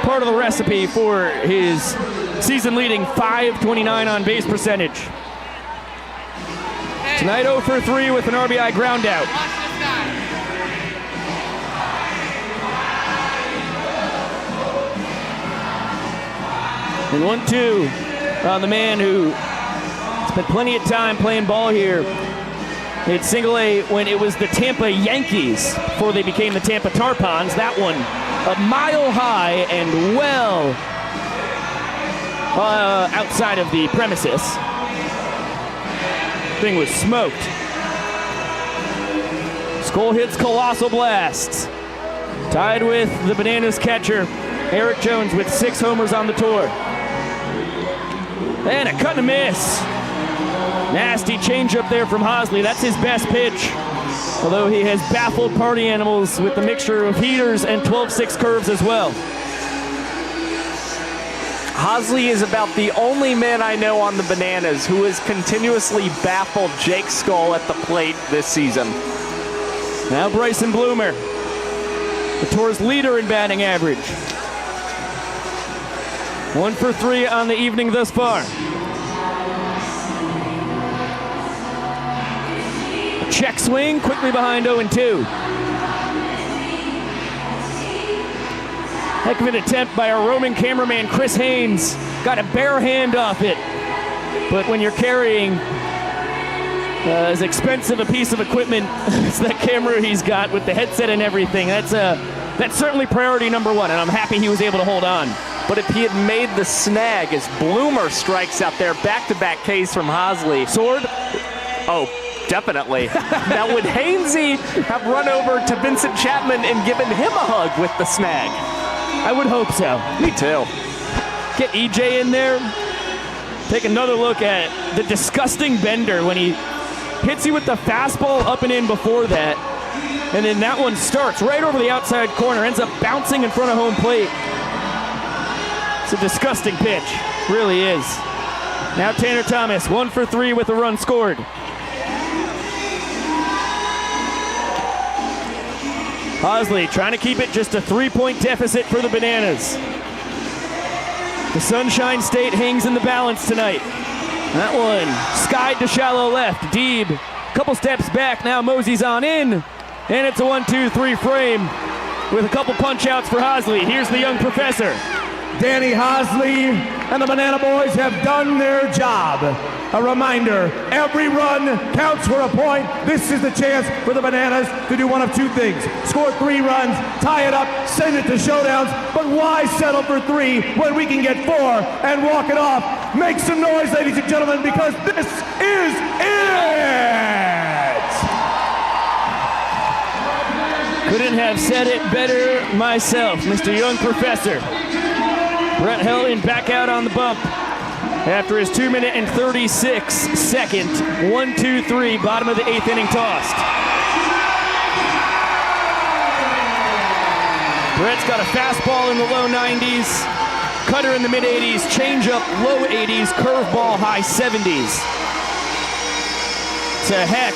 Part of the recipe for his season-leading .529 on base percentage. Tonight 0 for 3 with an RBI ground out. And 1-2 on the man who spent plenty of time playing ball here. It's single A when it was the Tampa Yankees before they became the Tampa Tarpons. That one a mile high and well outside of the premises. Thing was smoked. Skoll hits colossal blasts. Tied with the Bananas catcher, Eric Jones, with 6 homers on the tour. And a cut and a miss. Nasty changeup there from Hosley. That's his best pitch. Although he has baffled party animals with the mixture of heaters and 12-6 curves as well. Hosley is about the only man I know on the Bananas who has continuously baffled Jake Skoll at the plate this season. Now Bryson Bloomer, the tour's leader in batting average. 1 for 3 on the evening thus far. A check swing, quickly behind 0-2. Heck of an attempt by our roaming cameraman, Chris Haynes. Got a bare hand off it. But when you're carrying as expensive a piece of equipment as that camera he's got with the headset and everything, that's certainly priority number 1, and I'm happy he was able to hold on. But if he had made the snag as Bloomer strikes out there, back-to-back Ks from Hosley. Sword? Oh, definitely. Now, would Hainsey have run over to Vincent Chapman and given him a hug with the snag? I would hope so. Me too. Get EJ in there. Take another look at the disgusting bender when he hits you with the fastball up and in before that. And then that one starts right over the outside corner, ends up bouncing in front of home plate. It's a disgusting pitch. Really is. Now Tanner Thomas, 1 for 3 with a run scored. Hosley trying to keep it just a 3-point deficit for the Bananas. The Sunshine State hangs in the balance tonight. That one skied to shallow left. Deeb, a couple steps back. Now Mosey's on in. And it's a 1-2-3 frame with a couple punch outs for Hosley. Here's the young professor. Danny Hosley and the Banana Boys have done their job. A reminder, every run counts for a point. This is the chance for the Bananas to do one of 2 things. Score 3 runs, tie it up, send it to showdowns. But why settle for 3 when we can get 4 and walk it off? Make some noise, ladies and gentlemen, because this is it! Couldn't have said it better myself, Mr. Young Professor. Brett Helton back out on the bump after his 2 minute and 36 second 1-2-3 bottom of the 8th inning tossed. Brett's got a fastball in the low 90s, cutter in the mid 80s, changeup low 80s, curveball high 70s. It's a heck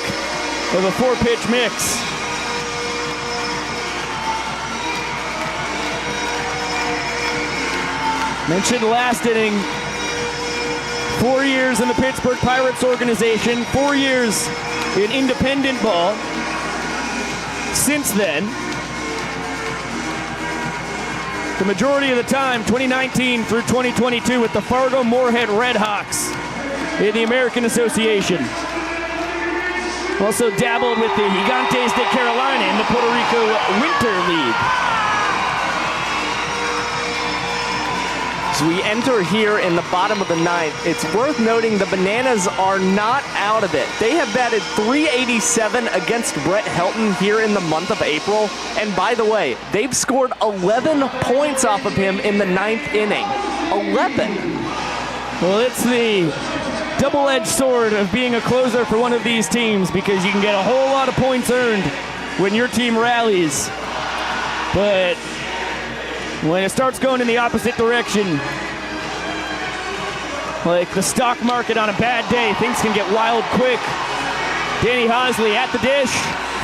of a 4-pitch mix. Mentioned last inning, 4 years in the Pittsburgh Pirates organization, 4 years in independent ball. Since then, the majority of the time, 2019 through 2022, with the Fargo Moorhead Redhawks in the American Association. Also dabbled with the Gigantes de Carolina in the Puerto Rico Winter League. As we enter here in the bottom of the ninth, it's worth noting the Bananas are not out of it. They have batted .387 against Brett Helton here in the month of April. And by the way, they've scored 11 points off of him in the ninth inning. 11. Well, it's the double-edged sword of being a closer for one of these teams, because you can get a whole lot of points earned when your team rallies. But when it starts going in the opposite direction, like the stock market on a bad day, things can get wild quick. Danny Hosley at the dish,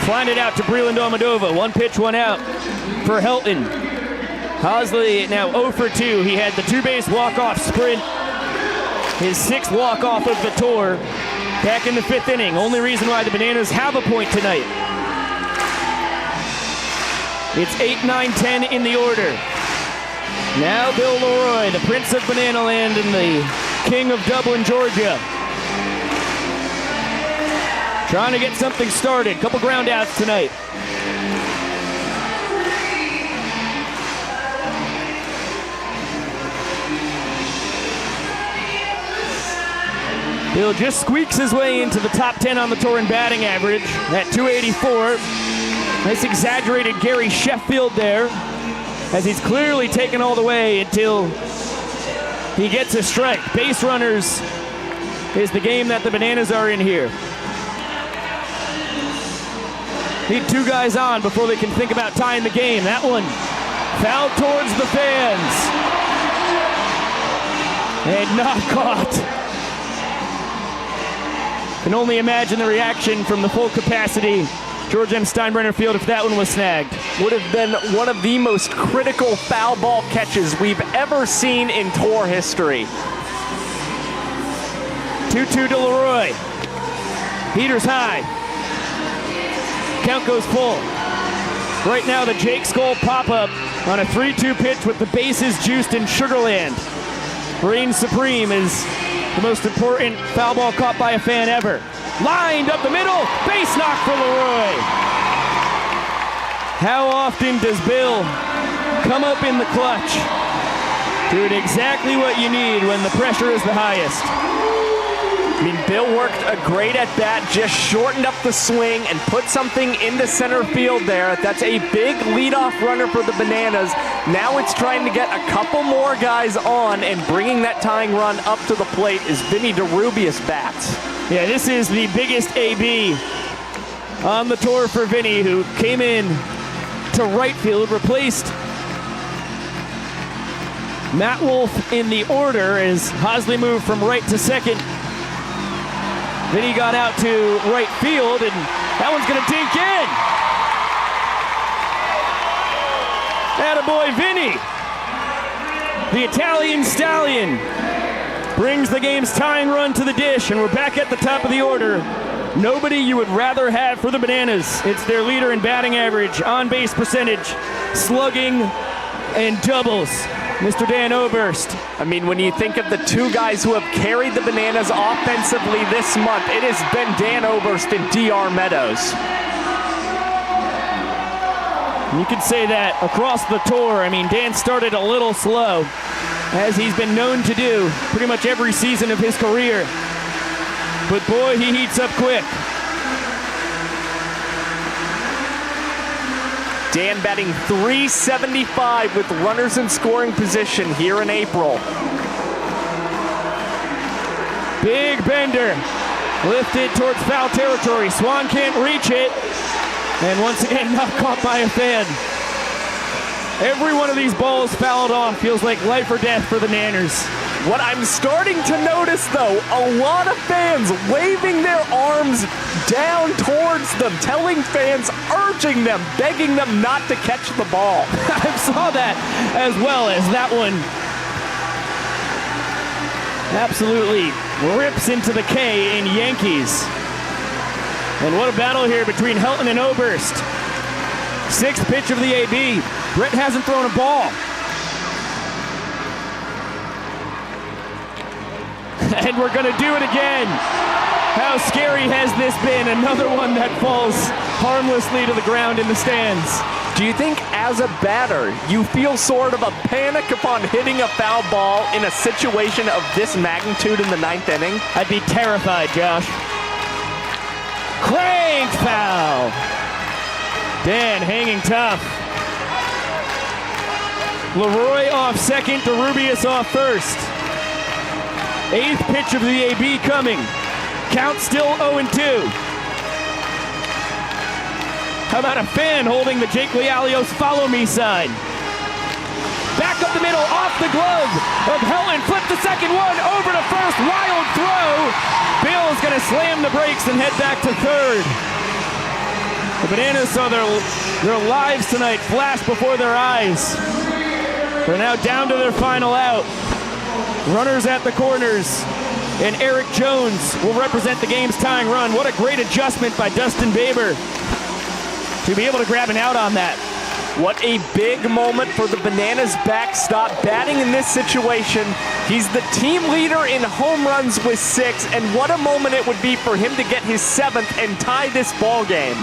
flying it out to Breland Almodovar. 1 pitch, 1 out for Helton. Hosley now 0 for 2. He had the 2-base walk-off sprint, his 6th walk-off of the tour, back in the 5th inning. Only reason why the Bananas have a point tonight. It's 8, 9, 10 in the order. Now Bill Leroy, the Prince of Banana Land and the King of Dublin, Georgia, trying to get something started. Couple ground outs tonight. Bill just squeaks his way into the top 10 on the tour in batting average at .284. Nice exaggerated Gary Sheffield there, as he's clearly taken all the way until he gets a strike. Base runners is the game that the Bananas are in here. Need 2 guys on before they can think about tying the game. That one fouled towards the fans and not caught. Can only imagine the reaction from the full capacity George M. Steinbrenner Field if that one was snagged. Would have been one of the most critical foul ball catches we've ever seen in tour history. 2-2 to Leroy. Heaters high. Count goes full. Right now the Jake Skull pop-up on a 3-2 pitch with the bases juiced in Sugarland. Reign supreme is the most important foul ball caught by a fan ever. Lined up the middle, base knock for Leroy. How often does Bill come up in the clutch? Doing exactly what you need when the pressure is the highest. I mean, Bill worked a great at-bat, just shortened up the swing and put something into center field there. That's a big leadoff runner for the Bananas. Now it's trying to get a couple more guys on, and bringing that tying run up to the plate is Vinny DeRubius bats. Yeah, this is the biggest AB on the tour for Vinny, who came in to right field, replaced Matt Wolf in the order as Hosley moved from right to second. Vinny got out to right field, and that one's going to dink in. Attaboy Vinny. The Italian Stallion brings the game's tying run to the dish, and we're back at the top of the order. Nobody you would rather have for the Bananas. It's their leader in batting average, on-base percentage, slugging, and doubles. Mr. Dan Oberst. I mean, when you think of the 2 guys who have carried the Bananas offensively this month, it has been Dan Oberst and DR Meadows. You could say that across the tour. I mean, Dan started a little slow, as he's been known to do pretty much every season of his career. But boy, he heats up quick. Dan batting .375 with runners in scoring position here in April. Big bender, lifted towards foul territory. Swan can't reach it, and once again not caught by a fan. Every one of these balls fouled off feels like life or death for the Nanners. What I'm starting to notice, though, a lot of fans waving their arms down towards them, telling fans, urging them, begging them not to catch the ball. I saw that as well, as that one absolutely rips into the K in Yankees. And what a battle here between Helton and Oberst. 6th pitch of the AB. Brett hasn't thrown a ball. And we're going to do it again. How scary has this been? Another one that falls harmlessly to the ground in the stands. Do you think as a batter, you feel sort of a panic upon hitting a foul ball in a situation of this magnitude in the 9th inning? I'd be terrified, Josh. Cranked foul. Dan hanging tough. Leroy off second, DeRubius off first. 8th pitch of the AB coming. Count still 0-2. How about a fan holding the Jake Lialios follow me sign? Back up the middle, off the glove of Helton. Flip the second one, over to first, wild throw. Bill's gonna slam the brakes and head back to third. The Bananas saw their lives tonight flash before their eyes. They're now down to their final out. Runners at the corners, and Eric Jones will represent the game's tying run. What a great adjustment by Dustin Baber to be able to grab an out on that. What a big moment for the Bananas backstop batting in this situation. He's the team leader in home runs with 6, and what a moment it would be for him to get his 7th and tie this ball game.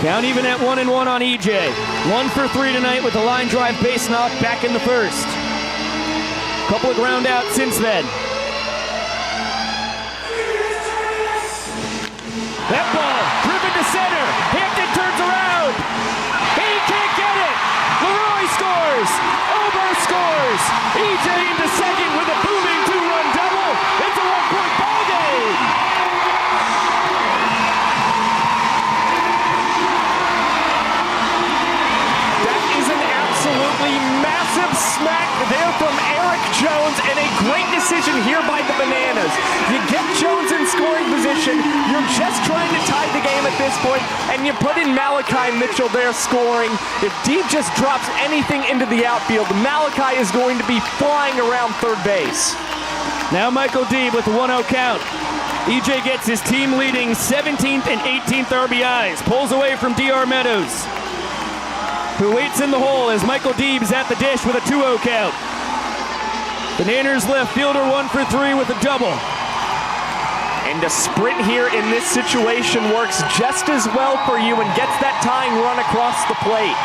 Count even at 1-1 on EJ. 1 for 3 tonight with a line drive base knock back in the first. Couple of ground outs since then. That ball driven to center. Hampton turns around. He can't get it. Leroy scores. Ober scores. EJ into second with a booming 2-run double. It's a 1-point ball game. That is an absolutely massive smack there from Eric Jones, and a great decision here by the Bananas. You get Jones in scoring position, you're just trying to tie the game at this point, and you put in Malachi Mitchell there scoring. If Deeb just drops anything into the outfield, Malachi is going to be flying around third base. Now Michael Deeb with the 1-0 count. EJ gets his team leading 17th and 18th RBIs, pulls away from DR Meadows, who waits in the hole as Michael Deeb's at the dish with a 2-0 count. Bananas left fielder 1 for 3 with a double. And a sprint here in this situation works just as well for you and gets that tying run across the plate.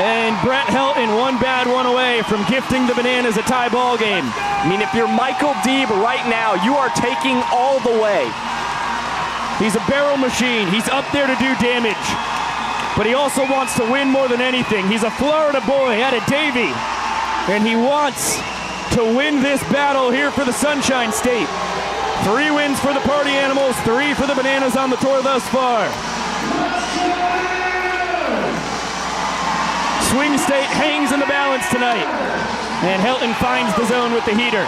And Brett Helton, one bad one away from gifting the Bananas a tie ball game. I mean, if you're Michael Deeb right now, you are taking all the way. He's a barrel machine. He's up there to do damage. But he also wants to win more than anything. He's a Florida boy out of Davie. And he wants to win this battle here for the Sunshine State. 3 wins for the Party Animals, 3 for the Bananas on the tour thus far. Swing State hangs in the balance tonight. And Helton finds the zone with the heater.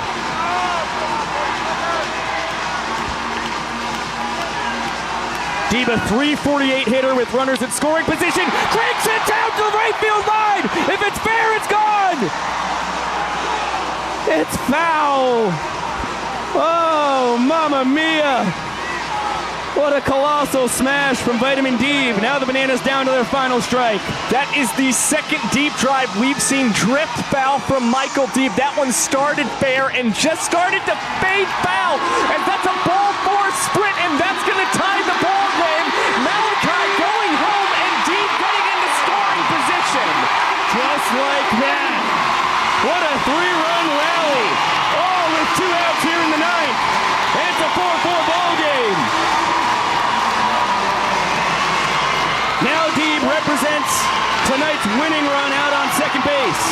Deeb, a .348 hitter with runners at scoring position. Cranks it down to the right field line. If it's fair, it's gone. It's foul. Oh, mamma mia. What a colossal smash from Vitamin Deeb. Now the Bananas down to their final strike. That is the second deep drive we've seen drift foul from Michael Deeb. That one started fair and just started to fade foul. And that's a ball 4 sprint, and that's going to tie the ball game. Malachi going home and Deeb getting into scoring position. Just like that. What a 3-run rally. All with 2 outs here in the 9th. And it's a 4-4 ball game. Now Deeb represents tonight's winning run out on second base.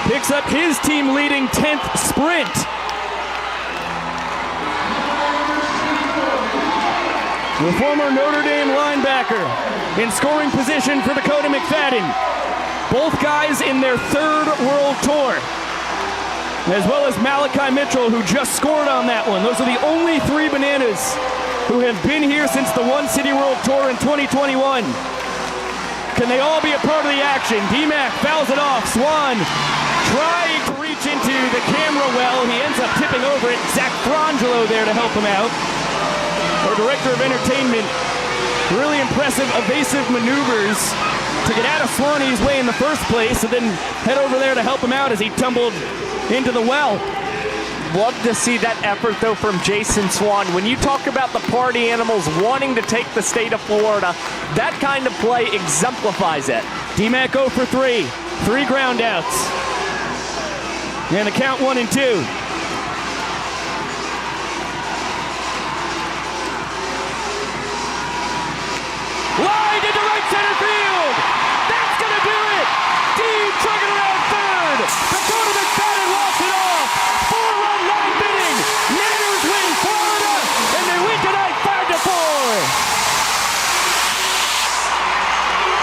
Picks up his team leading 10th sprint. The former Notre Dame linebacker in scoring position for Dakota McFadden. Both guys in their 3rd World Tour. As well as Malachi Mitchell, who just scored on that one. Those are the only 3 Bananas who have been here since the One City World Tour in 2021. Can they all be a part of the action? D-Mac fouls it off. Swan trying to reach into the camera well. He ends up tipping over it. Zach Frangelo there to help him out. Our director of entertainment. Really impressive evasive maneuvers to get out of Swanee's way in the first place, and then head over there to help him out as he tumbled into the well. Love to see that effort, though, from Jason Swan. When you talk about the party animals wanting to take the state of Florida, that kind of play exemplifies it. D-Mac 0 for 3. 3 ground outs. And the count 1 and 2. Line into right center field. That's going to do it. Dean trucking around third. Dakota McFadden walks it off. 4-run ninth inning. Niners win Florida, and they win tonight 5-4.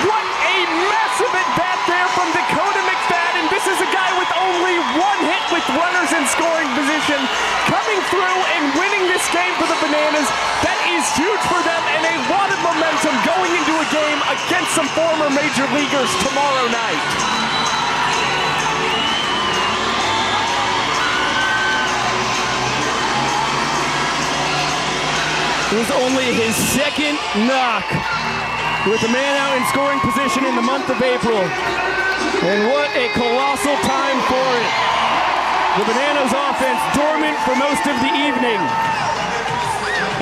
What a massive at bat there from Dakota McFadden. This is a guy with only 1 hit with runners in scoring position, coming through and winning this game for the Bananas. That is huge for them, and a lot of momentum going into a game against some former major leaguers tomorrow night. It was only his second knock with a man out in scoring position in the month of April. And what a colossal time for it. The Bananas offense dormant for most of the evening.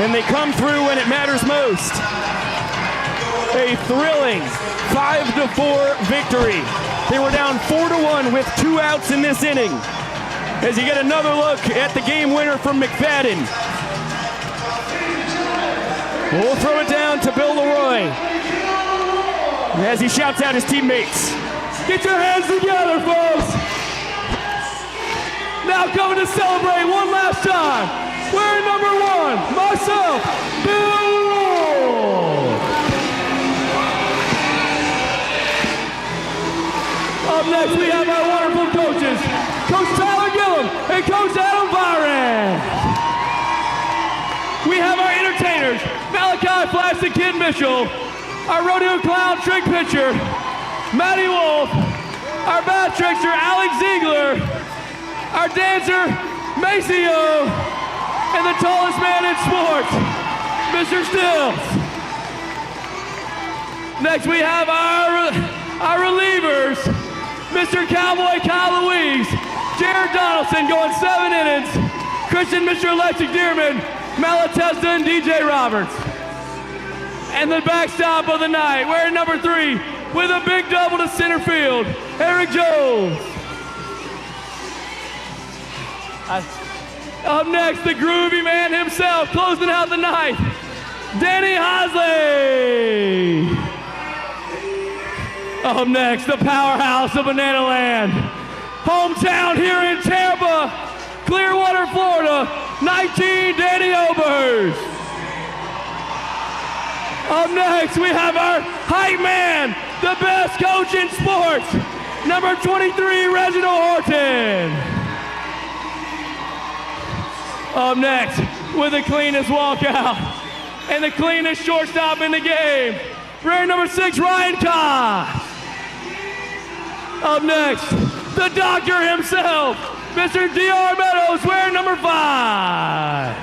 And they come through when it matters most. A thrilling 5-4 victory. They were down 4-1 with 2 outs in this inning. As you get another look at the game winner from McFadden. We'll throw it down to Bill Leroy as he shouts out his teammates. Get your hands together, folks. Now coming to celebrate one last time. Wearing number 1, myself, Bill Leroy. Up next, we have our wonderful coaches, Coach Tyler Gillum and Coach Adam Byron. We have our entertainers, Malachi Flash the Kid Mitchell, our rodeo clown trick pitcher, Matty Wolf, our bat trickster, Alex Ziegler, our dancer, Maceo, and the tallest man in sports, Mr. Stills. Next we have our relievers, Mr. Cowboy Kyle Louise, Jared Donaldson going 7 innings, Christian Mr. Alexis Dearman, Malatesta and DJ Roberts. And the backstop of the night, wearing number 3, with a big double to center field, Eric Jones. Up next, the groovy man himself, closing out the night, Danny Hosley. Up next, the powerhouse of Banana Land, hometown here in Tampa, Clearwater, Florida, 19, Danny Oberst. Up next, we have our hype man, the best coach in sports, number 23, Reginald Horton. Up next, with the cleanest walkout and the cleanest shortstop in the game, wearing number 6, Ryan Cox. Up next, the doctor himself, Mr. D.R. Meadows, wearing number 5.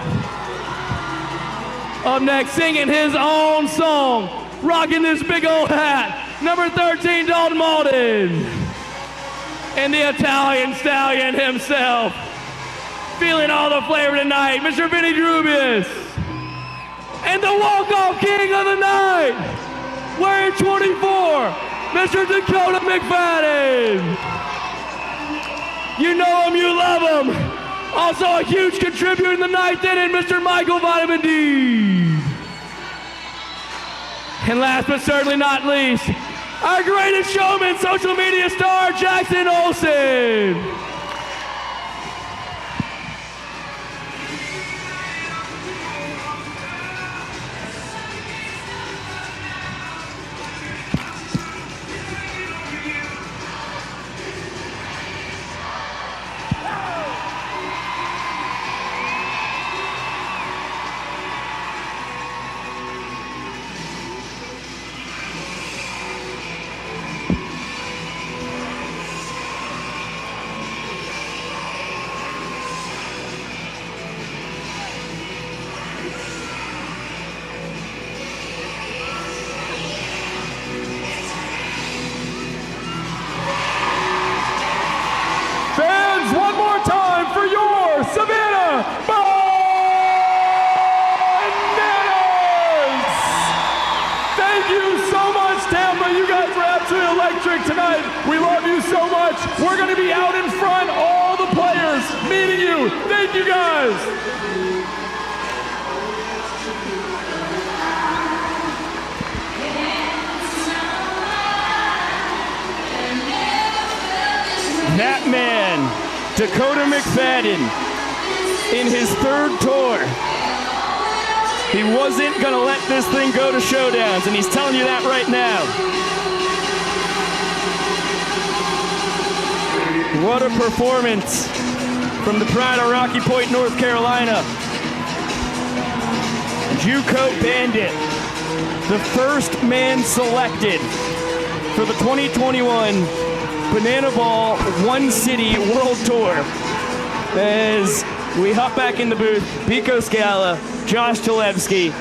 Up next, singing his own song, rocking this big old hat, number 13, Dalton Malden. And the Italian stallion himself, feeling all the flavor tonight, Mr. Vinny Drubius. And the walk-off king of the night, wearing 24, Mr. Dakota McFadden. You know him, you love him. Also a huge contributor in the 9th inning, Mr. Michael Vitamin D. And last but certainly not least, our greatest showman, social media star, Jackson Olsen. Bananas! Thank you so much, Tampa. You guys were absolutely electric tonight. We love you so much. We're going to be out in front, all the players, meeting you. Thank you, guys. That man, Dakota McFadden, in his third tour, he wasn't going to let this thing go to showdowns, and he's telling you that right now. What a performance from the pride of Rocky Point, North Carolina. JUCO Bandit, the first man selected for the 2021 Banana Ball One City World Tour. As we hop back in the booth, Pico Scala, Josh Chalevsky,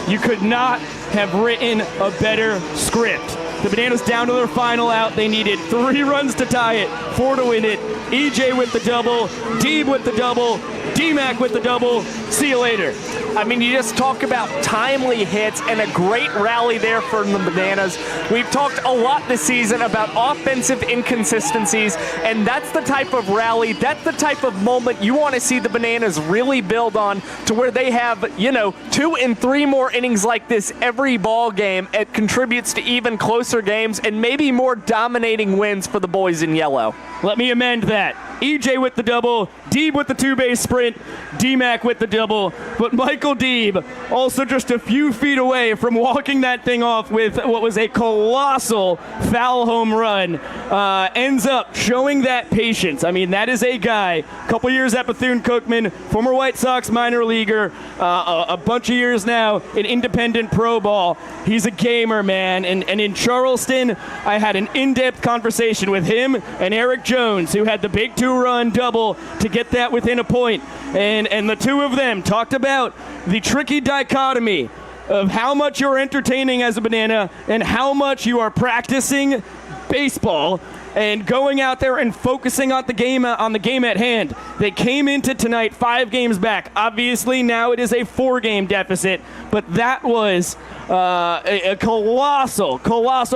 you could not have written a better script. The Bananas down to their final out. They needed 3 runs to tie it, 4 to win it. EJ with the double, Deeb with the double, D-Mac with the double. See you later. I mean, you just talk about timely hits and a great rally there from the Bananas. We've talked a lot this season about offensive inconsistencies, and that's the type of rally, that's the type of moment you want to see the Bananas really build on, to where they have, 2 and 3 more innings like this every ball game. It contributes to even closer games and maybe more dominating wins for the boys in yellow. Let me amend that. EJ with the double, Deeb with the 2-base sprint, D-Mac with the double, but Michael Deeb also just a few feet away from walking that thing off with what was a colossal foul home run, ends up showing that patience. I mean, that is a guy, a couple years at Bethune-Cookman, former White Sox minor leaguer, a bunch of years now in independent pro ball. He's a gamer, man, and in Charleston, I had an in-depth conversation with him and Eric Jones, who had the big 2-run double to get that within a point. And the two of them talked about the tricky dichotomy of how much you're entertaining as a Banana and how much you are practicing baseball and going out there and focusing on the game at hand. They came into tonight 5 games back. Obviously, now it is a 4-game deficit, but that was a colossal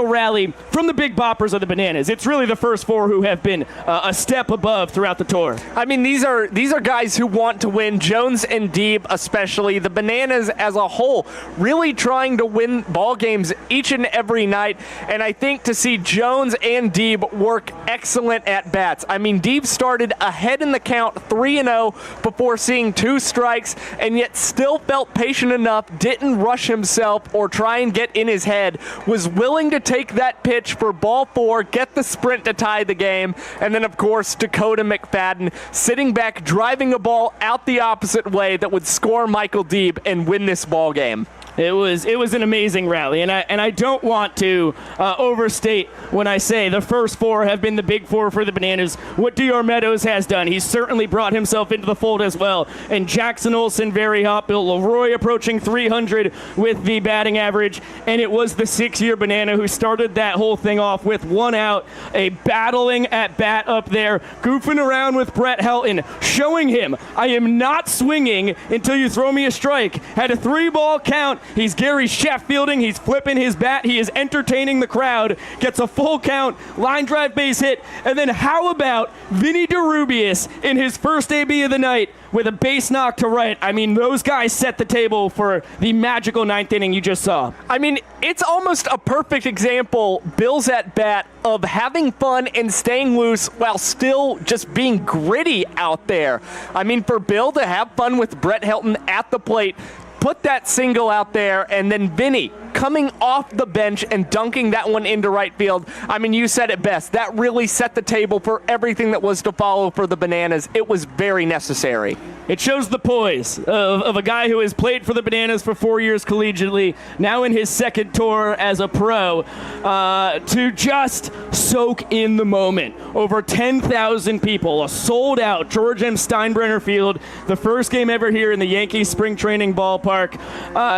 rally from the big boppers of the Bananas. It's really the first 4 who have been a step above throughout the tour. I mean, these are guys who want to win. Jones and Deeb especially. The Bananas as a whole really trying to win ball games each and every night. And I think to see Jones and Deeb work excellent at bats. I mean, Deeb started ahead in the count 3-0 before seeing 2 strikes, and yet still felt patient enough, didn't rush himself or try and get in his head, was willing to take that pitch for ball 4, get the sprint to tie the game, and then of course Dakota McFadden sitting back, driving a ball out the opposite way that would score Michael Deeb and win this ball game. It was an amazing rally, and I don't want to overstate when I say the first 4 have been the big 4 for the Bananas. What D.R. Meadows has done, he's certainly brought himself into the fold as well. And Jackson Olsen very hot, Bill Leroy approaching 300 with the batting average, and it was the 6-year Banana who started that whole thing off with 1 out, a battling at bat up there, goofing around with Brett Helton, showing him I am not swinging until you throw me a strike. Had a 3-ball count. He's Gary Sheffielding. He's flipping his bat. He is entertaining the crowd. Gets a full count, line drive base hit. And then how about Vinny DeRubius in his first AB of the night with a base knock to right? I mean, those guys set the table for the magical 9th inning you just saw. I mean, it's almost a perfect example, Bill's at bat, of having fun and staying loose while still just being gritty out there. I mean, for Bill to have fun with Brett Helton at the plate, put that single out there, and then Vinny coming off the bench and dunking that one into right field. I mean, you said it best. That really set the table for everything that was to follow for the Bananas. It was very necessary. It shows the poise of a guy who has played for the Bananas for 4 years collegiately, now in his 2nd tour as a pro, to just soak in the moment. Over 10,000 people, a sold-out George M. Steinbrenner Field, the first game ever here in the Yankees spring training ballpark.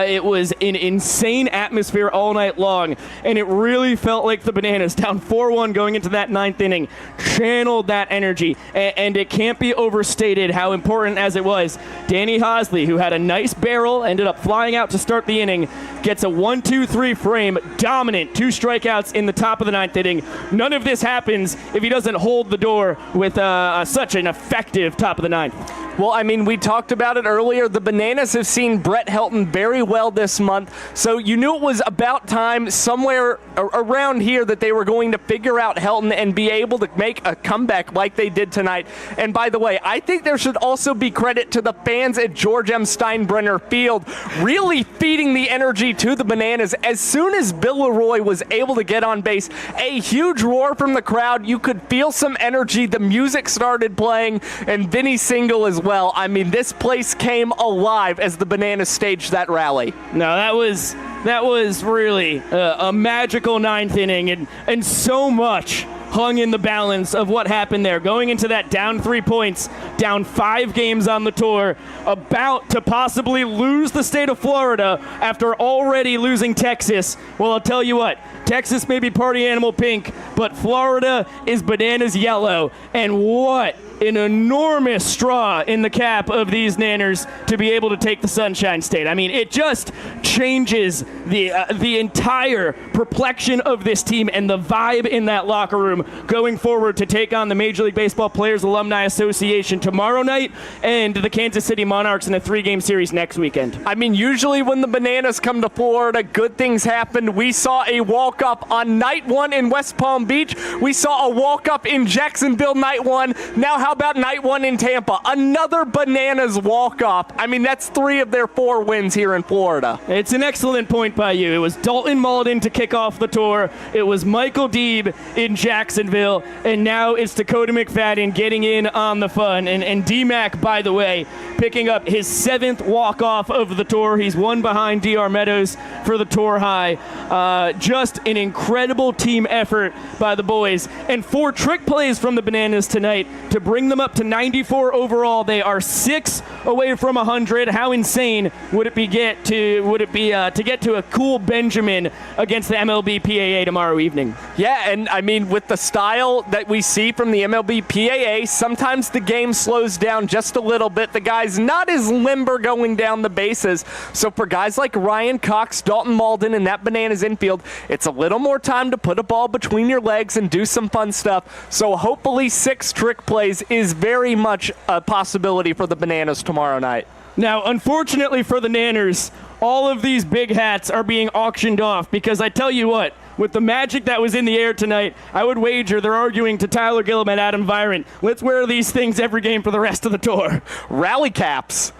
It was an insane atmosphere all night long, and it really felt like the Bananas, down 4-1 going into that 9th inning, channeled that energy, and it can't be overstated how important as it was. Danny Hosley, who had a nice barrel, ended up flying out to start the inning, gets a 1-2-3 frame, dominant, 2 strikeouts in the top of the 9th inning. None of this happens if he doesn't hold the door with such an effective top of the 9th. Well, I mean, we talked about it earlier. The Bananas have seen Brett Helton very well this month, so you knew it was about time somewhere around here that they were going to figure out Helton and be able to make a comeback like they did tonight. And by the way, I think there should also be credit to the fans at George M. Steinbrenner Field really feeding the energy to the Bananas. As soon as Bill Leroy was able to get on base, a huge roar from the crowd. You could feel some energy. The music started playing, and Vinny Single as well. I mean, this place came alive as the Bananas staged that rally. No, that was really a magical 9th inning, and so much hung in the balance of what happened there. Going into that down 3 points, down 5 games on the tour, about to possibly lose the state of Florida after already losing Texas. Well, I'll tell you what, Texas may be party animal pink, but Florida is Bananas yellow. And what an enormous straw in the cap of these Nanners to be able to take the Sunshine State. I mean, it just changes the entire perplexion of this team and the vibe in that locker room going forward to take on the Major League Baseball Players Alumni Association tomorrow night and the Kansas City Monarchs in a 3-game series next weekend. I mean, usually when the Bananas come to Florida, good things happen. We saw a walk-up on night 1 in West Palm Beach. We saw a walk-up in Jacksonville night 1. Now how about night 1 in Tampa? Another Bananas walk-up. I mean, that's 3 of their 4 wins here in Florida. It's an excellent point by you. It was Dalton Malden to kick off the tour. It was Michael Deeb in Jacksonville. And now it's Dakota McFadden getting in on the fun. And D-Mac, by the way, picking up his 7th walk-off of the tour. He's one behind D.R. Meadows for the tour high. Just an incredible team effort by the boys. And 4 trick plays from the Bananas tonight to bring them up to 94 overall. They are 6 away from 100. How insane would it be to get to a cool Benjamin against the MLB PAA tomorrow evening? Yeah, and I mean, with the style that we see from the MLB PAA, sometimes the game slows down just a little bit. The guy's not as limber going down the bases. So for guys like Ryan Cox, Dalton Malden, and that Bananas infield, it's a little more time to put a ball between your legs and do some fun stuff. So hopefully 6 trick plays is very much a possibility for the Bananas tomorrow night. Now, unfortunately for the Nanners, all of these big hats are being auctioned off because I tell you what, with the magic that was in the air tonight, I would wager they're arguing to Tyler Gillum and Adam Viron. Let's wear these things every game for the rest of the tour. Rally caps.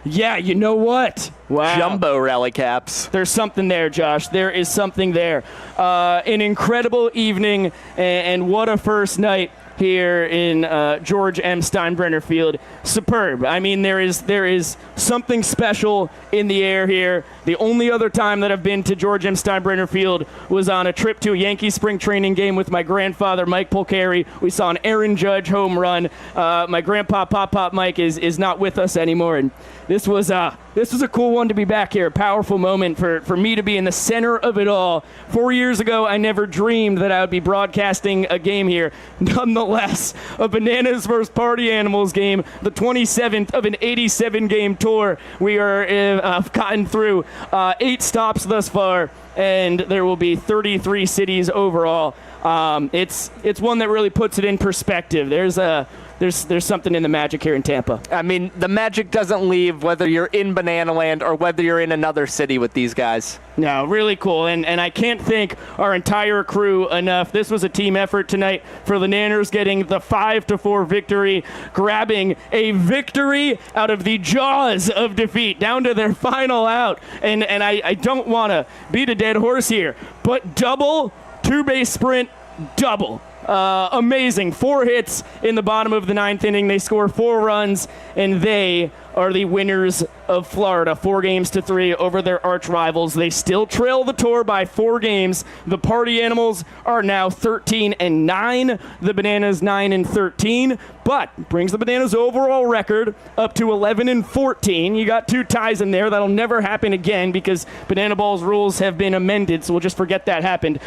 Yeah, you know what? Wow. Jumbo rally caps. There's something there, Josh. There is something there. An incredible evening, and what a first night here in George M. Steinbrenner Field. Superb. I mean, there is something special in the air here. The only other time that I've been to George M. Steinbrenner Field was on a trip to a Yankee spring training game with my grandfather, Mike Polcari. We saw an Aaron Judge home run. My grandpa, Pop Mike, is not with us anymore, and this was a cool one to be back here. A powerful moment for me to be in the center of it all. 4 years ago, I never dreamed that I would be broadcasting a game here. Nonetheless, a Bananas versus Party Animals game, the 27th of an 87-game tour. We have gotten through 8 stops thus far, and there will be 33 cities overall. It's one that really puts it in perspective. There's something in the magic here in Tampa. I mean, the magic doesn't leave whether you're in Banana Land or whether you're in another city with these guys. No, really cool. And I can't thank our entire crew enough. This was a team effort tonight for the Nanners getting the 5-4 victory, grabbing a victory out of the jaws of defeat down to their final out. And I don't want to beat a dead horse here, but double, 2-base sprint, double. Amazing. 4 hits in the bottom of the 9th inning. They score 4 runs, and they are the winners of Florida, 4-3 over their arch rivals. They still trail the tour by 4 games. The Party Animals are now 13-9. The Bananas 9-13, but brings the Bananas overall record up to 11-14. You got 2 ties in there. That'll never happen again because Banana Ball's rules have been amended, so we'll just forget that happened.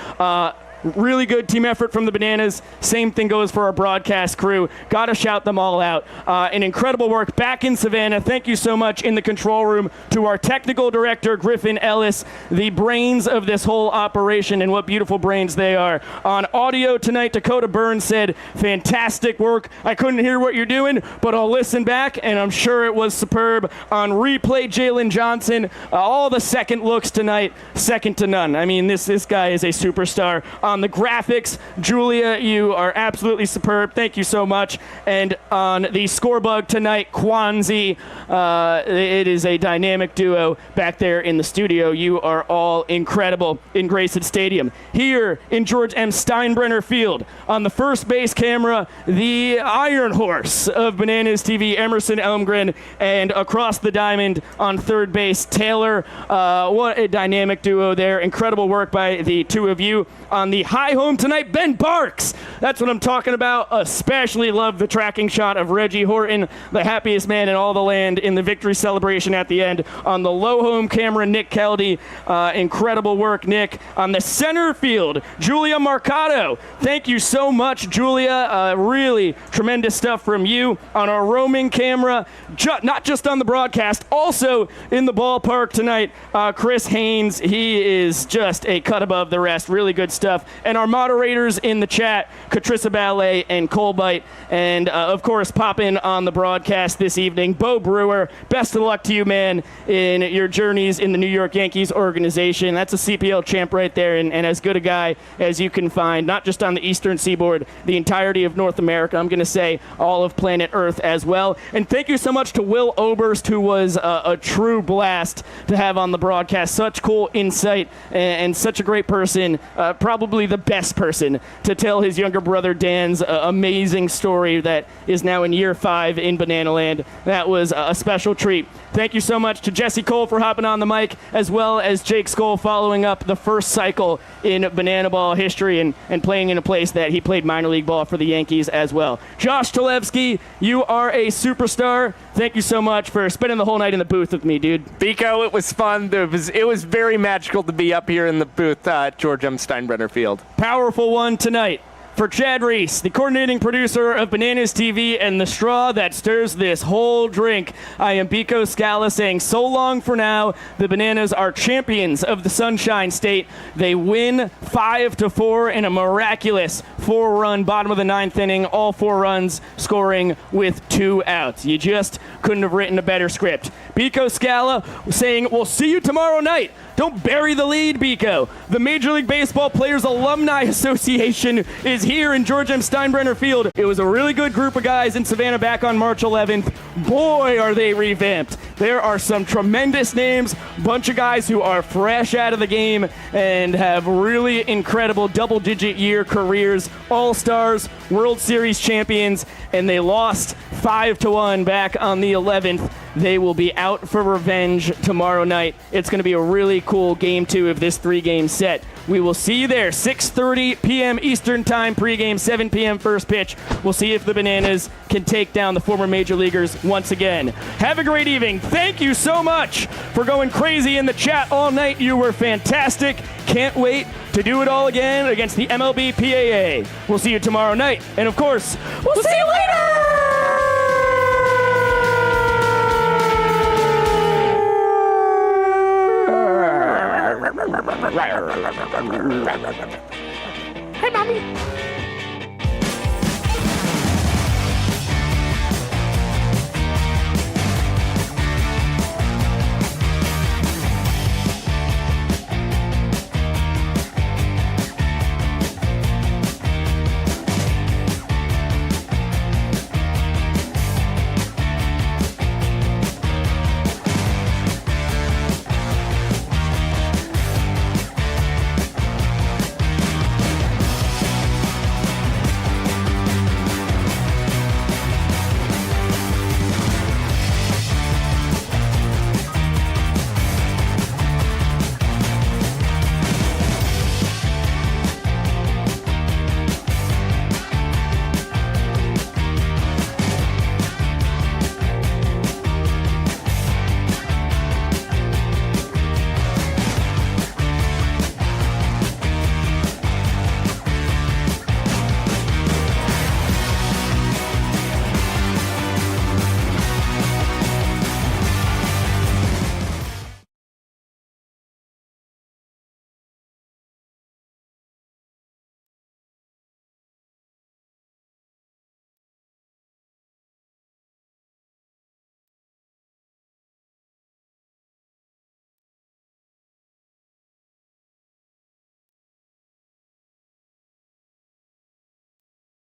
Really good team effort from the Bananas. Same thing goes for our broadcast crew. Got to shout them all out. An incredible work back in Savannah. Thank you so much in the control room to our technical director, Griffin Ellis, the brains of this whole operation, and what beautiful brains they are. On audio tonight, Dakota Burns said, fantastic work. I couldn't hear what you're doing, but I'll listen back, and I'm sure it was superb. On replay, Jalen Johnson, all the second looks tonight, second to none. I mean, this guy is a superstar. On the graphics, Julia, you are absolutely superb. Thank you so much. And on the scorebug tonight, Kwanzi, it is a dynamic duo back there in the studio. You are all incredible in Grayson Stadium. Here in George M. Steinbrenner Field, on the first base camera, the Iron Horse of Bananas TV, Emerson Elmgren, and across the diamond on third base, Taylor. What a dynamic duo there. Incredible work by the two of you. On the high home tonight, Ben Barks. That's what I'm talking about. Especially love the tracking shot of Reggie Horton, the happiest man in all the land, in the victory celebration at the end. On the low home camera, Nick Keldy. Incredible work, Nick. On the center field, Julia Marcato. Thank you so much, Julia. Really tremendous stuff from you. On our roaming camera, not just on the broadcast, also in the ballpark tonight, Chris Haynes. He is just a cut above the rest. Really good stuff. And our moderators in the chat, Katrissa Ballet and Colbite, and of course popping on the broadcast this evening, Bo Brewer. Best of luck to you, man, in your journeys in the New York Yankees organization. That's a CPL champ right there, and as good a guy as you can find, not just on the Eastern Seaboard, the entirety of North America. I'm going to say all of planet Earth as well. And thank you so much to Will Oberst, who was a true blast to have on the broadcast. Such cool insight and such a great person. Probably the best person to tell his younger brother Dan's amazing story that is now in year 5 in Banana Land. That was a special treat. Thank you so much to Jesse Cole for hopping on the mic, as well as Jake Skoll following up the first cycle in Banana Ball history and playing in a place that he played minor league ball for the Yankees as well. Josh Talevsky, you are a superstar. Thank you so much for spending the whole night in the booth with me, dude. Biko, it was fun. It was very magical to be up here in the booth at George M. Steinbrenner Field. Powerful one tonight. For Chad Reese, the coordinating producer of Bananas TV and the straw that stirs this whole drink, I am Biko Scala saying so long for now. The Bananas are champions of the Sunshine State. They win 5-4 in a miraculous 4-run bottom of the 9th inning, all 4 runs scoring with 2 outs. You just couldn't have written a better script. Biko Scala saying, we'll see you tomorrow night. Don't bury the lead, Biko. The Major League Baseball Players Alumni Association is here in George M. Steinbrenner Field. It was a really good group of guys in Savannah back on March 11th. Boy, are they revamped. There are some tremendous names, bunch of guys who are fresh out of the game and have really incredible double-digit year careers, all-stars, World Series champions, and they lost 5-1 back on the 11th. They will be out for revenge tomorrow night. It's going to be a really cool Game 2 of this 3-game set. We will see you there, 6:30 p.m. Eastern Time pregame, 7 p.m. first pitch. We'll see if the Bananas can take down the former Major Leaguers once again. Have a great evening. Thank you so much for going crazy in the chat all night. You were fantastic. Can't wait to do it all again against the MLB PAA. We'll see you tomorrow night. And of course, we'll see you later! Hey, Mommy.